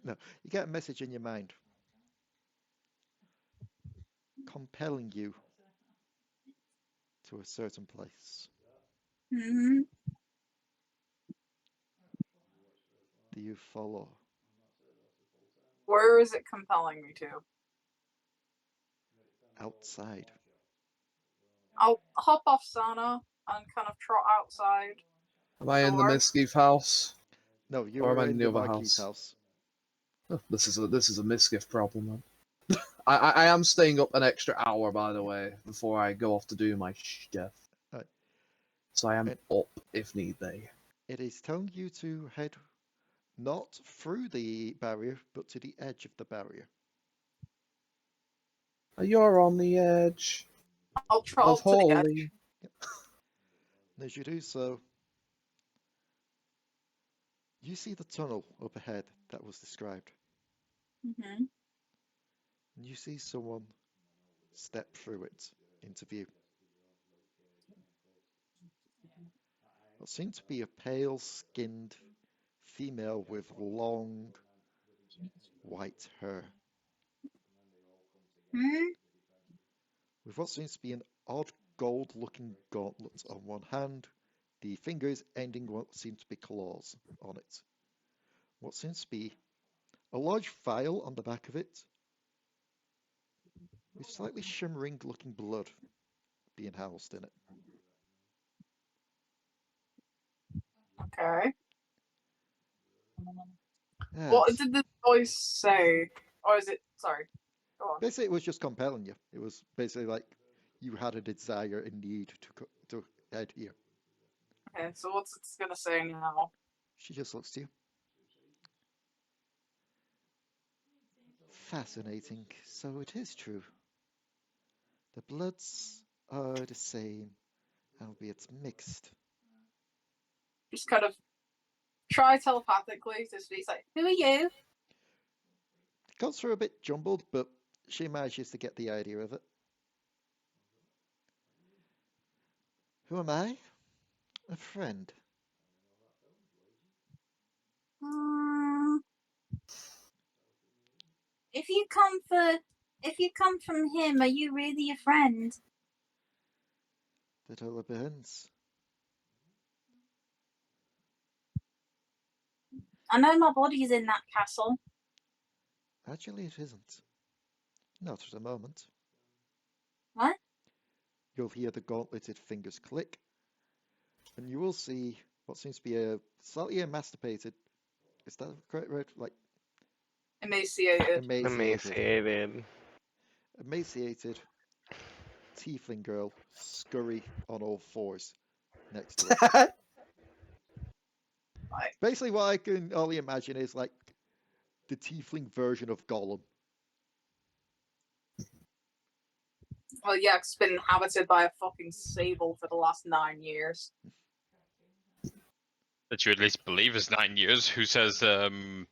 Speaker 4: No, you get a message in your mind compelling you to a certain place.
Speaker 10: Hmm.
Speaker 4: Do you follow?
Speaker 2: Where is it compelling me to?
Speaker 4: Outside.
Speaker 2: I'll hop off Sanna and kind of trot outside.
Speaker 9: Am I in the
Speaker 2: Door.
Speaker 9: Misskiff house?
Speaker 4: No, you
Speaker 9: Or am
Speaker 4: are
Speaker 9: I
Speaker 4: in
Speaker 9: in the
Speaker 4: the
Speaker 9: other
Speaker 4: Marquis'
Speaker 9: house?
Speaker 4: house.
Speaker 9: Oh, this is a Misskiff problem then. I am staying up an extra hour, by the way, before I go off to do my stuff.
Speaker 4: Right.
Speaker 9: So I am
Speaker 4: And-
Speaker 9: up if need be.
Speaker 4: It is telling you to head not through the barrier, but to the edge of the barrier.
Speaker 9: You're on the edge
Speaker 2: I'll trot
Speaker 9: of
Speaker 2: up to the edge.
Speaker 9: holy.
Speaker 4: And as you do so, you see the tunnel up ahead that was described.
Speaker 10: Hmm.
Speaker 4: And you see someone step through it into view. What seems to be a pale-skinned female with long white hair,
Speaker 10: Hmm.
Speaker 4: with what seems to be an odd gold-looking gauntlet on one hand, the fingers ending what seem to be claws on it. What seems to be a large vial on the back of it, with slightly shimmering-looking blood being housed in it.
Speaker 2: Okay.
Speaker 4: Yes.
Speaker 2: What did the voice say? Or is it? Sorry. Go on.
Speaker 4: Basically, it was just compelling you. It was basically like you had a desire and need to head here.
Speaker 2: Okay, so what's it gonna say now?
Speaker 4: She just looks to you. Fascinating. So it is true. The bloods are the same, albeit mixed.
Speaker 2: Just kind of try telepathically to speak. Like, who are you?
Speaker 4: It goes through a bit jumbled, but she manages to get the idea of it. Who am I? A friend.
Speaker 10: If you come from him, are you really a friend?
Speaker 4: That all depends.
Speaker 10: I know my body's in that castle.
Speaker 4: Actually, it isn't. Not at the moment.
Speaker 10: What?
Speaker 4: You'll hear the gauntleted fingers click, and you will see what seems to be a slightly emancipated. Is that the correct word? Like
Speaker 2: Emaciated.
Speaker 4: emaciated tiefling girl scurry on all fours next to it. Basically, what I can only imagine is like the tiefling version of Gollum.
Speaker 2: Well, yeah, it's been inhabited by a fucking Sable for the last 9 years.
Speaker 3: That you at least believe is 9 years. Who says freaking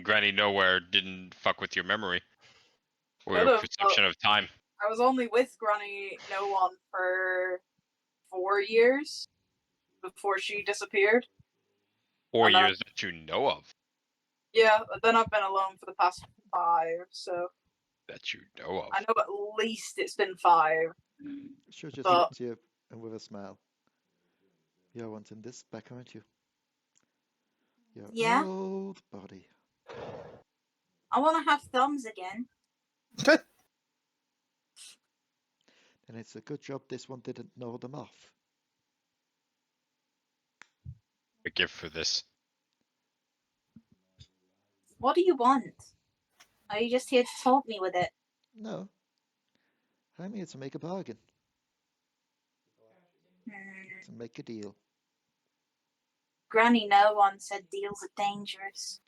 Speaker 3: Granny Nowhere didn't fuck with your memory or your
Speaker 2: Could've,
Speaker 3: perception of time?
Speaker 2: I was only with Granny No One for 4 years before she disappeared.
Speaker 3: 4
Speaker 2: And
Speaker 3: years that you know of.
Speaker 2: Yeah, but then I've been alone for the past 5, so
Speaker 3: That you know of.
Speaker 2: I know at least it's been 5.
Speaker 4: She'll just
Speaker 2: But-
Speaker 4: look to you and with a smile. You're wanting this back, aren't you? Your
Speaker 10: Yeah.
Speaker 4: old body.
Speaker 10: I want to have thumbs again.
Speaker 4: And it's a good job this one didn't gnaw them off.
Speaker 3: A gift for this.
Speaker 10: What do you want? Are you just here to taunt me with it?
Speaker 4: No. I'm here to make a bargain. To make a deal.
Speaker 10: Granny no one said deals are dangerous.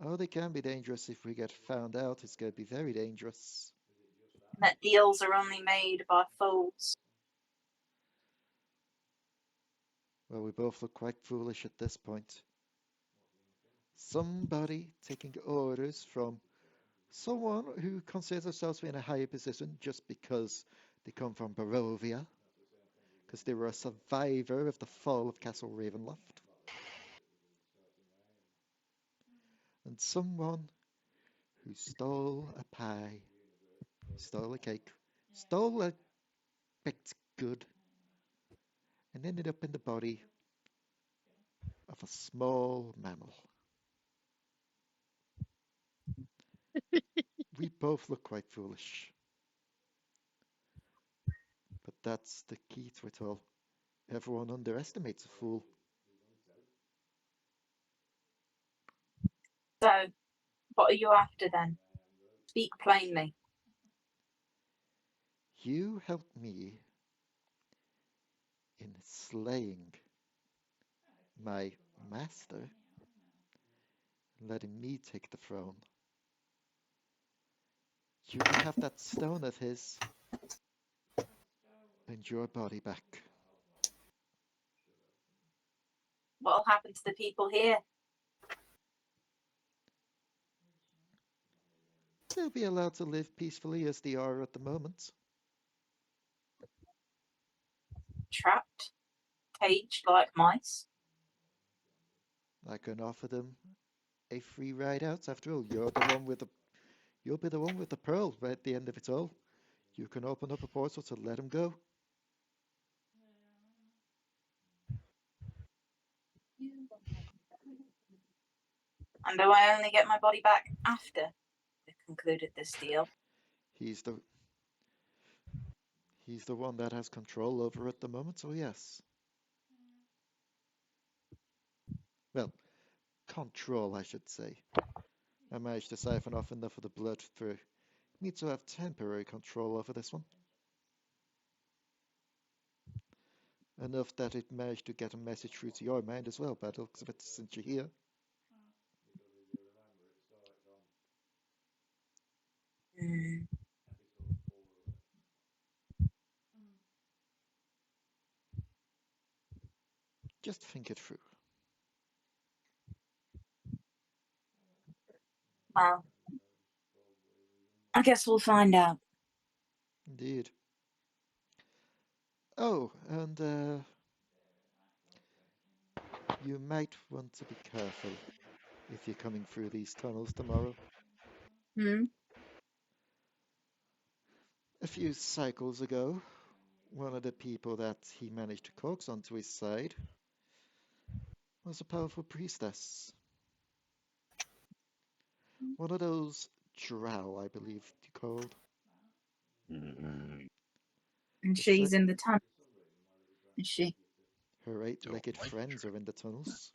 Speaker 4: Oh, they can be dangerous if we get found out. It's going to be very dangerous.
Speaker 10: That deals are only made by fools.
Speaker 4: Well, we both look quite foolish at this point. Somebody taking orders from someone who considers themselves in a higher position just because they come from Barovia, because they were a survivor of the fall of Castle Ravenloft. And someone who stole a pie, stole a cake, stole a baked good, and ended up in the body of a small mammal. We both look quite foolish. But that's the key to it all. Everyone underestimates a fool.
Speaker 10: So, what are you after then? Speak plainly.
Speaker 4: You helped me in slaying my master, letting me take the throne. You can have that stone of his and your body back.
Speaker 10: What'll happen to the people here?
Speaker 4: They'll be allowed to live peacefully as they are at the moment.
Speaker 10: Trapped? Caged like mice?
Speaker 4: I can offer them a free ride out. After all, you'll be the one with the pearl right at the end of it all. You can open up a portal to let them go.
Speaker 10: And do I only get my body back after we've concluded this deal?
Speaker 4: He's the one that has control over at the moment, so yes. Well, control, I should say. I managed to siphon off enough of the blood for me to have temporary control over this one. Enough that it managed to get a message through to your mind as well, by the looks of it, since you're here. Just think it through.
Speaker 10: Well, I guess we'll find out.
Speaker 4: Indeed. Oh, and you might want to be careful if you're coming through these tunnels tomorrow. A few cycles ago, one of the people that he managed to coax onto his side was a powerful priestess. One of those drow, I believe they're called.
Speaker 10: And she's in the tunnel, is she?
Speaker 4: Her eight-legged friends are in the tunnels.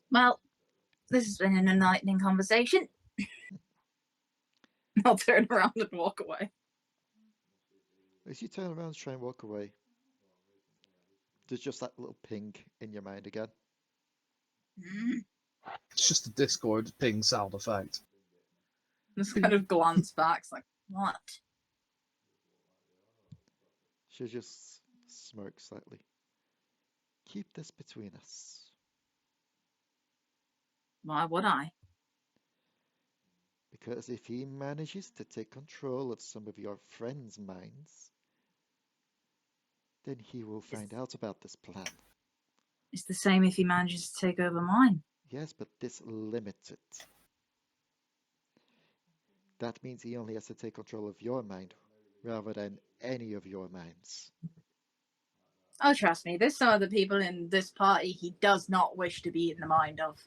Speaker 10: Well, this has been an enlightening conversation. I'll turn around and walk away.
Speaker 4: As you turn around to try and walk away, there's just that little ping in your mind again.
Speaker 9: It's just a Discord ping sound effect.
Speaker 5: Just kind of glance back, it's like, what?
Speaker 4: She just smirks slightly. Keep this between us.
Speaker 5: Why would I?
Speaker 4: Because if he manages to take control of some of your friends' minds, Then he will find out about this plan.
Speaker 10: It's the same if he manages to take over mine.
Speaker 4: Yes, but this limits it. That means he only has to take control of your mind, rather than any of your minds.
Speaker 10: Oh, trust me, there's some other people in this party he does not wish to be in the mind of.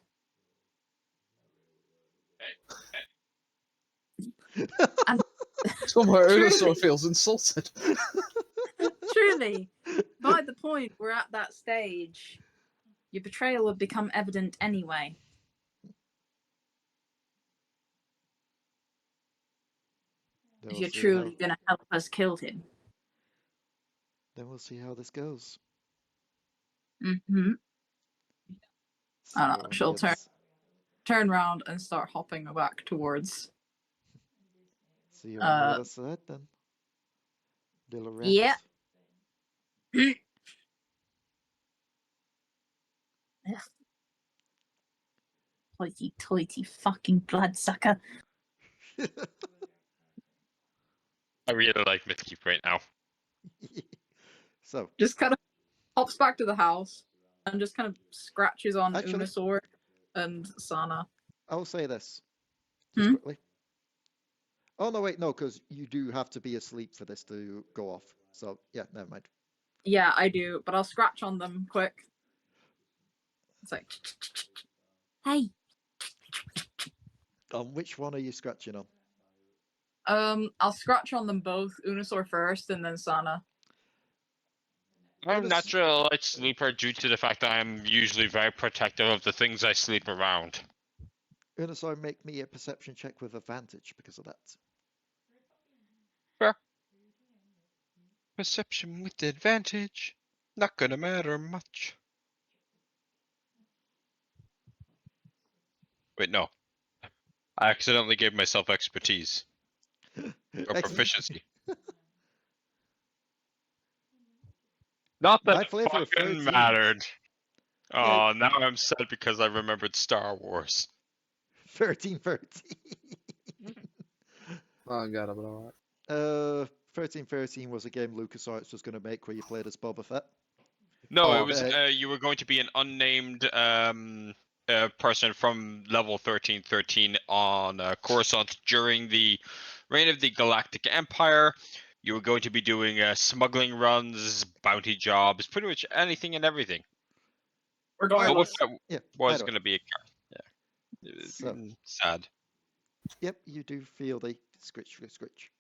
Speaker 10: And
Speaker 9: Somehow
Speaker 10: Truly.
Speaker 9: Unusor feels insulted.
Speaker 10: truly, by the point we're at that stage, your betrayal would become evident anyway.
Speaker 4: Then
Speaker 10: If
Speaker 4: we'll
Speaker 10: you're
Speaker 4: see
Speaker 10: truly
Speaker 4: how,
Speaker 10: going to help us kill him.
Speaker 4: then we'll see how this goes.
Speaker 10: Mm-hmm.
Speaker 4: See
Speaker 10: I
Speaker 4: you
Speaker 10: don't know,
Speaker 4: on
Speaker 10: she'll
Speaker 4: the other
Speaker 10: turn around and start hopping back towards.
Speaker 4: See you on the other side then. Little rat.
Speaker 10: Yeah. Hoity-toity fucking bloodsucker.
Speaker 3: I really like Misskiff right now.
Speaker 4: So,
Speaker 2: Just kind of hops back to the house and just kind of scratches on
Speaker 4: Actually-
Speaker 2: Unusor and Sanna.
Speaker 4: I'll say this. Just
Speaker 10: Hmm?
Speaker 4: quickly. Oh, no, wait, no, because you do have to be asleep for this to go off. So, yeah, never mind.
Speaker 2: Yeah, I do, but I'll scratch on them quick. It's like,
Speaker 10: Hey,
Speaker 4: On which one are you scratching on?
Speaker 2: I'll scratch on them both, Unusor first and then Sanna.
Speaker 3: I'm
Speaker 4: this-
Speaker 3: natural light sleeper due to the fact that I'm usually very protective of the things I sleep around.
Speaker 4: Unusor, make me a perception check with advantage because of that.
Speaker 3: Perception with advantage. Not gonna matter much. Wait, no. I accidentally gave myself expertise. Or
Speaker 4: Excellent.
Speaker 3: proficiency. Not that
Speaker 4: My
Speaker 3: it
Speaker 4: flavor of
Speaker 3: fucking
Speaker 4: 13.
Speaker 3: mattered.
Speaker 4: Yeah.
Speaker 3: Oh, now I'm sad because I remembered Star Wars.
Speaker 4: 13.
Speaker 9: Oh god, but alright.
Speaker 4: 13 was a game LucasArts was going to make where you played as Boba Fett.
Speaker 3: No,
Speaker 9: Oh,
Speaker 3: it was you were going to be an unnamed person from level 1313 on Coruscant during the reign of the Galactic Empire. You were going to be doing smuggling runs, bounty jobs, pretty much anything and everything.
Speaker 2: Regardless.
Speaker 3: Boba Fett
Speaker 4: Yeah,
Speaker 3: was
Speaker 4: either way.
Speaker 3: going to be a character. Yeah. It was
Speaker 4: So-
Speaker 3: sad.
Speaker 4: Yep, you do feel the scritch.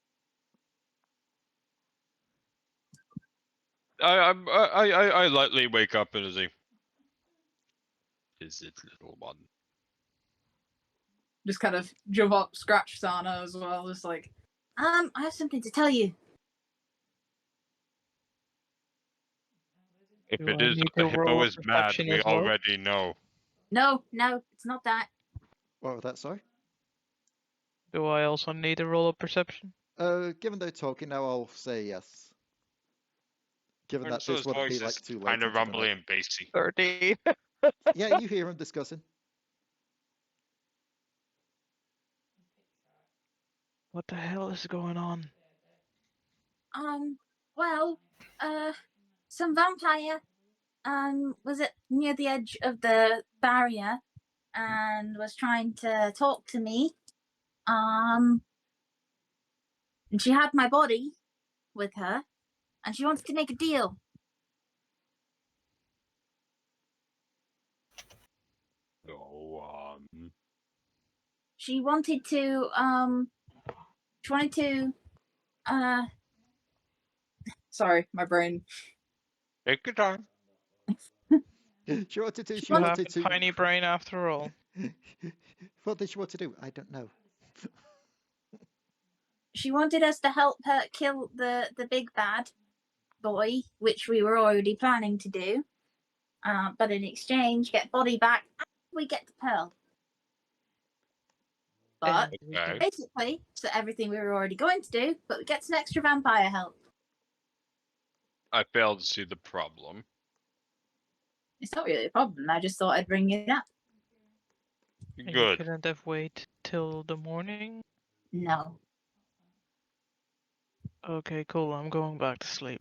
Speaker 3: I lightly wake up and say, "Is it little one?"
Speaker 2: Just kind of jump up, scratch Sanna as well, just like,
Speaker 10: I have something to tell you.
Speaker 3: If
Speaker 6: Do
Speaker 3: it
Speaker 6: I
Speaker 3: is
Speaker 6: need
Speaker 3: that the
Speaker 6: to
Speaker 3: hippo
Speaker 6: roll
Speaker 3: is mad,
Speaker 6: perception
Speaker 3: we
Speaker 6: as well?
Speaker 3: already know.
Speaker 10: No, it's not that.
Speaker 4: What was that, sorry?
Speaker 6: Do I also need to roll a perception?
Speaker 4: Given they're talking now, I'll say yes. Given that
Speaker 3: So
Speaker 4: this
Speaker 3: his
Speaker 4: wouldn't be
Speaker 3: voice
Speaker 4: like
Speaker 3: is
Speaker 4: too late
Speaker 3: kind of
Speaker 4: into the
Speaker 3: rumbly
Speaker 4: night.
Speaker 3: and bassy.
Speaker 6: 13.
Speaker 4: Yeah, you hear him discussing.
Speaker 6: What the hell is going on?
Speaker 10: Well, some vampire, was it near the edge of the barrier and was trying to talk to me. And she had my body with her and she wanted to make a deal.
Speaker 3: Go
Speaker 10: She wanted to,
Speaker 2: sorry, my brain.
Speaker 3: Take your time.
Speaker 4: She wanted to. She
Speaker 6: You have
Speaker 4: wanted
Speaker 6: a
Speaker 4: to.
Speaker 6: tiny brain after all.
Speaker 4: What did she want to do? I don't know.
Speaker 10: she wanted us to help her kill the big bad boy, which we were already planning to do. But in exchange, get body back and we get the pearl. But
Speaker 3: Okay.
Speaker 10: basically, so everything we were already going to do, but we get some extra vampire help.
Speaker 3: I failed to see the problem.
Speaker 10: It's not really a problem. I just thought I'd bring it up.
Speaker 6: You
Speaker 3: Good.
Speaker 6: couldn't have waited till the morning?
Speaker 10: No.
Speaker 6: Okay, cool. I'm going back to sleep.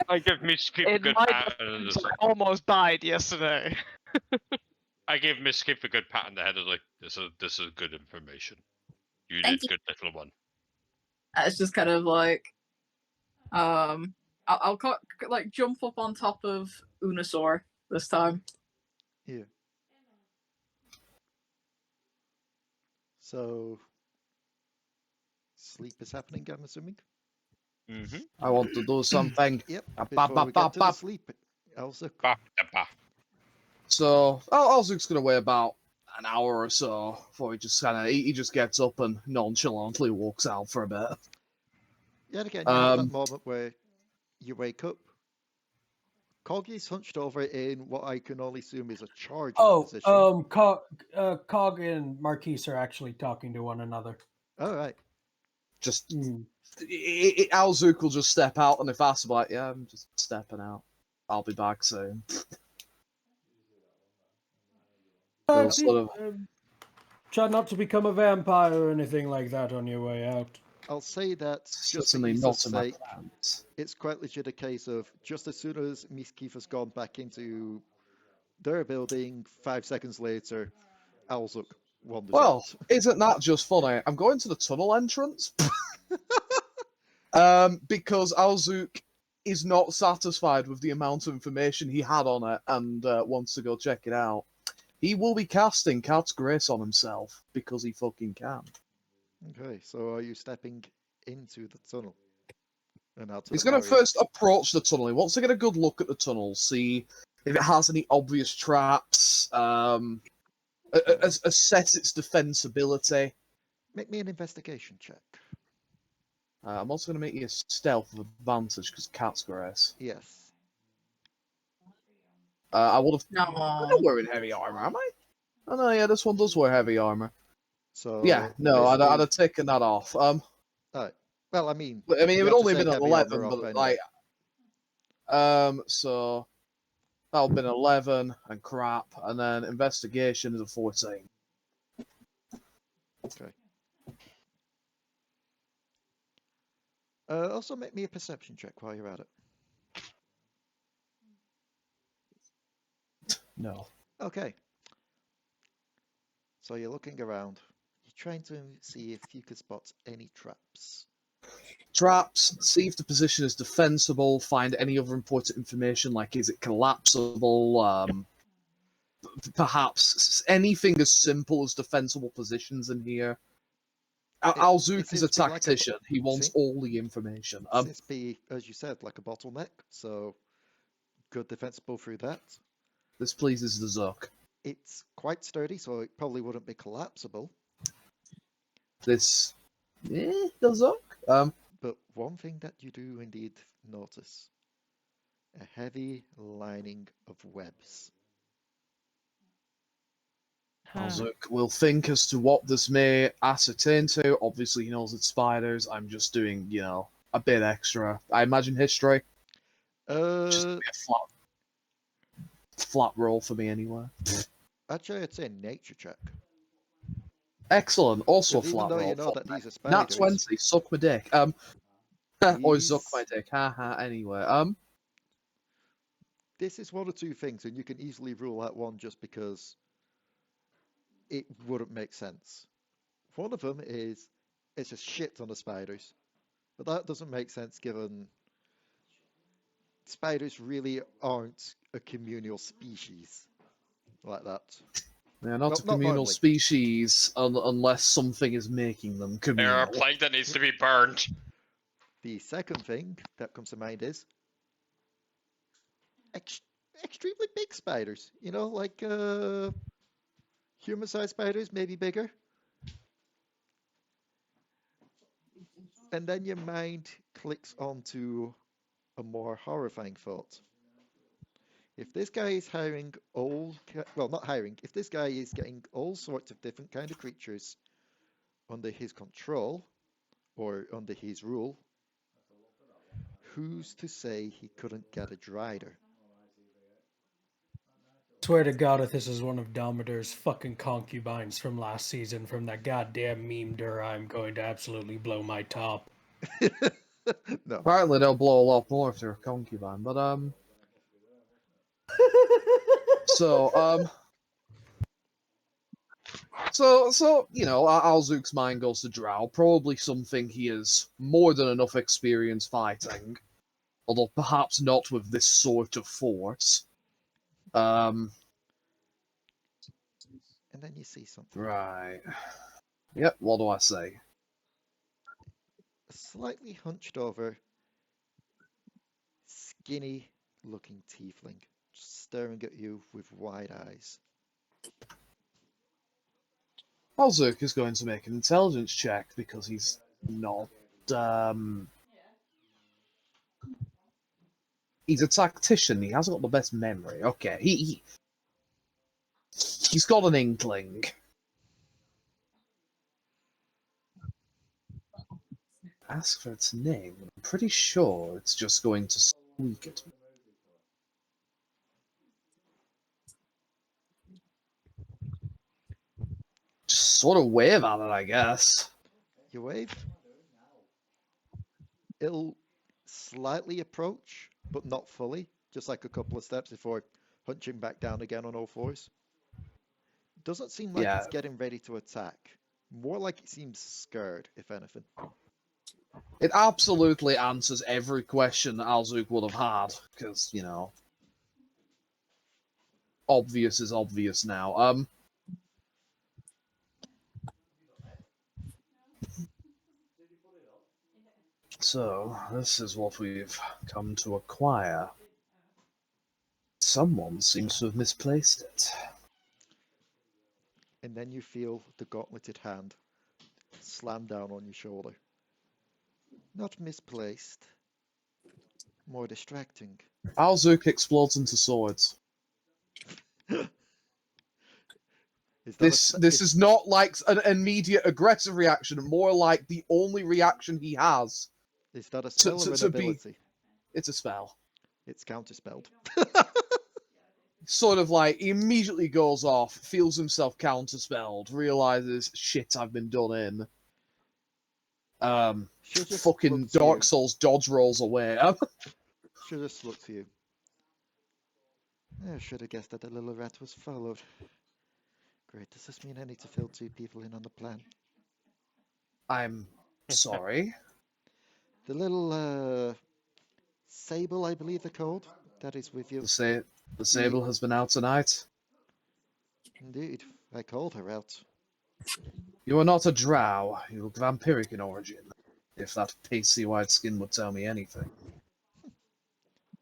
Speaker 3: I give Misskiff a
Speaker 6: In
Speaker 3: good
Speaker 6: my
Speaker 3: pat.
Speaker 6: defense, I almost died yesterday.
Speaker 3: I gave Misskiff a good pat on the head. I was like, this is good information. You
Speaker 10: Thank
Speaker 3: did good, little one.
Speaker 5: It's just kind of like, I'll like jump up on top of Unusor this time.
Speaker 4: Yeah. So, sleep is happening, I'm assuming?
Speaker 3: Mm-hmm.
Speaker 9: I want to do something.
Speaker 4: Yep,
Speaker 9: Ba,
Speaker 4: before
Speaker 9: ba,
Speaker 4: we
Speaker 9: ba,
Speaker 4: get to
Speaker 9: ba.
Speaker 4: the sleep, Au-Zuk.
Speaker 9: So, Au-Zuk's gonna wait about an hour or so before he just kind of he just gets up and nonchalantly walks out for a bit.
Speaker 4: Yet again, you have that moment where you wake up. Corgi's hunched over in what I can only assume is a charging position.
Speaker 8: Cog and Marquis are actually talking to one another.
Speaker 4: All right.
Speaker 9: Just Au-Zuk will just step out, and if asked about, yeah, I'm just stepping out. I'll be back soon.
Speaker 8: Try not to become a vampire or anything like that on your way out.
Speaker 4: I'll say that just
Speaker 9: Certainly
Speaker 4: for
Speaker 9: not
Speaker 4: ease's
Speaker 9: in my
Speaker 4: sake,
Speaker 9: plans.
Speaker 4: it's quite legit a case of just as soon as Misskiff has gone back into their building, 5 seconds later, Au-Zuk wanders
Speaker 9: Well,
Speaker 4: out.
Speaker 9: isn't that just funny? I'm going to the tunnel entrance. Because Au-Zuk is not satisfied with the amount of information he had on it and wants to go check it out. He will be casting Cat's Grace on himself because he fucking can.
Speaker 4: Okay, so are you stepping into the tunnel? And out to
Speaker 9: He's
Speaker 4: the
Speaker 9: going to
Speaker 4: barrier?
Speaker 9: first approach the tunnel. He wants to get a good look at the tunnel, see if it has any obvious traps, assess its defensibility.
Speaker 4: Make me an investigation check.
Speaker 9: I'm also going to make you a stealth with advantage because Cat's Grace.
Speaker 4: Yes.
Speaker 9: I would have. I'm
Speaker 5: No.
Speaker 9: not wearing heavy armor, am I? Oh no, yeah, this one does wear heavy armor.
Speaker 4: So
Speaker 9: Yeah, no, I'd have taken that off.
Speaker 4: Alright. Well, I mean,
Speaker 9: it
Speaker 4: you
Speaker 9: would
Speaker 4: have to
Speaker 9: only
Speaker 4: take
Speaker 9: been an
Speaker 4: heavy armor
Speaker 9: 11,
Speaker 4: off
Speaker 9: but
Speaker 4: anyway.
Speaker 9: so that would have been 11 and crap, and then investigation is a 14.
Speaker 4: Okay. Also, make me a perception check while you're at it.
Speaker 9: No.
Speaker 4: Okay. So you're looking around. You're trying to see if you can spot any traps.
Speaker 9: Traps, see if the position is defensible, find any other important information, like is it collapsible, perhaps anything as simple as defensible positions in here. Au-Zuk is a tactician. He wants all the information.
Speaker 4: Seems to be, as you said, like a bottleneck, so good defensible through that.
Speaker 9: This pleases the Zuk.
Speaker 4: It's quite sturdy, so it probably wouldn't be collapsible.
Speaker 9: This, the Zuk.
Speaker 4: But one thing that you do indeed notice: a heavy lining of webs.
Speaker 9: Au-Zuk will think as to what this may ascertain to. Obviously, he knows it's spiders. I'm just doing, a bit extra. I imagine history. Just be a flat roll for me anyway.
Speaker 4: Actually, I'd say nature check.
Speaker 9: Excellent. Also a
Speaker 4: Even
Speaker 9: flat
Speaker 4: though
Speaker 9: roll.
Speaker 4: you know that these are
Speaker 9: Nat
Speaker 4: spiders.
Speaker 9: 20. Suck my dick. Or suck my dick. Haha. Anyway.
Speaker 4: This is one or two things, and you can easily rule out one just because it wouldn't make sense. One of them is it's a shit ton of spiders, but that doesn't make sense given spiders really aren't a communal species like that.
Speaker 9: They're not a communal species unless something is making them communal.
Speaker 3: They're a plague that needs to be burned.
Speaker 4: The second thing that comes to mind is extremely big spiders. Like human-sized spiders, maybe bigger. And then your mind clicks onto a more horrifying thought. If this guy is hiring if this guy is getting all sorts of different kind of creatures under his control or under his rule, who's to say he couldn't get a Drider?
Speaker 8: Swear to God, if this is one of Domitor's fucking concubines from last season from that goddamn meme, I'm going to absolutely blow my top.
Speaker 4: No.
Speaker 9: Apparently they'll blow a lot more if they're a concubine, but so you know, Au-Zuk's mind goes to Drow, probably something he has more than enough experience fighting, although perhaps not with this sort of force.
Speaker 4: And then you see something.
Speaker 9: Right. Yep, what do I say?
Speaker 4: A slightly hunched over, skinny looking tiefling, just staring at you with wide eyes.
Speaker 9: Au-Zuk is going to make an intelligence check because he's not. He's a tactician. He hasn't got the best memory. Okay, he's got an inkling. Ask for its name. I'm pretty sure it's just going to squeak at me. Just sort of wave at it, I guess.
Speaker 4: You wave. It'll slightly approach, but not fully, just like a couple of steps before hunching back down again on all fours. Doesn't seem like it's getting ready to attack. More like it seems scared, if anything.
Speaker 9: It absolutely answers every question that Au-Zuk would have had, because, you know, obvious is obvious now. So, this is what we've come to acquire. Someone seems to have misplaced it.
Speaker 4: And then you feel the gauntleted hand slam down on your shoulder. Not misplaced. More distracting.
Speaker 9: Au-Zuk explodes into swords. This is not like an immediate aggressive reaction, more like the only reaction he has.
Speaker 4: Is that a spell or an ability?
Speaker 9: It's a spell.
Speaker 4: It's counterspelled.
Speaker 9: Sort of like, he immediately goes off, feels himself counterspelled, realizes, shit, I've been done in. Fucking Dark Souls dodge rolls away.
Speaker 4: Should just look to you. I should have guessed that the little rat was followed. Great, does this mean I need to fill 2 people in on the plan?
Speaker 9: I'm sorry?
Speaker 4: The little, Sable, I believe they're called, that is with you.
Speaker 9: The Sable has been out tonight?
Speaker 4: Indeed, I called her out.
Speaker 9: You are not a drow. You look vampiric in origin, if that pasty white skin would tell me anything.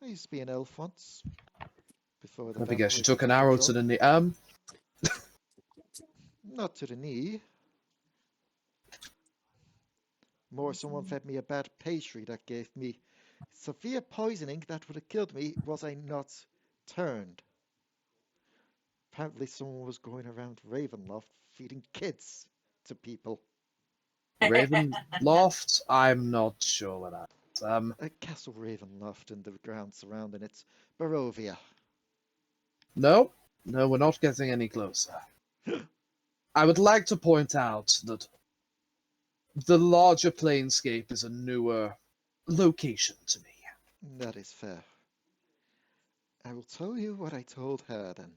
Speaker 4: I used to be an elf once. Before the
Speaker 9: Let me guess, you took
Speaker 4: vampires
Speaker 9: an
Speaker 4: took
Speaker 9: arrow
Speaker 4: control.
Speaker 9: to the knee.
Speaker 4: Not to the knee. More, someone fed me a bad pastry that gave me severe poisoning that would have killed me was I not turned. Apparently someone was going around Ravenloft feeding kids to people.
Speaker 9: Ravenloft? I'm not sure what that is.
Speaker 4: A Castle Ravenloft and the ground surrounding it. Barovia.
Speaker 9: No, we're not getting any closer. I would like to point out that the larger planescape is a newer location to me.
Speaker 4: That is fair. I will tell you what I told her then.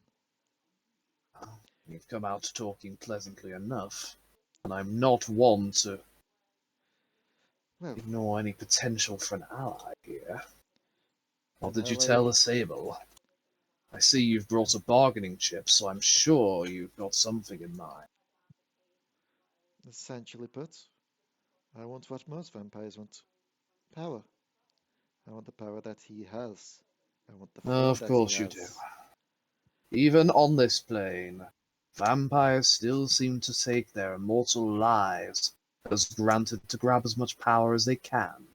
Speaker 9: You've come out talking pleasantly enough, and I'm not one to ignore any potential for an ally here. What did you tell the Sable? I see you've brought a bargaining chip, so I'm sure you've got something in mind.
Speaker 4: Essentially put, I want what most vampires want. Power. I want the power that he has. I want the fame
Speaker 9: Of course you do. Even on this plane, vampires still seem to take their immortal lives as granted to grab as much power as they can.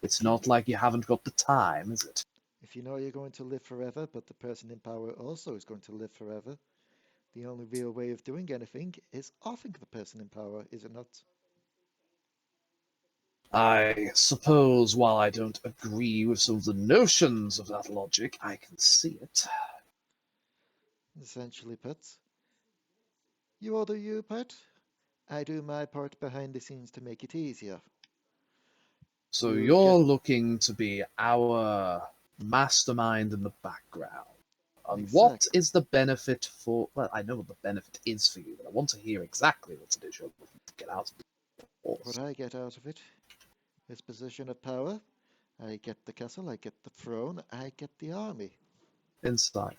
Speaker 9: It's not like you haven't got the time, is it?
Speaker 4: If you know you're going to live forever, but the person in power also is going to live forever, the only real way of doing anything is offing the person in power, is it not?
Speaker 9: I suppose while I don't agree with some of the notions of that logic, I can see it.
Speaker 4: Essentially put, you all do your part, I do my part behind the scenes to make it easier.
Speaker 9: So
Speaker 4: You
Speaker 9: you're looking to be our mastermind in the background. And what
Speaker 4: Exactly.
Speaker 9: is the benefit for... Well, I know what the benefit is for you, but I want to hear exactly what it is you're looking to get out of it.
Speaker 4: What I get out of it is position of power. I get the castle, I get the throne, I get the army.
Speaker 9: Inside.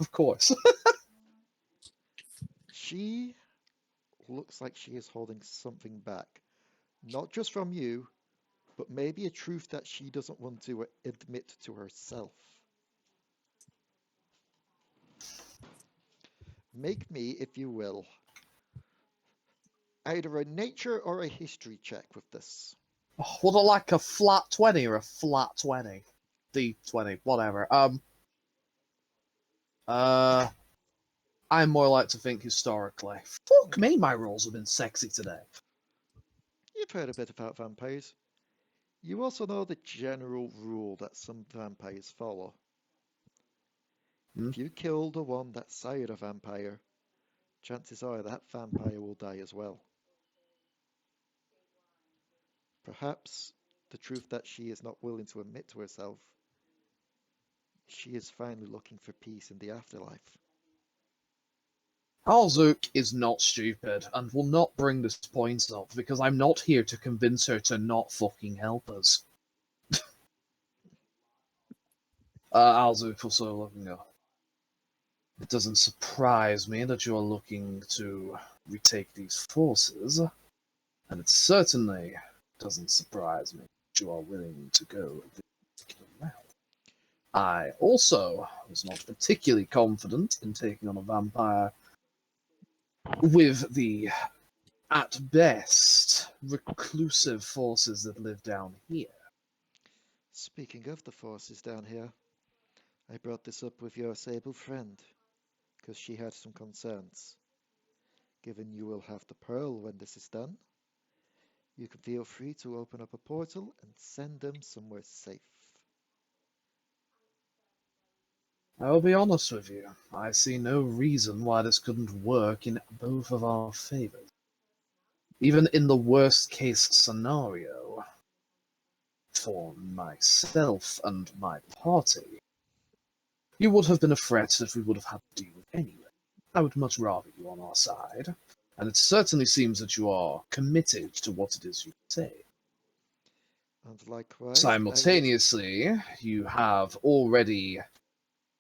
Speaker 9: Of course.
Speaker 4: She looks like she is holding something back. Not just from you, but maybe a truth that she doesn't want to admit to herself. Make me, if you will, either a nature or a history check with this.
Speaker 9: Would I like a flat 20 or a flat 20? D20, whatever. I'm more like to think historically. Fuck me, my rolls have been sexy today.
Speaker 4: You've heard a bit about vampires. You also know the general rule that some vampires follow. If you kill the one that sired a vampire, chances are that vampire will die as well. Perhaps the truth that she is not willing to admit to herself, she is finally looking for peace in the afterlife.
Speaker 9: Au-Zuk is not stupid and will not bring this point up because I'm not here to convince her to not fucking help us. Au-Zuk also looking up. It doesn't surprise me that you are looking to retake these forces, and it certainly doesn't surprise me that you are willing to go this particular route. I also was not particularly confident in taking on a vampire with the, at best, reclusive forces that live down here.
Speaker 4: Speaking of the forces down here, I brought this up with your Sable friend, because she had some concerns. Given you will have the pearl when this is done, you can feel free to open up a portal and send them somewhere safe.
Speaker 9: I will be honest with you, I see no reason why this couldn't work in both of our favors. Even in the worst case scenario, for myself and my party, you would have been a threat that we would have had to deal with anyway. I would much rather you on our side, and it certainly seems that you are committed to what it is you say.
Speaker 4: And likewise,
Speaker 9: Simultaneously, you have already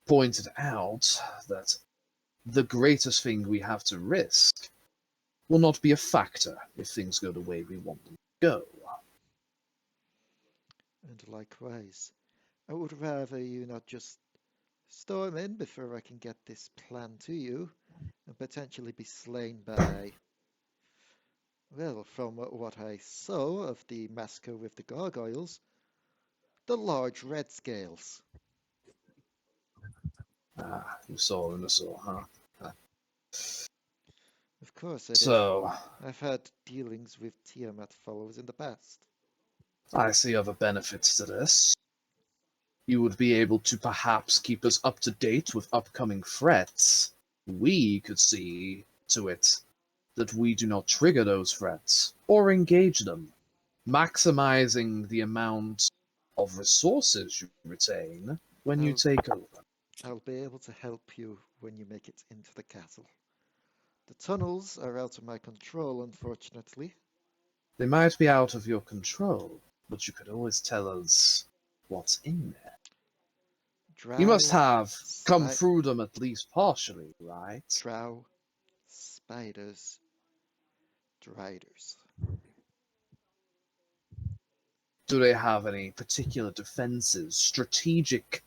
Speaker 9: pointed out that the greatest thing we have to risk will not be a factor if things go the way we want them to go.
Speaker 4: And likewise, I would rather you not just storm in before I can get this plan to you, and potentially be slain by, well, from what I saw of the massacre with the gargoyles, the large red scales.
Speaker 9: Ah, you saw Unusor, huh?
Speaker 4: Of course I did.
Speaker 9: So,
Speaker 4: I've had dealings with Tiamat followers in the past.
Speaker 9: I see other benefits to this. You would be able to perhaps keep us up to date with upcoming threats. We could see to it that we do not trigger those threats or engage them, maximizing the amount of resources you retain when you take over.
Speaker 4: I'll be able to help you when you make it into the castle. The tunnels are out of my control, unfortunately.
Speaker 9: They might be out of your control, but you could always tell us what's in there. You must have come through them at least partially, right?
Speaker 4: Drow, spiders, driders.
Speaker 9: Do they have any particular defenses, strategic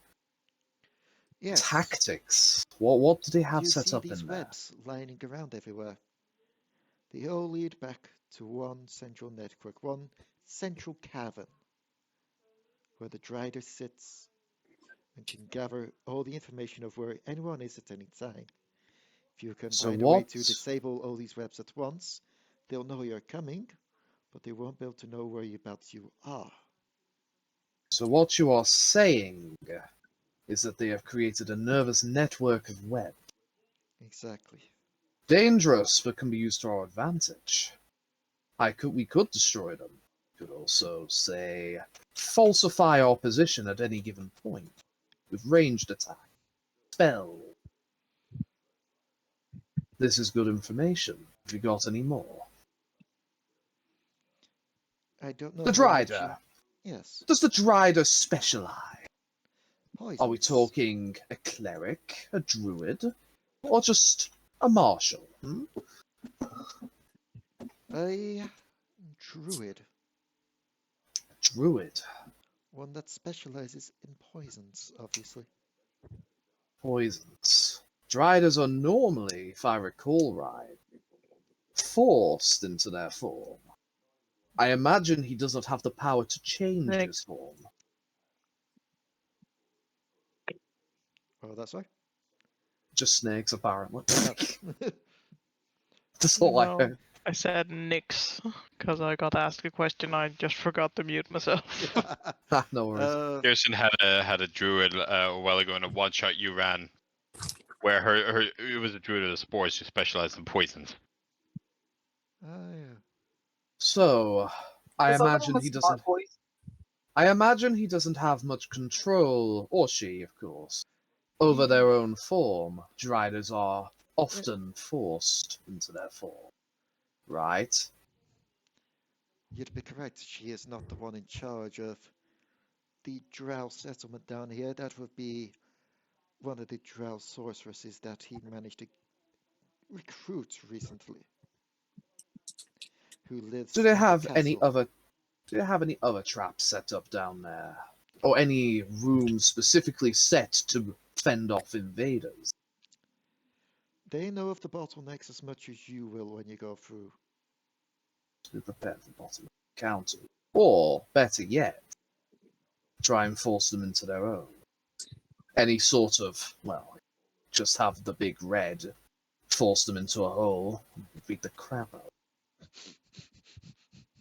Speaker 9: tactics? What do they have set up in there?
Speaker 4: You see these webs lining around everywhere. They all lead back to one central network, one central cavern, where the drider sits and can gather all the information of where anyone is at any time. If you can find a way to disable all these webs at once, they'll know you're coming, but they won't be able to know whereabouts you are.
Speaker 9: So what you are saying is that they have created a nervous network of web.
Speaker 4: Exactly.
Speaker 9: Dangerous, but can be used to our advantage. We could destroy them, Could also say falsify our position at any given point with ranged attack, spell. This is good information. Have you got any more?
Speaker 4: I don't know.
Speaker 9: The
Speaker 4: how much
Speaker 9: Drider.
Speaker 4: Yes.
Speaker 9: Does the Drider specialize?
Speaker 4: Poisons.
Speaker 9: Are we talking a cleric, a druid, or just a marshal?
Speaker 4: A druid.
Speaker 9: Druid.
Speaker 4: One that specializes in poisons, obviously.
Speaker 9: Poisons. Driders are normally, if I recall right, forced into their form. I imagine he does not have the power to change his form.
Speaker 4: Oh, that's right.
Speaker 9: Just snakes, apparently.
Speaker 4: Oh.
Speaker 9: That's all I
Speaker 6: No,
Speaker 9: heard.
Speaker 6: I said nix because I got asked a question. I just forgot to mute myself.
Speaker 9: No worries.
Speaker 3: Kirsten had a druid a while ago in a one shot you ran, where her it was a druid of the spores. She specialized in poisons.
Speaker 4: Oh, yeah.
Speaker 9: So, I
Speaker 2: Is that the one
Speaker 9: imagine
Speaker 2: with
Speaker 9: he
Speaker 2: smart
Speaker 9: doesn't.
Speaker 2: voice?
Speaker 9: I imagine he doesn't have much control, or she, of course, over their own form. Driders are often forced into their form, right?
Speaker 4: You'd be correct. She is not the one in charge of the drow settlement down here. That would be one of the drow sorceresses that he managed to recruit recently. Who lives
Speaker 9: Do they
Speaker 4: in the
Speaker 9: have any
Speaker 4: castle.
Speaker 9: other? Do they have any other traps set up down there, or any rooms specifically set to fend off invaders?
Speaker 4: They know of the bottlenecks as much as you will when you go through.
Speaker 9: To prepare for bottom counter, or better yet, try and force them into their own. Any sort of, well, just have the big red, force them into a hole, beat the crap out.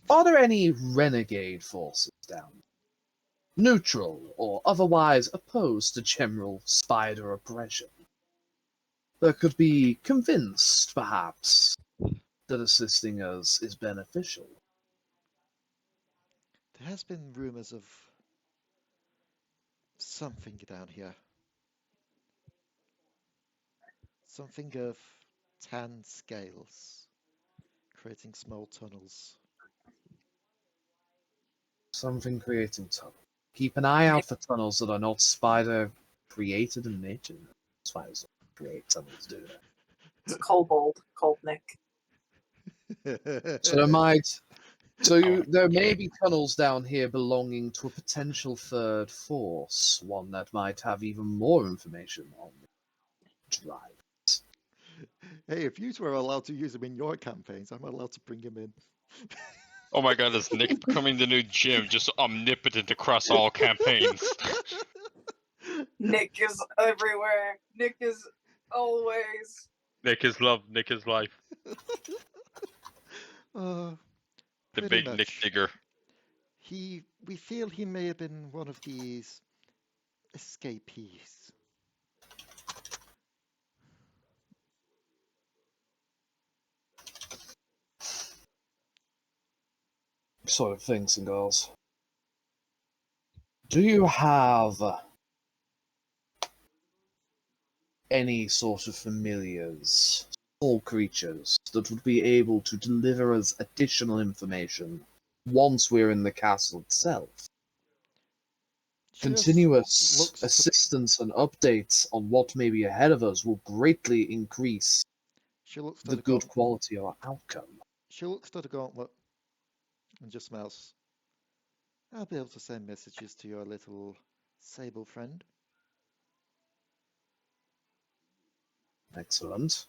Speaker 9: Are there any renegade forces down there? Neutral or otherwise opposed to general spider oppression? That could be convinced, perhaps, that assisting us is beneficial.
Speaker 4: There has been rumors of something down here. Something of tan scales, creating small tunnels.
Speaker 9: Something creating tunnels. Keep an eye out for tunnels that are not spider created in nature. Spiders don't create tunnels, do they?
Speaker 2: It's Kobold, Nick.
Speaker 9: So there may be tunnels down here belonging to a potential third force, one that might have even more information on the drive.
Speaker 4: Hey, if you were allowed to use him in your campaigns, I'm allowed to bring him in.
Speaker 3: Oh my god, is Nick becoming the new Jim, just omnipotent across all campaigns?
Speaker 2: Nick is everywhere. Nick is always.
Speaker 3: Nick is love, Nick is life.
Speaker 4: The
Speaker 3: Big Nick digger.
Speaker 4: We feel he may have been one of these escapees.
Speaker 9: Sort of things and girls. Do you have any sort of familiars, small creatures, that would be able to deliver us additional information once we're in the castle itself? Continuous assistance and updates on what may be ahead of us will greatly increase the good quality of our outcome.
Speaker 4: She looks at the gauntlet and just smiles. I'll be able to send messages to your little Sable friend.
Speaker 9: Excellent.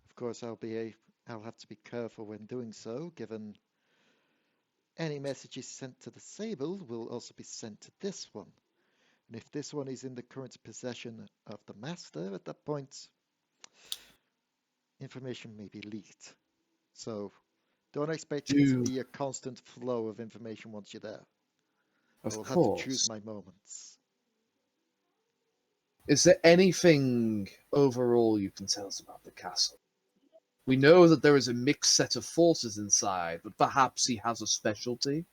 Speaker 4: Of course, I'll have to be careful when doing so, given any messages sent to the Sable will also be sent to this one. And if this one is in the current possession of the Master, at that point, information may be leaked. So, don't expect it to be a constant flow of information once you're there. I will have to choose my moments.
Speaker 9: Is there anything overall you can tell us about the castle? We know that there is a mixed set of forces inside, but perhaps he has a specialty.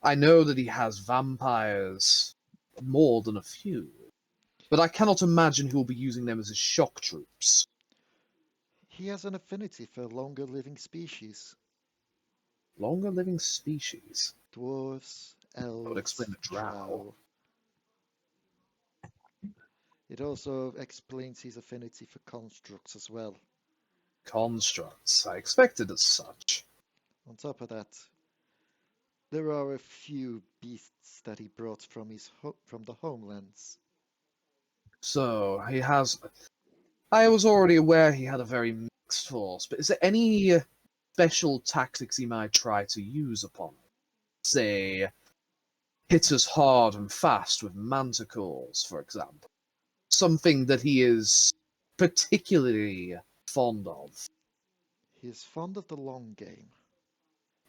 Speaker 9: I know that he has vampires, more than a few, but I cannot imagine he will be using them as his shock troops.
Speaker 4: He has an affinity for longer living species.
Speaker 9: Longer living species?
Speaker 4: Dwarves, elves,
Speaker 9: That would explain the drow.
Speaker 4: It also explains his affinity for constructs as well.
Speaker 9: Constructs. I expected as such.
Speaker 4: On top of that, there are a few beasts that he brought from from the homelands.
Speaker 9: So, he has... I was already aware he had a very mixed force, but is there any special tactics he might try to use upon it? Say, hit us hard and fast with manticores, for example. Something that he is particularly fond of.
Speaker 4: He is fond of the long game.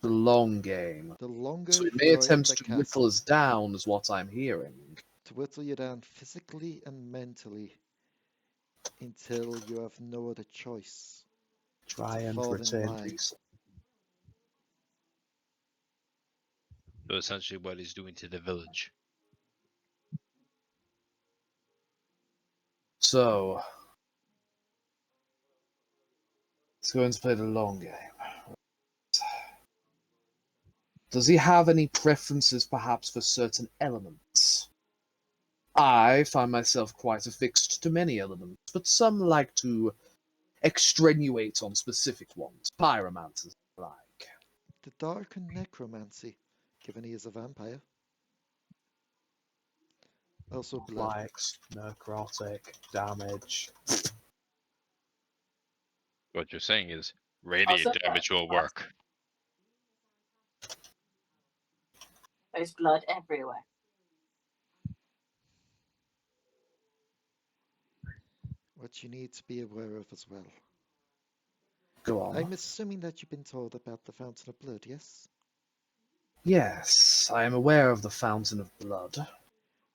Speaker 9: The long game.
Speaker 4: The longer
Speaker 9: So he
Speaker 4: you
Speaker 9: may
Speaker 4: are in
Speaker 9: attempt
Speaker 4: the
Speaker 9: to
Speaker 4: castle,
Speaker 9: whittle us down, is what I'm hearing.
Speaker 4: to whittle you down physically and mentally until you have no other choice.
Speaker 9: Try and
Speaker 4: fall in
Speaker 9: retain
Speaker 4: line.
Speaker 9: peace.
Speaker 3: So essentially what he's doing to the village.
Speaker 9: So, he's going to play the long game. Does he have any preferences, perhaps, for certain elements? I find myself quite affixed to many elements, but some like to extenuate on specific ones. Pyromancers, like.
Speaker 4: The dark and necromancy, given he is a vampire. Also blood.
Speaker 9: Likes, necrotic, damage.
Speaker 3: What you're saying is radiant
Speaker 10: Also
Speaker 3: damage will work.
Speaker 10: There's blood everywhere.
Speaker 4: What you need to be aware of as well.
Speaker 9: Go on.
Speaker 4: I'm assuming that you've been told about the Fountain of Blood, yes?
Speaker 9: Yes, I am aware of the Fountain of Blood,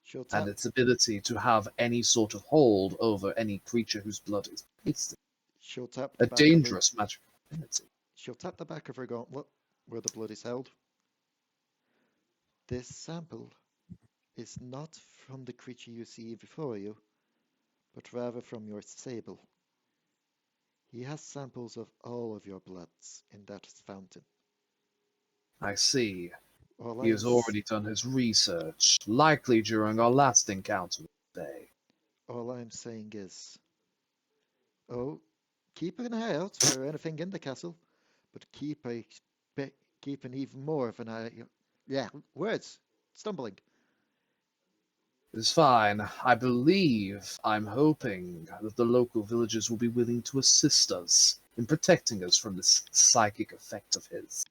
Speaker 4: She'll tap,
Speaker 9: and its ability to have any sort of hold over any creature whose blood is tasted.
Speaker 4: she'll tap
Speaker 9: A
Speaker 4: the back
Speaker 9: dangerous magical ability.
Speaker 4: She'll tap the back of her gauntlet, where the blood is held. This sample is not from the creature you see before you, but rather from your Sable. He has samples of all of your bloods in that fountain.
Speaker 9: I see.
Speaker 4: All
Speaker 9: He has already done his research, likely during our last encounter today.
Speaker 4: All I'm saying is, keep an eye out for anything in the castle, but keep an even more of an eye. Yeah, words, stumbling.
Speaker 9: It's fine. I believe, I'm hoping, that the local villagers will be willing to assist us in protecting us from this psychic effect of his.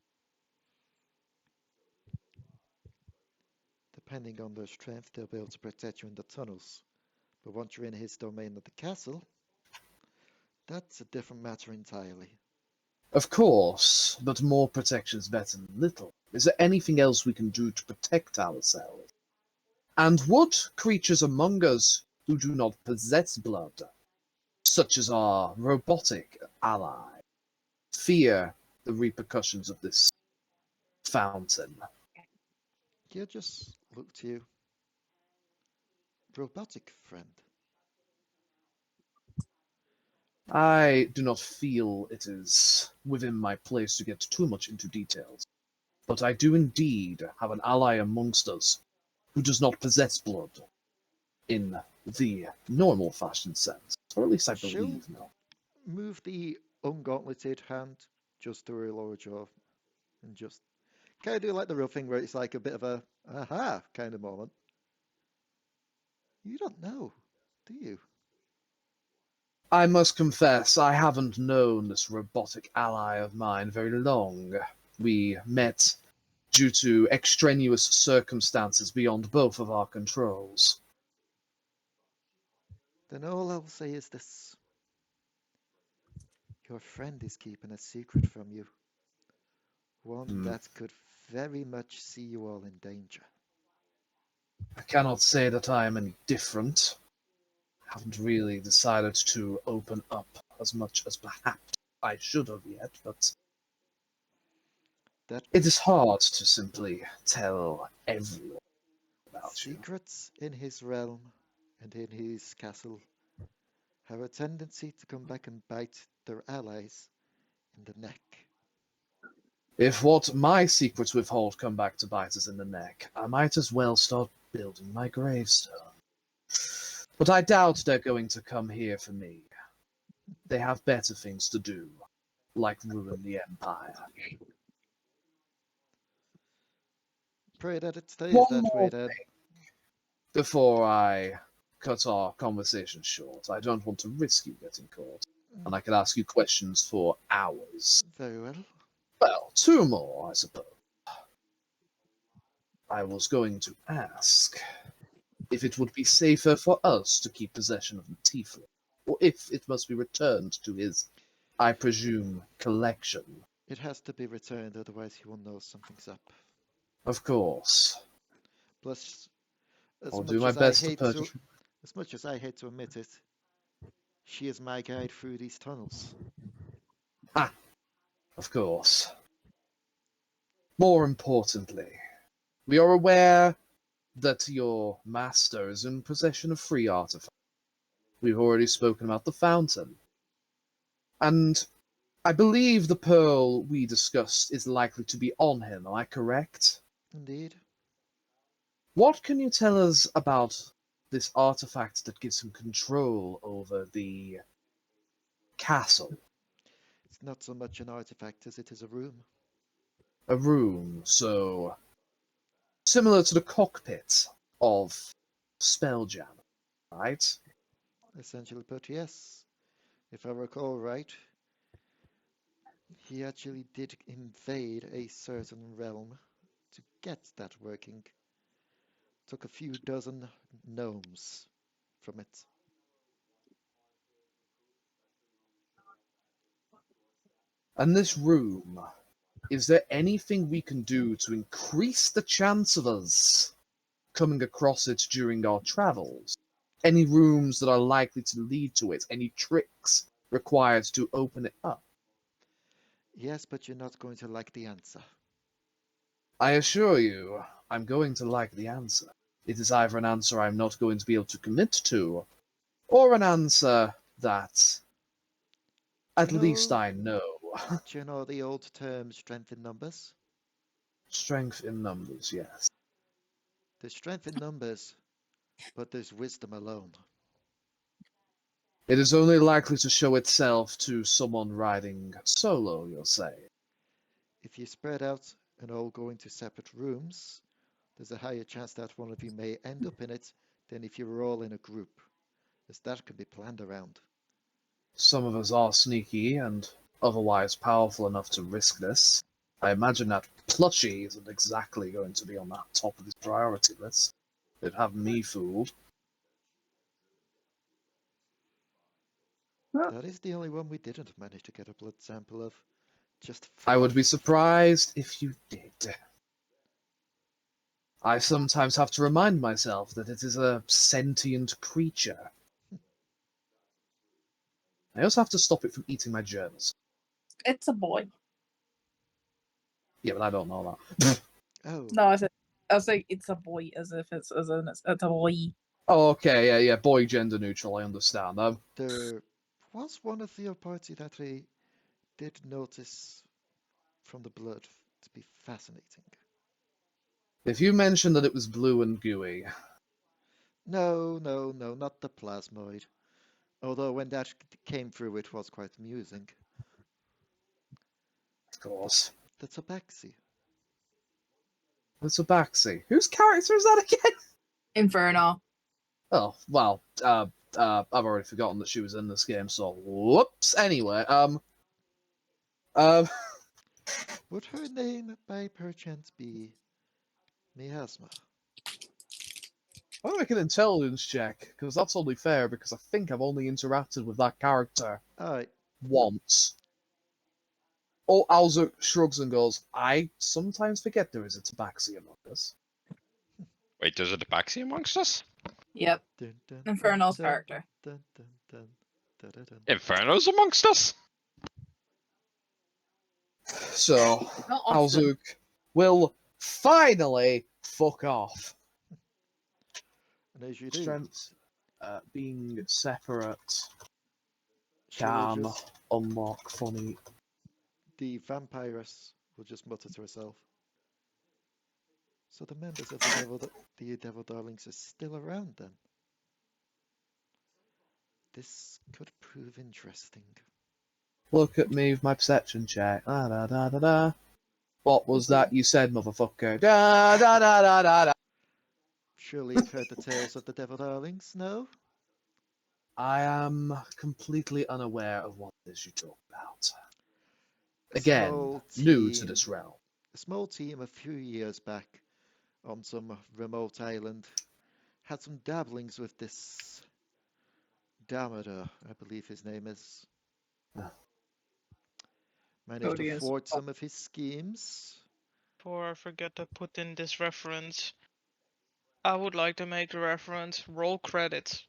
Speaker 4: Depending on their strength, they'll be able to protect you in the tunnels. But once you're in his domain of the castle, that's a different matter entirely.
Speaker 9: Of course, but more protection is better than little. Is there anything else we can do to protect ourselves? And would creatures among us who do not possess blood, such as our robotic ally, fear the repercussions of this fountain?
Speaker 4: He'll just look to you. Robotic friend.
Speaker 9: I do not feel it is within my place to get too much into details, but I do indeed have an ally amongst us who does not possess blood in the normal fashion sense, or at least I believe now.
Speaker 4: Move the ungauntleted hand just to her lower jaw and just kind of do like the real thing where it's like a bit of a aha kind of moment. You don't know, do you?
Speaker 9: I must confess, I haven't known this robotic ally of mine very long. We met due to extraneous circumstances beyond both of our controls.
Speaker 4: Then all I'll say is this. Your friend is keeping a secret from you. One that could very much see you all in danger.
Speaker 9: I cannot say that I am any different. I haven't really decided to open up as much as perhaps I should have yet, but
Speaker 4: That
Speaker 9: it is hard to simply tell everyone about you.
Speaker 4: secrets in his realm and in his castle have a tendency to come back and bite their allies in the neck.
Speaker 9: If what my secrets withhold come back to bite us in the neck, I might as well start building my gravestone. But I doubt they're going to come here for me. They have better things to do, like ruin the Empire.
Speaker 4: Pray that it stays
Speaker 9: One
Speaker 4: that way
Speaker 9: more
Speaker 4: then.
Speaker 9: thing before I cut our conversation short. I don't want to risk you getting caught, and I could ask you questions for hours.
Speaker 4: Very well.
Speaker 9: Well, 2 more, I suppose. I was going to ask if it would be safer for us to keep possession of the Tiefling, or if it must be returned to his, I presume, collection.
Speaker 4: It has to be returned, otherwise he will know something's up.
Speaker 9: Of course.
Speaker 4: Plus, as
Speaker 9: I'll
Speaker 4: much
Speaker 9: do my
Speaker 4: as
Speaker 9: best
Speaker 4: I
Speaker 9: to
Speaker 4: hate
Speaker 9: purchase.
Speaker 4: as much as I hate to admit it, she is my guide through these tunnels.
Speaker 9: Of course. More importantly, we are aware that your master is in possession of 3 artifacts. We've already spoken about the fountain. And I believe the pearl we discussed is likely to be on him, am I correct?
Speaker 4: Indeed.
Speaker 9: What can you tell us about this artifact that gives him control over the castle?
Speaker 4: It's not so much an artifact as it is a room.
Speaker 9: A room, so similar to the cockpit of Spelljammer, right?
Speaker 4: Essentially put, yes. If I recall right, he actually did invade a certain realm to get that working. Took a few dozen gnomes from it.
Speaker 9: And this room, is there anything we can do to increase the chance of us coming across it during our travels? Any rooms that are likely to lead to it? Any tricks required to open it up?
Speaker 4: Yes, but you're not going to like the answer.
Speaker 9: I assure you, I'm going to like the answer. It is either an answer I'm not going to be able to commit to, or an answer that at least I know.
Speaker 4: Do you know the old term strength in numbers?
Speaker 9: Strength in numbers, yes.
Speaker 4: There's strength in numbers, but there's wisdom alone.
Speaker 9: It is only likely to show itself to someone riding solo, you'll say.
Speaker 4: If you spread out and all go into separate rooms, there's a higher chance that one of you may end up in it than if you were all in a group, as that can be planned around.
Speaker 9: Some of us are sneaky and otherwise powerful enough to risk this. I imagine that Plushy isn't exactly going to be on that top of his priority list. They'd have me fooled.
Speaker 4: That is the only one we didn't manage to get a blood sample of. Just
Speaker 9: I would be
Speaker 4: fluff.
Speaker 9: surprised if you did. I sometimes have to remind myself that it is a sentient creature. I also have to stop it from eating my germs.
Speaker 5: It's a boy.
Speaker 9: Yeah, but I don't know that.
Speaker 4: Oh,
Speaker 5: No, I say it's a boy as if it's a boy.
Speaker 9: Oh, okay, yeah, boy gender neutral, I understand.
Speaker 4: there was one of your party that I did notice from the blood to be fascinating.
Speaker 9: If you mentioned that it was blue and gooey...
Speaker 4: No, not the plasmoid. Although when that came through, it was quite amusing.
Speaker 9: Of course.
Speaker 4: The Tabaxi.
Speaker 9: The Tabaxi. Whose character is that again?
Speaker 5: Inferno.
Speaker 9: Oh, well, I've already forgotten that she was in this game, so whoops. Anyway,
Speaker 4: Would her name by perchance be Miasma?
Speaker 9: I'll make an intelligence check, because that's only fair, because I think I've only interacted with that character
Speaker 4: Alright,
Speaker 9: once. Oh, Au-Zuk shrugs and goes, I sometimes forget there is a Tabaxi among us.
Speaker 3: Wait, there's a Tabaxi amongst us?
Speaker 5: Yep.
Speaker 4: dun, dun,
Speaker 5: Inferno's
Speaker 4: dun,
Speaker 5: character.
Speaker 4: dun, dun, dun,
Speaker 3: Inferno's amongst us.
Speaker 9: So,
Speaker 5: Not often.
Speaker 9: Au-Zuk will finally fuck off.
Speaker 4: And as you do,
Speaker 9: Strength being separate
Speaker 4: she'll
Speaker 9: can
Speaker 4: just,
Speaker 9: unlock funny.
Speaker 4: the vampiress will just mutter to herself. So the members of the Devil Darlings are still around then? This could prove interesting.
Speaker 9: Look at me with my perception check. Da, da, da, da, da. What was that you said, motherfucker? Da, da, da, da, da, da.
Speaker 4: Surely you've heard the tales of the Devil Darlings, no?
Speaker 9: I am completely unaware of what it is you talk about.
Speaker 4: A
Speaker 9: Again,
Speaker 4: small
Speaker 9: new to
Speaker 4: team-
Speaker 9: this realm.
Speaker 4: A small team a few years back on some remote island had some dabblings with this Damodar, I believe his name is. Managed to
Speaker 2: Cody is-
Speaker 4: thwart some of his schemes.
Speaker 6: Before I forget to put in this reference, I would like to make the reference roll credits.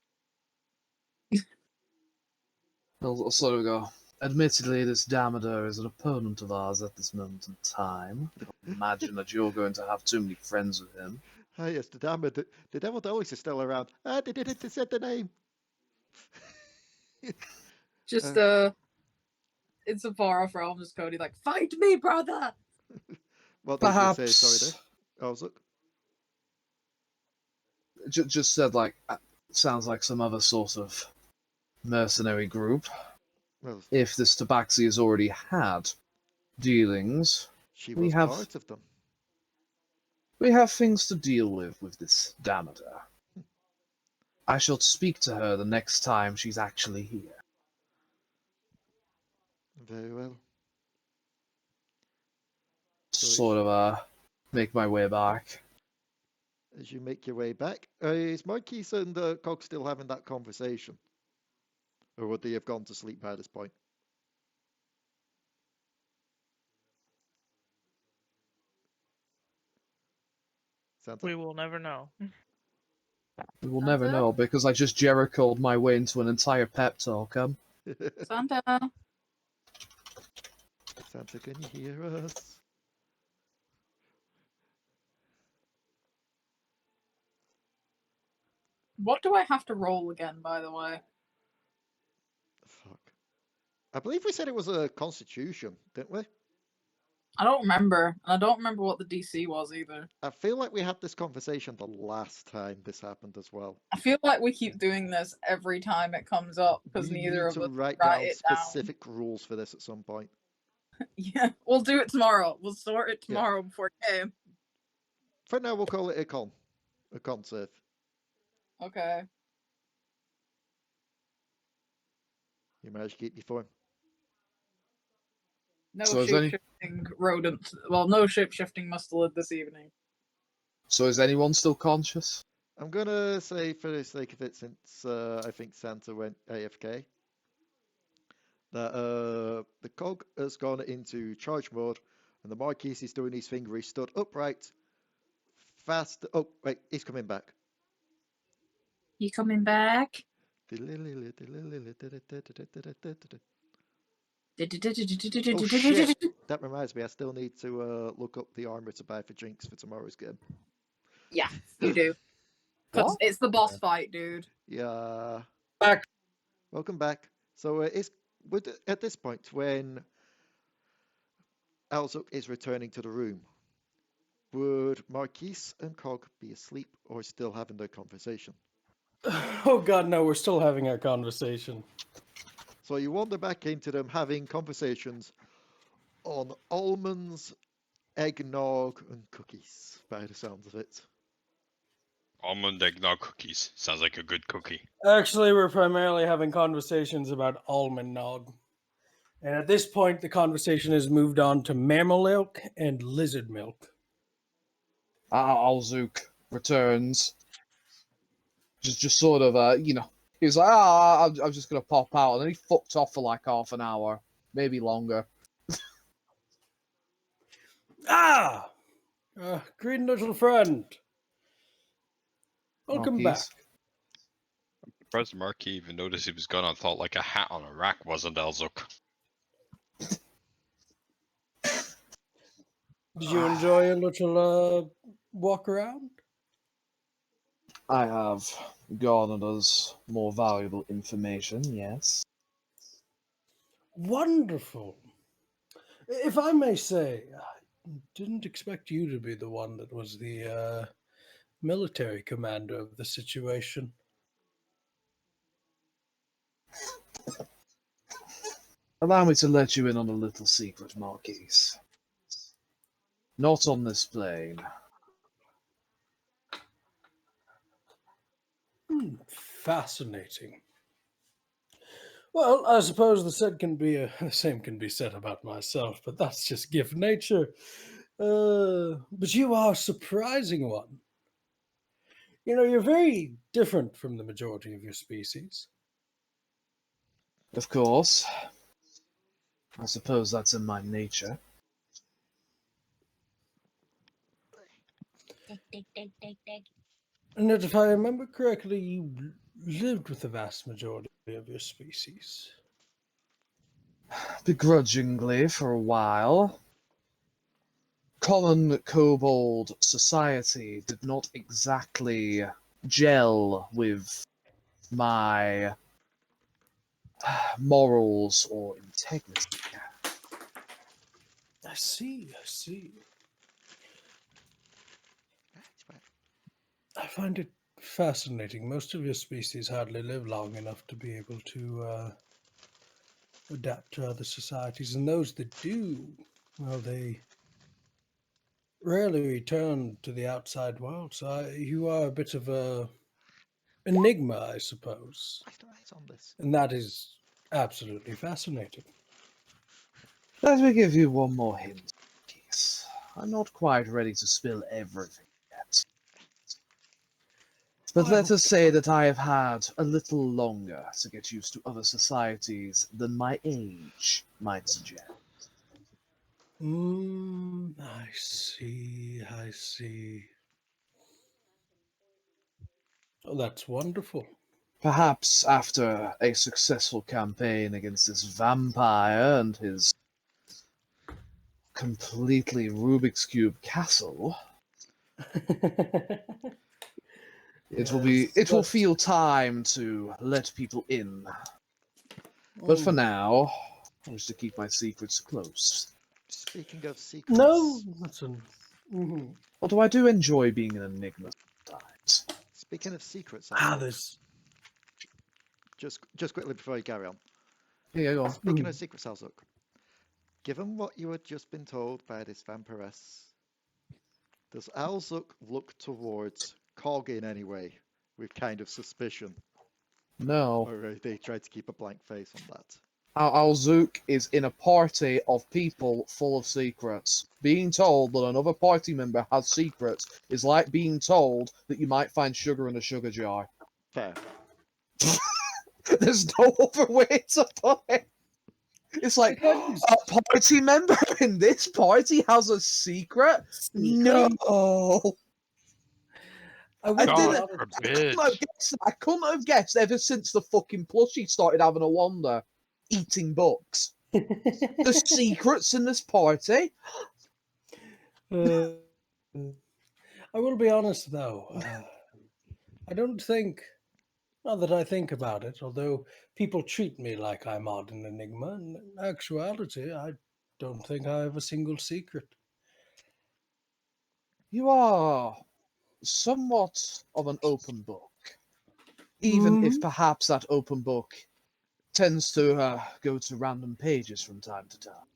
Speaker 9: I'll sort of go. Admittedly, this Damodar is an opponent of ours at this moment in time. I don't imagine that you're going to have too many friends with him.
Speaker 4: Ah, yes, the Devil Darlings are still around. Ah, they didn't say the name.
Speaker 2: Just in some far off realms, Cody like, fight me, brother.
Speaker 4: What did you
Speaker 9: Perhaps.
Speaker 4: say? Sorry, there. Au-Zuk?
Speaker 9: Just said like sounds like some other sort of mercenary group.
Speaker 4: Well,
Speaker 9: If this Tabaxi has already had dealings,
Speaker 4: she
Speaker 9: we
Speaker 4: was
Speaker 9: have-
Speaker 4: part of them.
Speaker 9: we have things to deal with this Damodar. I shall speak to her the next time she's actually here.
Speaker 4: Very well. So
Speaker 9: Sort of make my way back.
Speaker 4: as you make your way back, is Marquis and Cog still having that conversation? Or would they have gone to sleep by this point? Santa?
Speaker 6: We will never know.
Speaker 9: We will never
Speaker 2: Santa?
Speaker 9: know because I just Jericho'd my way into an entire pep talk.
Speaker 2: Santa.
Speaker 4: Santa, can you hear us?
Speaker 2: What do I have to roll again, by the way?
Speaker 4: Fuck. I believe we said it was a constitution, didn't we?
Speaker 2: I don't remember. And I don't remember what the DC was either.
Speaker 4: I feel like we had this conversation the last time this happened as well.
Speaker 2: I feel like we keep doing this every time it comes up because
Speaker 4: We
Speaker 2: neither
Speaker 4: need
Speaker 2: of
Speaker 4: to
Speaker 2: us
Speaker 4: write
Speaker 2: write
Speaker 4: down
Speaker 2: it down.
Speaker 4: specific rules for this at some point.
Speaker 2: Yeah, we'll do it tomorrow. We'll sort it
Speaker 4: Yeah.
Speaker 2: tomorrow before game.
Speaker 4: For now, we'll call it a con save.
Speaker 2: Okay.
Speaker 4: You managed to keep your form.
Speaker 2: No
Speaker 9: So is any-
Speaker 2: shape-shifting rodent. Well, no shape-shifting mustelid this evening.
Speaker 9: So is anyone still conscious?
Speaker 4: I'm gonna say, for the sake of it, since I think Santa went AFK, that the Cog has gone into charge mode, and the Marquis is doing his thing where he stood upright, fast. Oh, wait, he's coming back.
Speaker 10: You coming back?
Speaker 4: Oh shit! That reminds me, I still need to look up the armor to buy for Jinx for tomorrow's game.
Speaker 2: Yeah, you do. Because
Speaker 9: What?
Speaker 2: it's the boss fight, dude.
Speaker 4: Yeah.
Speaker 8: Back.
Speaker 4: Welcome back. So at this point, when Au-Zuk is returning to the room, would Marquis and Cog be asleep or still having their conversation?
Speaker 8: Oh god, no, we're still having our conversation.
Speaker 4: So you wander back into them having conversations on almonds, eggnog, and cookies, by the sounds of it.
Speaker 3: Almond eggnog cookies. Sounds like a good cookie.
Speaker 8: Actually, we're primarily having conversations about almond nog. And at this point, the conversation has moved on to mammal milk and lizard milk.
Speaker 9: Au-Zuk returns. Just sort of, he's like, I'm just going to pop out. And then he fucked off for like half an hour, maybe longer.
Speaker 8: Ah! Green little friend. Welcome
Speaker 9: Marquis.
Speaker 8: back.
Speaker 3: Surprised the Marquis even noticed he was gone and thought like a hat on a rack wasn't Au-Zuk.
Speaker 8: Did you enjoy a little walk around?
Speaker 9: I have garnered us more valuable information, yes.
Speaker 8: Wonderful. If I may say, I didn't expect you to be the one that was the military commander of the situation.
Speaker 9: Allow me to let you in on a little secret, Marquis. Not on this plane.
Speaker 8: Fascinating. Well, I suppose the same can be said about myself, but that's just Giff nature. But you are a surprising one. You know, you're very different from the majority of your species.
Speaker 9: Of course. I suppose that's in my nature.
Speaker 10: Dig.
Speaker 8: And yet, if I remember correctly, you lived with the vast majority of your species.
Speaker 9: Begrudgingly for a while. Common Kobold society did not exactly gel with my morals or integrity.
Speaker 8: I see. I find it fascinating. Most of your species hardly live long enough to be able to adapt to other societies, and those that do, well, they rarely return to the outside world. So you are a bit of a enigma, I suppose, and that is absolutely fascinating.
Speaker 9: Let me give you one more hint, Keith. I'm not quite ready to spill everything yet. But let us say that I have had a little longer to get used to other societies than my age might suggest.
Speaker 8: I see. Oh, that's wonderful.
Speaker 9: Perhaps after a successful campaign against this vampire and his completely Rubik's Cube castle, it will feel time to let people in. But for now, I wish to keep my secrets close.
Speaker 4: Speaking of secrets.
Speaker 8: No, listen.
Speaker 9: Although I do enjoy being an enigma sometimes.
Speaker 4: Speaking of secrets,
Speaker 8: there's
Speaker 4: just quickly before you carry on.
Speaker 9: Yeah, go on.
Speaker 4: Speaking of secrets, Au-Zuk, given what you had just been told by this vampiress, does Au-Zuk look towards Cog in any way with kind of suspicion?
Speaker 9: No.
Speaker 4: Or they tried to keep a blank face on that?
Speaker 9: Au-Zuk is in a party of people full of secrets. Being told that another party member has secrets is like being told that you might find sugar in a sugar jar.
Speaker 4: Fair.
Speaker 9: There's no other way to put it. It's like, a party member in this party has a secret? No! I couldn't have guessed ever since the fucking plushie started having a wander, eating books. The secrets in this party?
Speaker 8: I will be honest, though. I don't think, now that I think about it, although people treat me like I'm odd and enigma, in actuality, I don't think I have a single secret.
Speaker 9: You are somewhat of an open book. Even if perhaps that open book tends to go to random pages from time to time.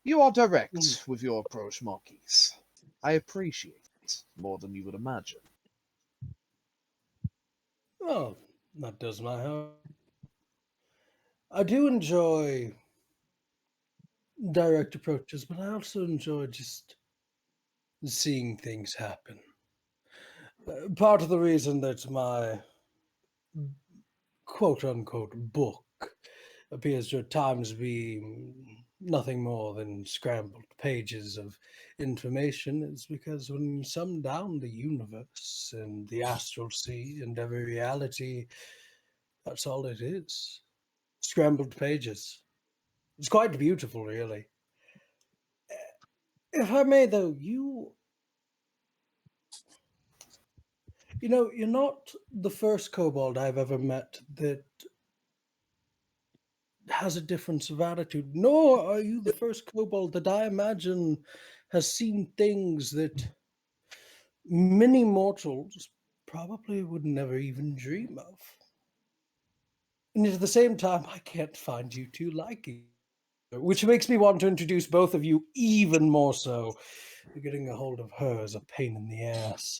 Speaker 9: You are direct with your approach, Marquis. I appreciate it more than you would imagine.
Speaker 8: Well, that does my heart. I do enjoy direct approaches, but I also enjoy just seeing things happen. Part of the reason that my quote-unquote book appears to at times be nothing more than scrambled pages of information is because when you sum down the universe and the astral sea and every reality, that's all it is. Scrambled pages. It's quite beautiful, really. If I may, though, you know, you're not the first kobold I've ever met that has a difference of attitude, nor are you the first kobold that I imagine has seen things that many mortals probably would never even dream of. And at the same time, I can't find you two liking, which makes me want to introduce both of you even more so. Getting a hold of her is a pain in the ass.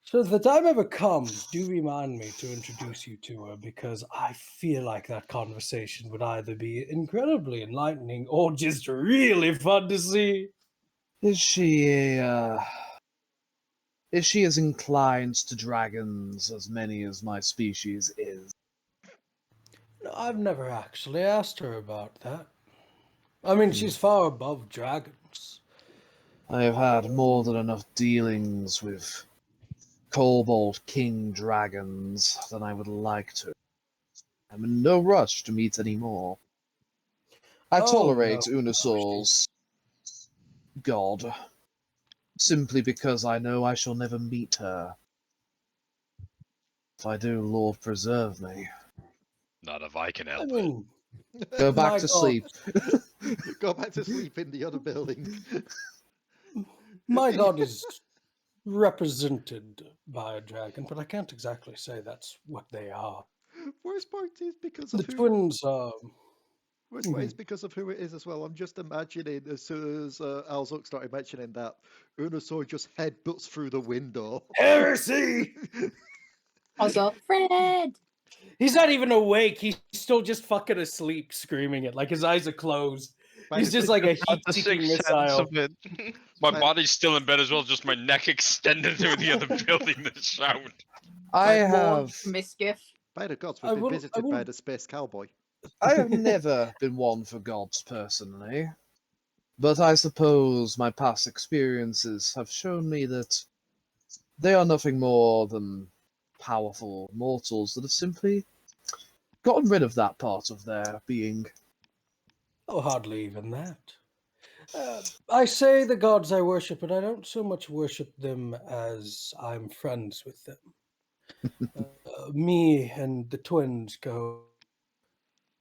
Speaker 8: So if the time ever comes, do remind me to introduce you to her, because I feel like that conversation would either be incredibly enlightening or just really fun to see.
Speaker 9: Is she is she as inclined to dragons as many as my species is?
Speaker 8: No, I've never actually asked her about that. I mean, she's far above dragons.
Speaker 9: I have had more than enough dealings with Kobold King dragons than I would like to. I'm in no rush to meet any more. I tolerate
Speaker 8: no.
Speaker 9: Unusor's god, simply because I know I shall never meet her. If I do, Lord preserve me.
Speaker 3: Not if I can
Speaker 8: I
Speaker 3: help it.
Speaker 8: mean,
Speaker 9: Go back
Speaker 8: my
Speaker 9: to
Speaker 8: God.
Speaker 9: sleep.
Speaker 4: Go back to sleep in the other building.
Speaker 8: My god is represented by a dragon, but I can't exactly say that's what they are.
Speaker 4: Worst part is because
Speaker 8: The
Speaker 4: of who.
Speaker 8: twins are.
Speaker 4: Worst part is because of who it is as well. I'm just imagining as soon as Au-Zuk started mentioning that, Unusor just headbutts through the window.
Speaker 8: Heresy!
Speaker 10: Also, Fred.
Speaker 8: He's not even awake. He's still just fucking asleep, screaming it. Like his eyes are closed. He's just like a
Speaker 6: Not the
Speaker 8: heat-seeking
Speaker 6: sixth sense
Speaker 8: missile.
Speaker 6: of it.
Speaker 3: My
Speaker 4: Right.
Speaker 3: body's still in bed as well, just my neck extended through the other building to shout.
Speaker 9: I
Speaker 8: Like
Speaker 5: Lord
Speaker 9: have
Speaker 5: Misskiff.
Speaker 4: By the gods,
Speaker 8: I
Speaker 4: we've been
Speaker 8: will-
Speaker 4: visited by the space cowboy.
Speaker 9: I have never been one for gods personally, but I suppose my past experiences have shown me that they are nothing more than powerful mortals that have simply gotten rid of that part of their being.
Speaker 8: Oh, hardly even that. I say the gods I worship, but I don't so much worship them as I'm friends with them. Me and the twins go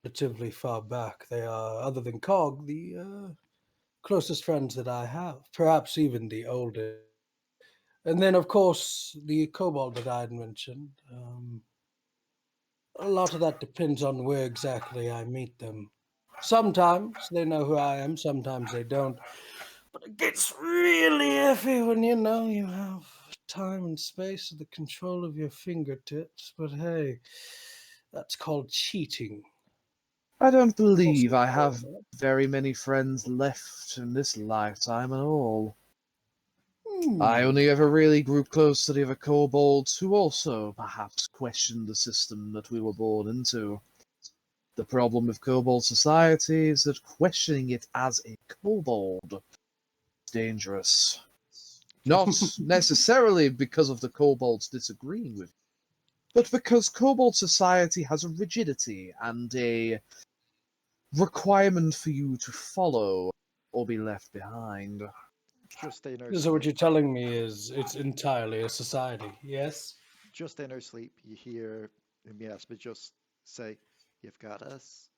Speaker 8: relatively far back. They are, other than Cog, the closest friends that I have, perhaps even the oldest. And then, of course, the kobold that I had mentioned. A lot of that depends on where exactly I meet them. Sometimes they know who I am, sometimes they don't. But it gets really iffy when you know you have time and space at the control of your fingertips. But hey, that's called cheating.
Speaker 9: I don't believe
Speaker 8: Also,
Speaker 9: I have very many friends left in this lifetime at all. I only ever really grew close to the other kobolds who also perhaps questioned the system that we were born into. The problem with kobold society is that questioning it as a kobold is dangerous. Not necessarily because of the kobolds disagreeing with you, but because kobold society has a rigidity and a requirement for you to follow or be left behind.
Speaker 4: Just in her
Speaker 8: So what
Speaker 4: sleep.
Speaker 8: you're telling me is it's entirely a society, yes?
Speaker 4: Just in her sleep, you hear Miasma just say, "You've got us."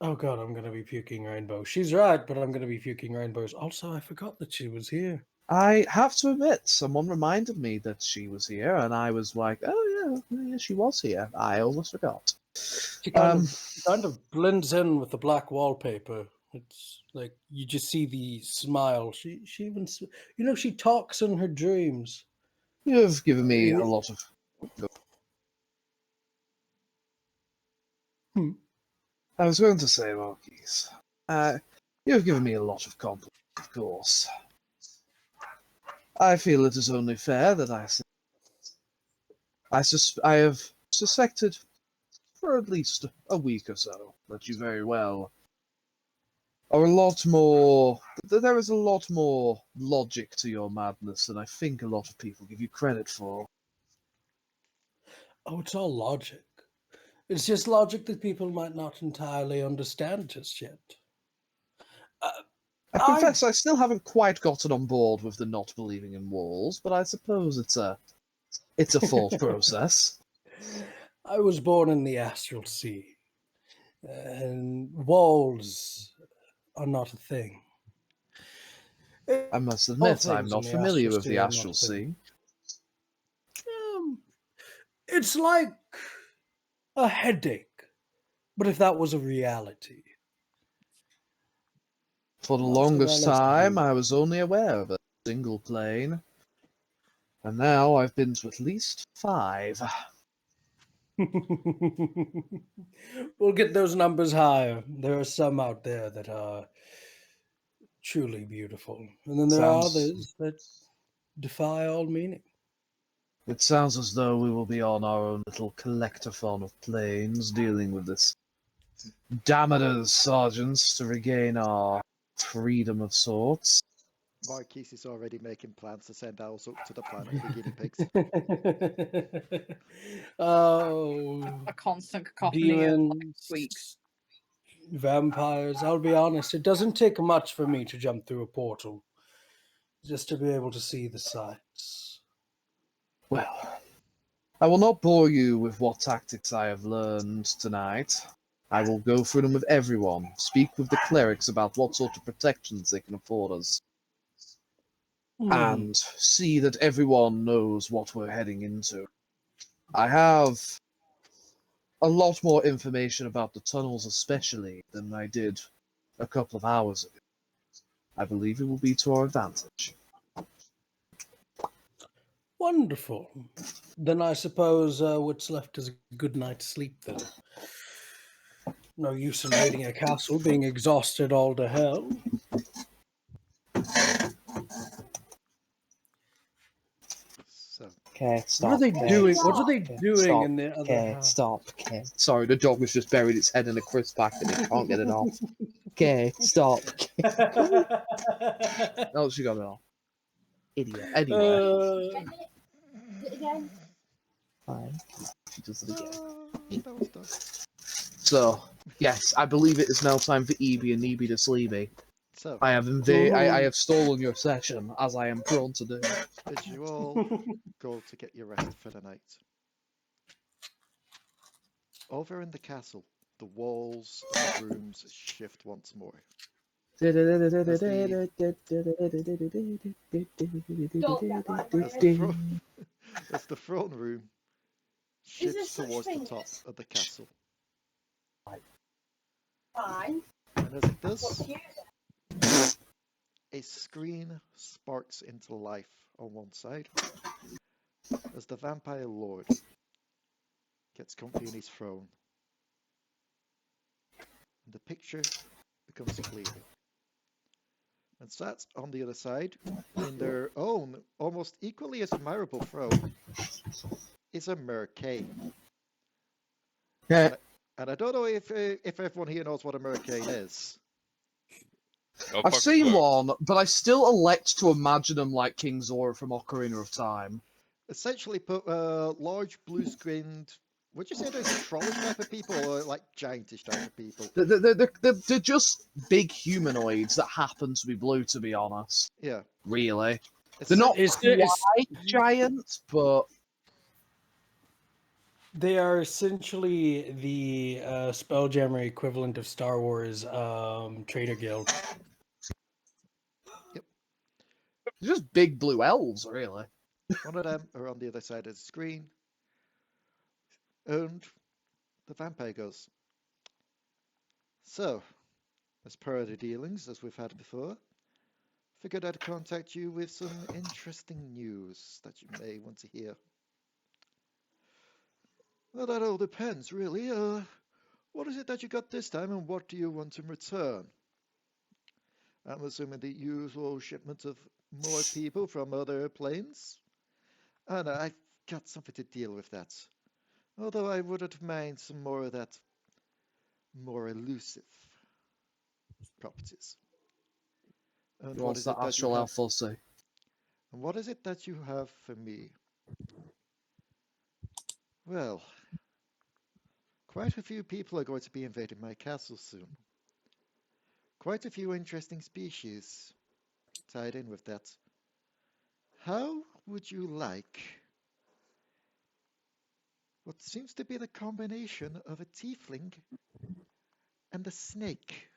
Speaker 8: Oh god, I'm gonna be puking rainbow. She's right, but I'm gonna be puking rainbows. Also, I forgot that she was here.
Speaker 9: I have to admit, someone reminded me that she was here, and I was like, "Oh yeah, she was here." I almost forgot.
Speaker 8: She kind of blends in with the black wallpaper. It's like you just see the smile. She even she talks in her dreams.
Speaker 9: You have given me a lot of. I was going to say, Marquis, you have given me a lot of compliments, of course. I feel it is only fair that I have suspected for at least a week or so, that you very well are a lot more. There is a lot more logic to your madness than I think a lot of people give you credit for.
Speaker 8: Oh, it's all logic. It's just logic that people might not entirely understand just yet.
Speaker 9: I confess I still haven't quite gotten on board with the not believing in walls, but I suppose it's a thought process.
Speaker 8: I was born in the Astral Sea, and walls are not a thing.
Speaker 9: I must
Speaker 8: All
Speaker 9: admit I'm
Speaker 8: things
Speaker 9: not
Speaker 8: in the
Speaker 9: familiar
Speaker 8: Astral
Speaker 9: with
Speaker 8: Sea
Speaker 9: the
Speaker 8: are
Speaker 9: Astral
Speaker 8: not a thing.
Speaker 9: Sea.
Speaker 8: It's like a headache, but if that was a reality.
Speaker 9: For the
Speaker 8: Not so
Speaker 9: longest
Speaker 8: well as
Speaker 9: time,
Speaker 8: you.
Speaker 9: I was only aware of a single plane, and now I've been to at least 5.
Speaker 8: We'll get those numbers higher. There are some out there that are truly beautiful, and then there are others that defy all meaning.
Speaker 9: It sounds as though we will be on our own little collectathon of planes, dealing with this damneders, sergeants, to regain our freedom of sorts.
Speaker 4: Marquis is already making plans to send Au-Zuk to the planet of the guinea pigs.
Speaker 8: Oh,
Speaker 5: A constant cacophony of
Speaker 8: demons,
Speaker 5: squeaks.
Speaker 8: vampires. I'll be honest, it doesn't take much for me to jump through a portal just to be able to see the sights.
Speaker 9: Well, I will not bore you with what tactics I have learned tonight. I will go through them with everyone, speak with the clerics about what sort of protections they can afford us, and see that everyone knows what we're heading into. I have a lot more information about the tunnels especially than I did a couple of hours ago. I believe it will be to our advantage.
Speaker 8: Wonderful. Then I suppose what's left is a good night's sleep then. No use in raiding a castle, being exhausted all to hell.
Speaker 4: So,
Speaker 11: Okay, stop.
Speaker 8: What are they doing? What are they
Speaker 11: Okay,
Speaker 8: doing
Speaker 11: stop.
Speaker 8: in the other
Speaker 11: Okay,
Speaker 8: half?
Speaker 11: stop. Okay.
Speaker 9: Sorry, the dog has just buried its head in a crisp pack and it can't get it off.
Speaker 11: Okay, stop.
Speaker 9: Oh, she got it off. Idiot. Anyway,
Speaker 10: Do it again.
Speaker 11: Fine.
Speaker 9: she does it again.
Speaker 4: that was done.
Speaker 9: So, yes, I believe it is now time for Ebi and Ebi to Sleepy.
Speaker 4: So,
Speaker 9: I have stolen your session, as I am prone to do.
Speaker 4: as you all go to get your rest for the night, over in the castle, the walls of the rooms shift once more. As the throne room shifts towards the top of the castle.
Speaker 10: Fine.
Speaker 4: And as it does, a screen sparks into life on one side as the vampire lord gets comfy in his throne. And the picture becomes clear. And sat on the other side, in their own, almost equally as admirable throne, is a Marquis.
Speaker 9: Yeah.
Speaker 4: And I don't know if everyone here knows what a Marquis is.
Speaker 3: No
Speaker 9: I've
Speaker 3: fucking
Speaker 9: seen
Speaker 3: clue.
Speaker 9: one, but I still elect to imagine him like King Zora from Ocarina of Time.
Speaker 4: Essentially put large blue-skinned, would you say they're trollish type of people or like giantish type of people?
Speaker 9: They're just big humanoids that happen to be blue, to be honest.
Speaker 4: Yeah.
Speaker 9: Really.
Speaker 4: It's
Speaker 9: They're not
Speaker 8: It's-
Speaker 9: quite giant, but...
Speaker 8: They are essentially the Spelljammer equivalent of Star Wars Trader Guild.
Speaker 4: Yep.
Speaker 9: They're just big blue elves, really.
Speaker 4: One of them are on the other side of the screen. And the vampire goes, so, as per the dealings, as we've had before, figured I'd contact you with some interesting news that you may want to hear. Well, that all depends, really. What is it that you got this time, and what do you want in return? I'm assuming the usual shipment of more people from other planes. And I've got something to deal with that. Although I wouldn't mind some more of that more elusive properties. And what
Speaker 9: What's
Speaker 4: is
Speaker 9: that
Speaker 4: it that you
Speaker 9: astral
Speaker 4: have?
Speaker 9: alpha say?
Speaker 4: And what is it that you have for me? Well, quite a few people are going to be invading my castle soon. Quite a few interesting species tied in with that. How would you like what seems to be the combination of a tiefling and a snake?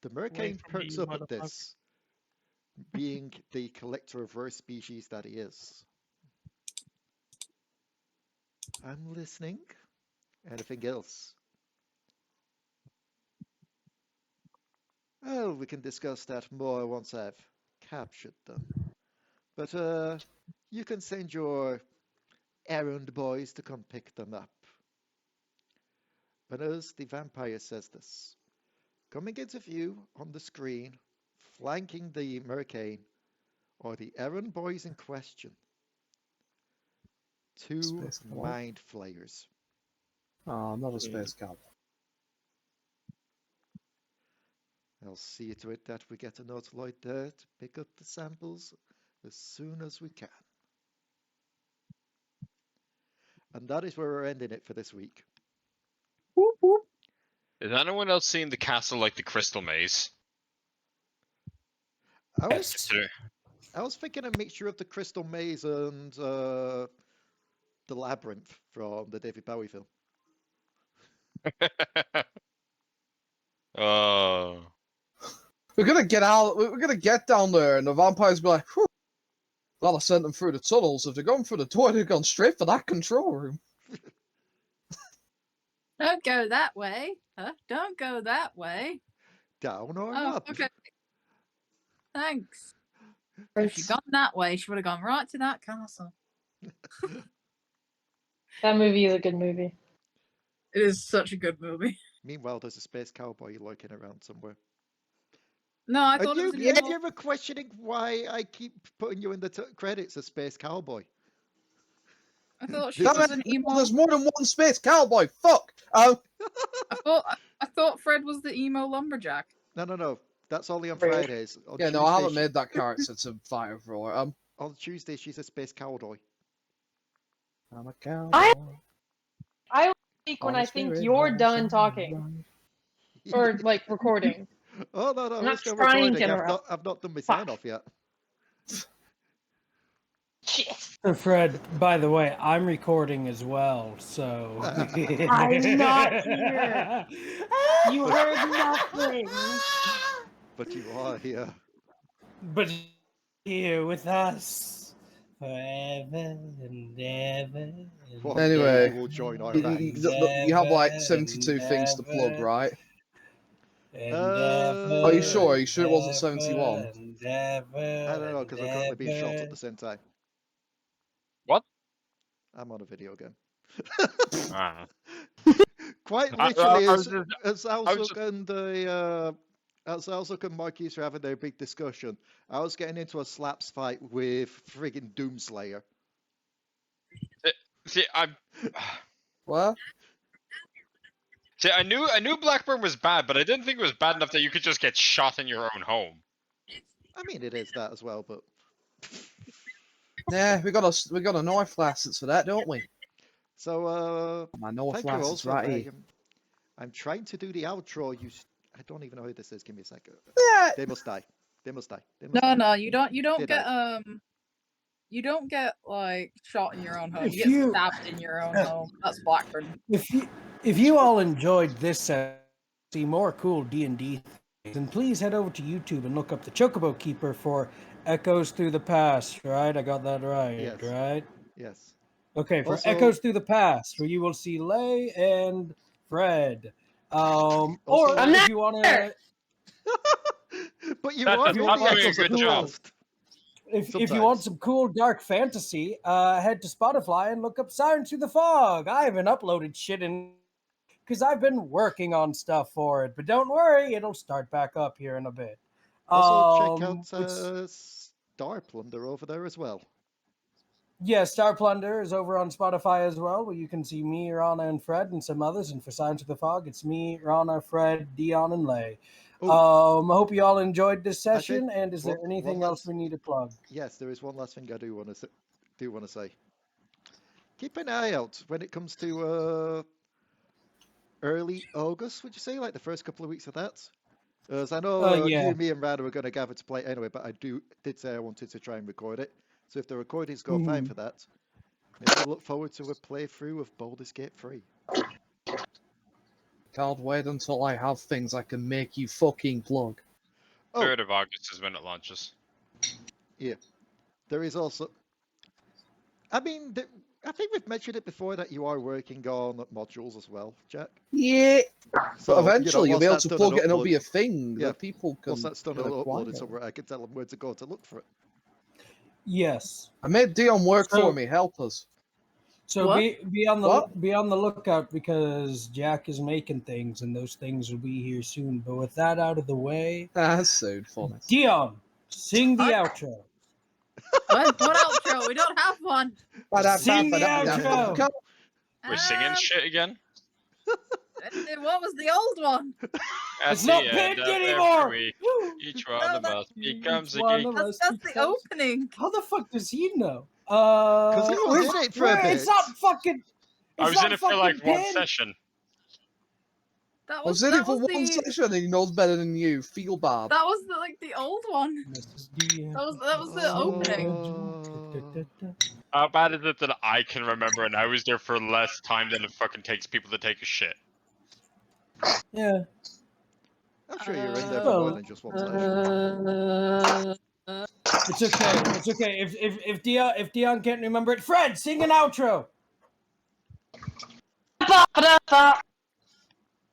Speaker 4: The
Speaker 6: Away
Speaker 4: mercane
Speaker 6: from me,
Speaker 4: perks
Speaker 6: you
Speaker 4: up at
Speaker 6: motherfucker.
Speaker 4: this, being the collector of rare species that he is. I'm listening. Anything else? Oh, we can discuss that more once I've captured them. But you can send your errand boys to come pick them up. And as the vampire says this, coming into view on the screen, flanking the mercane, are the errand boys in question. Two
Speaker 9: Space cowboy?
Speaker 4: mind flayers.
Speaker 9: Oh, I'm not a space cowboy.
Speaker 4: I'll see to it that we get a Nautiloid there to pick up the samples as soon as we can. And that is where we're ending it for this week.
Speaker 2: Whoop, whoop.
Speaker 3: Is anyone else seeing the castle like the Crystal Maze?
Speaker 4: I was,
Speaker 3: Yes.
Speaker 4: I was thinking a mixture of the Crystal Maze and the Labyrinth from the David Bowie film.
Speaker 3: Oh.
Speaker 9: We're gonna get out. We're gonna get down there, and the vampires be like, "Whew, glad I sent them through the tunnels. If they're going through the door, they've gone straight for that control room."
Speaker 5: Don't go that way. Huh? Don't go that way.
Speaker 4: Down or
Speaker 5: Oh,
Speaker 4: up?
Speaker 5: okay. Thanks. If she'd gone that way, she would have gone right to that castle.
Speaker 12: That movie is a good movie.
Speaker 5: It is such a good movie.
Speaker 4: Meanwhile, there's a space cowboy lurking around somewhere.
Speaker 5: No, I
Speaker 4: And
Speaker 5: thought it
Speaker 4: you,
Speaker 5: was an
Speaker 4: and
Speaker 5: emo.
Speaker 4: you're questioning why I keep putting you in the credits as Space Cowboy.
Speaker 5: I thought she
Speaker 9: Damn
Speaker 5: was
Speaker 9: it,
Speaker 5: an emo.
Speaker 9: there's more than one space cowboy. Fuck.
Speaker 5: I thought Fred was the emo lumberjack.
Speaker 4: No. That's only on
Speaker 12: Rude.
Speaker 4: Fridays. On
Speaker 9: Yeah, no,
Speaker 4: Tuesday,
Speaker 9: I haven't made that character to fight overall.
Speaker 4: On Tuesday, she's a Space Cowboy.
Speaker 9: I'm a cowboy.
Speaker 12: I speak when I think you're done talking. Or, like, recording.
Speaker 4: Oh, no,
Speaker 12: I'm
Speaker 4: we're
Speaker 12: not
Speaker 4: still
Speaker 12: trying
Speaker 4: recording.
Speaker 12: to interrupt.
Speaker 4: I've not done my
Speaker 12: Fuck.
Speaker 4: sign-off yet.
Speaker 12: Shit.
Speaker 8: So Fred, by the way, I'm recording as well, so
Speaker 12: I'm not here. You heard nothing.
Speaker 4: But you are here.
Speaker 8: But here with us forever and ever.
Speaker 4: One
Speaker 9: Anyway,
Speaker 4: day you will join our
Speaker 9: You,
Speaker 4: ranks.
Speaker 9: you have like 72 things to plug, right? Are you sure? Are you sure it wasn't 71?
Speaker 4: I don't know, because I'm currently being shot at the same time.
Speaker 3: What?
Speaker 4: I'm on a video game.
Speaker 3: Ah.
Speaker 4: Quite
Speaker 3: I-
Speaker 4: literally,
Speaker 3: I was
Speaker 4: as Au-Zuk
Speaker 3: just-
Speaker 4: as Au-Zuk and Marquis were having their big discussion, I was getting into a slaps fight with friggin' Doomslayer.
Speaker 3: See, I'm.
Speaker 9: What?
Speaker 3: See, I knew Blackburn was bad, but I didn't think it was bad enough that you could just get shot in your own home.
Speaker 4: I mean, it is that as well, but
Speaker 9: Yeah, we got a knife license for that, don't we?
Speaker 4: so
Speaker 9: My knife
Speaker 4: thank you all
Speaker 9: license
Speaker 4: for
Speaker 9: right here.
Speaker 4: I'm trying to do the outro. I don't even know who this is. Give me a second.
Speaker 9: Yeah.
Speaker 4: They must die. They must die.
Speaker 5: No, you don't
Speaker 4: They
Speaker 5: get
Speaker 4: died.
Speaker 5: you don't get like shot in your own home.
Speaker 8: If
Speaker 5: You get stabbed in your own home. That's Blackburn.
Speaker 8: If you all enjoyed this, see more cool D&D things, then please head over to YouTube and look up the Chocobo Keeper for Echoes Through the Past. Right, I got that right.
Speaker 4: Yes.
Speaker 8: Right.
Speaker 4: Yes.
Speaker 8: Okay, for
Speaker 4: Also-
Speaker 8: Echoes Through the Past, where you will see Leigh and Fred. Or
Speaker 12: I'm
Speaker 8: if
Speaker 12: not
Speaker 8: you want to,
Speaker 4: But you
Speaker 3: That
Speaker 4: are
Speaker 3: does
Speaker 4: doing
Speaker 3: not
Speaker 4: the
Speaker 3: doing a
Speaker 4: echoes of
Speaker 3: good
Speaker 4: the
Speaker 3: job.
Speaker 4: past.
Speaker 8: if you want
Speaker 4: Sometimes.
Speaker 8: some cool dark fantasy, head to Spotify and look up Sirens Through the Fog. I haven't uploaded shit in because I've been working on stuff for it, but don't worry, it'll start back up here in a bit.
Speaker 4: Also check out
Speaker 8: which-
Speaker 4: Star Plunder over there as well.
Speaker 8: Yeah, Star Plunder is over on Spotify as well, where you can see me, Ranna, and Fred, and some others. And for Silence of the Fog, it's me, Ranna, Fred, Dion, and Leigh. I hope you all enjoyed this session. And is there anything else we need to plug?
Speaker 4: Yes, there is one last thing I do want to say. Keep an eye out when it comes to early August. Would you say, like the first couple of weeks of that? As I know you, me, and Ranna are going to gather to play anyway, but I did say I wanted to try and record it. So if the recordings go fine for that, maybe I look forward to a playthrough of Baldur's Gate 3.
Speaker 9: Can't wait until I have things I can make you fucking plug.
Speaker 3: 3rd of August is when it launches.
Speaker 4: Yeah. There is also... I mean, I think we've mentioned it before that you are working on modules as well, Jack.
Speaker 9: Yeah.
Speaker 4: So,
Speaker 9: but eventually
Speaker 4: you know,
Speaker 9: you'll be able to plug it and it'll be a thing that people can
Speaker 4: once that's done and
Speaker 9: acquire.
Speaker 4: uploaded somewhere, I can tell them where to go to look for it.
Speaker 8: Yes.
Speaker 9: I made Dion work for me. Help us.
Speaker 8: So be on the lookout, because Jack is making things, and those things will be here soon. But with that out of the way,
Speaker 9: that's so funny.
Speaker 8: Dion, sing the outro.
Speaker 5: What outro? We don't have one.
Speaker 8: Sing the outro.
Speaker 3: We're singing shit again.
Speaker 5: What was the old one?
Speaker 8: It's not pinned anymore.
Speaker 3: Each one of us becomes a geek.
Speaker 5: That's the opening.
Speaker 8: How the fuck does he know?
Speaker 4: Because he was in it for a bit.
Speaker 8: It's not fucking.
Speaker 3: I was in it for like one session.
Speaker 9: I was in it for one session, and he knows better than you. Feel bad.
Speaker 5: That was the old one. That was the opening.
Speaker 3: How bad is it that I can remember, and I was there for less time than it fucking takes people to take a shit?
Speaker 8: Yeah.
Speaker 4: I'm sure you're in there for more than just one session.
Speaker 8: It's okay. It's okay. If Dion can't remember it, Fred, sing an outro.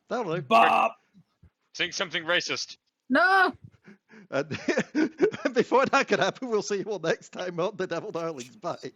Speaker 4: That'll do.
Speaker 8: Bob.
Speaker 3: Sing something racist.
Speaker 5: No.
Speaker 4: And before that can happen, we'll see you all next time on The Devil Darlings. Bye.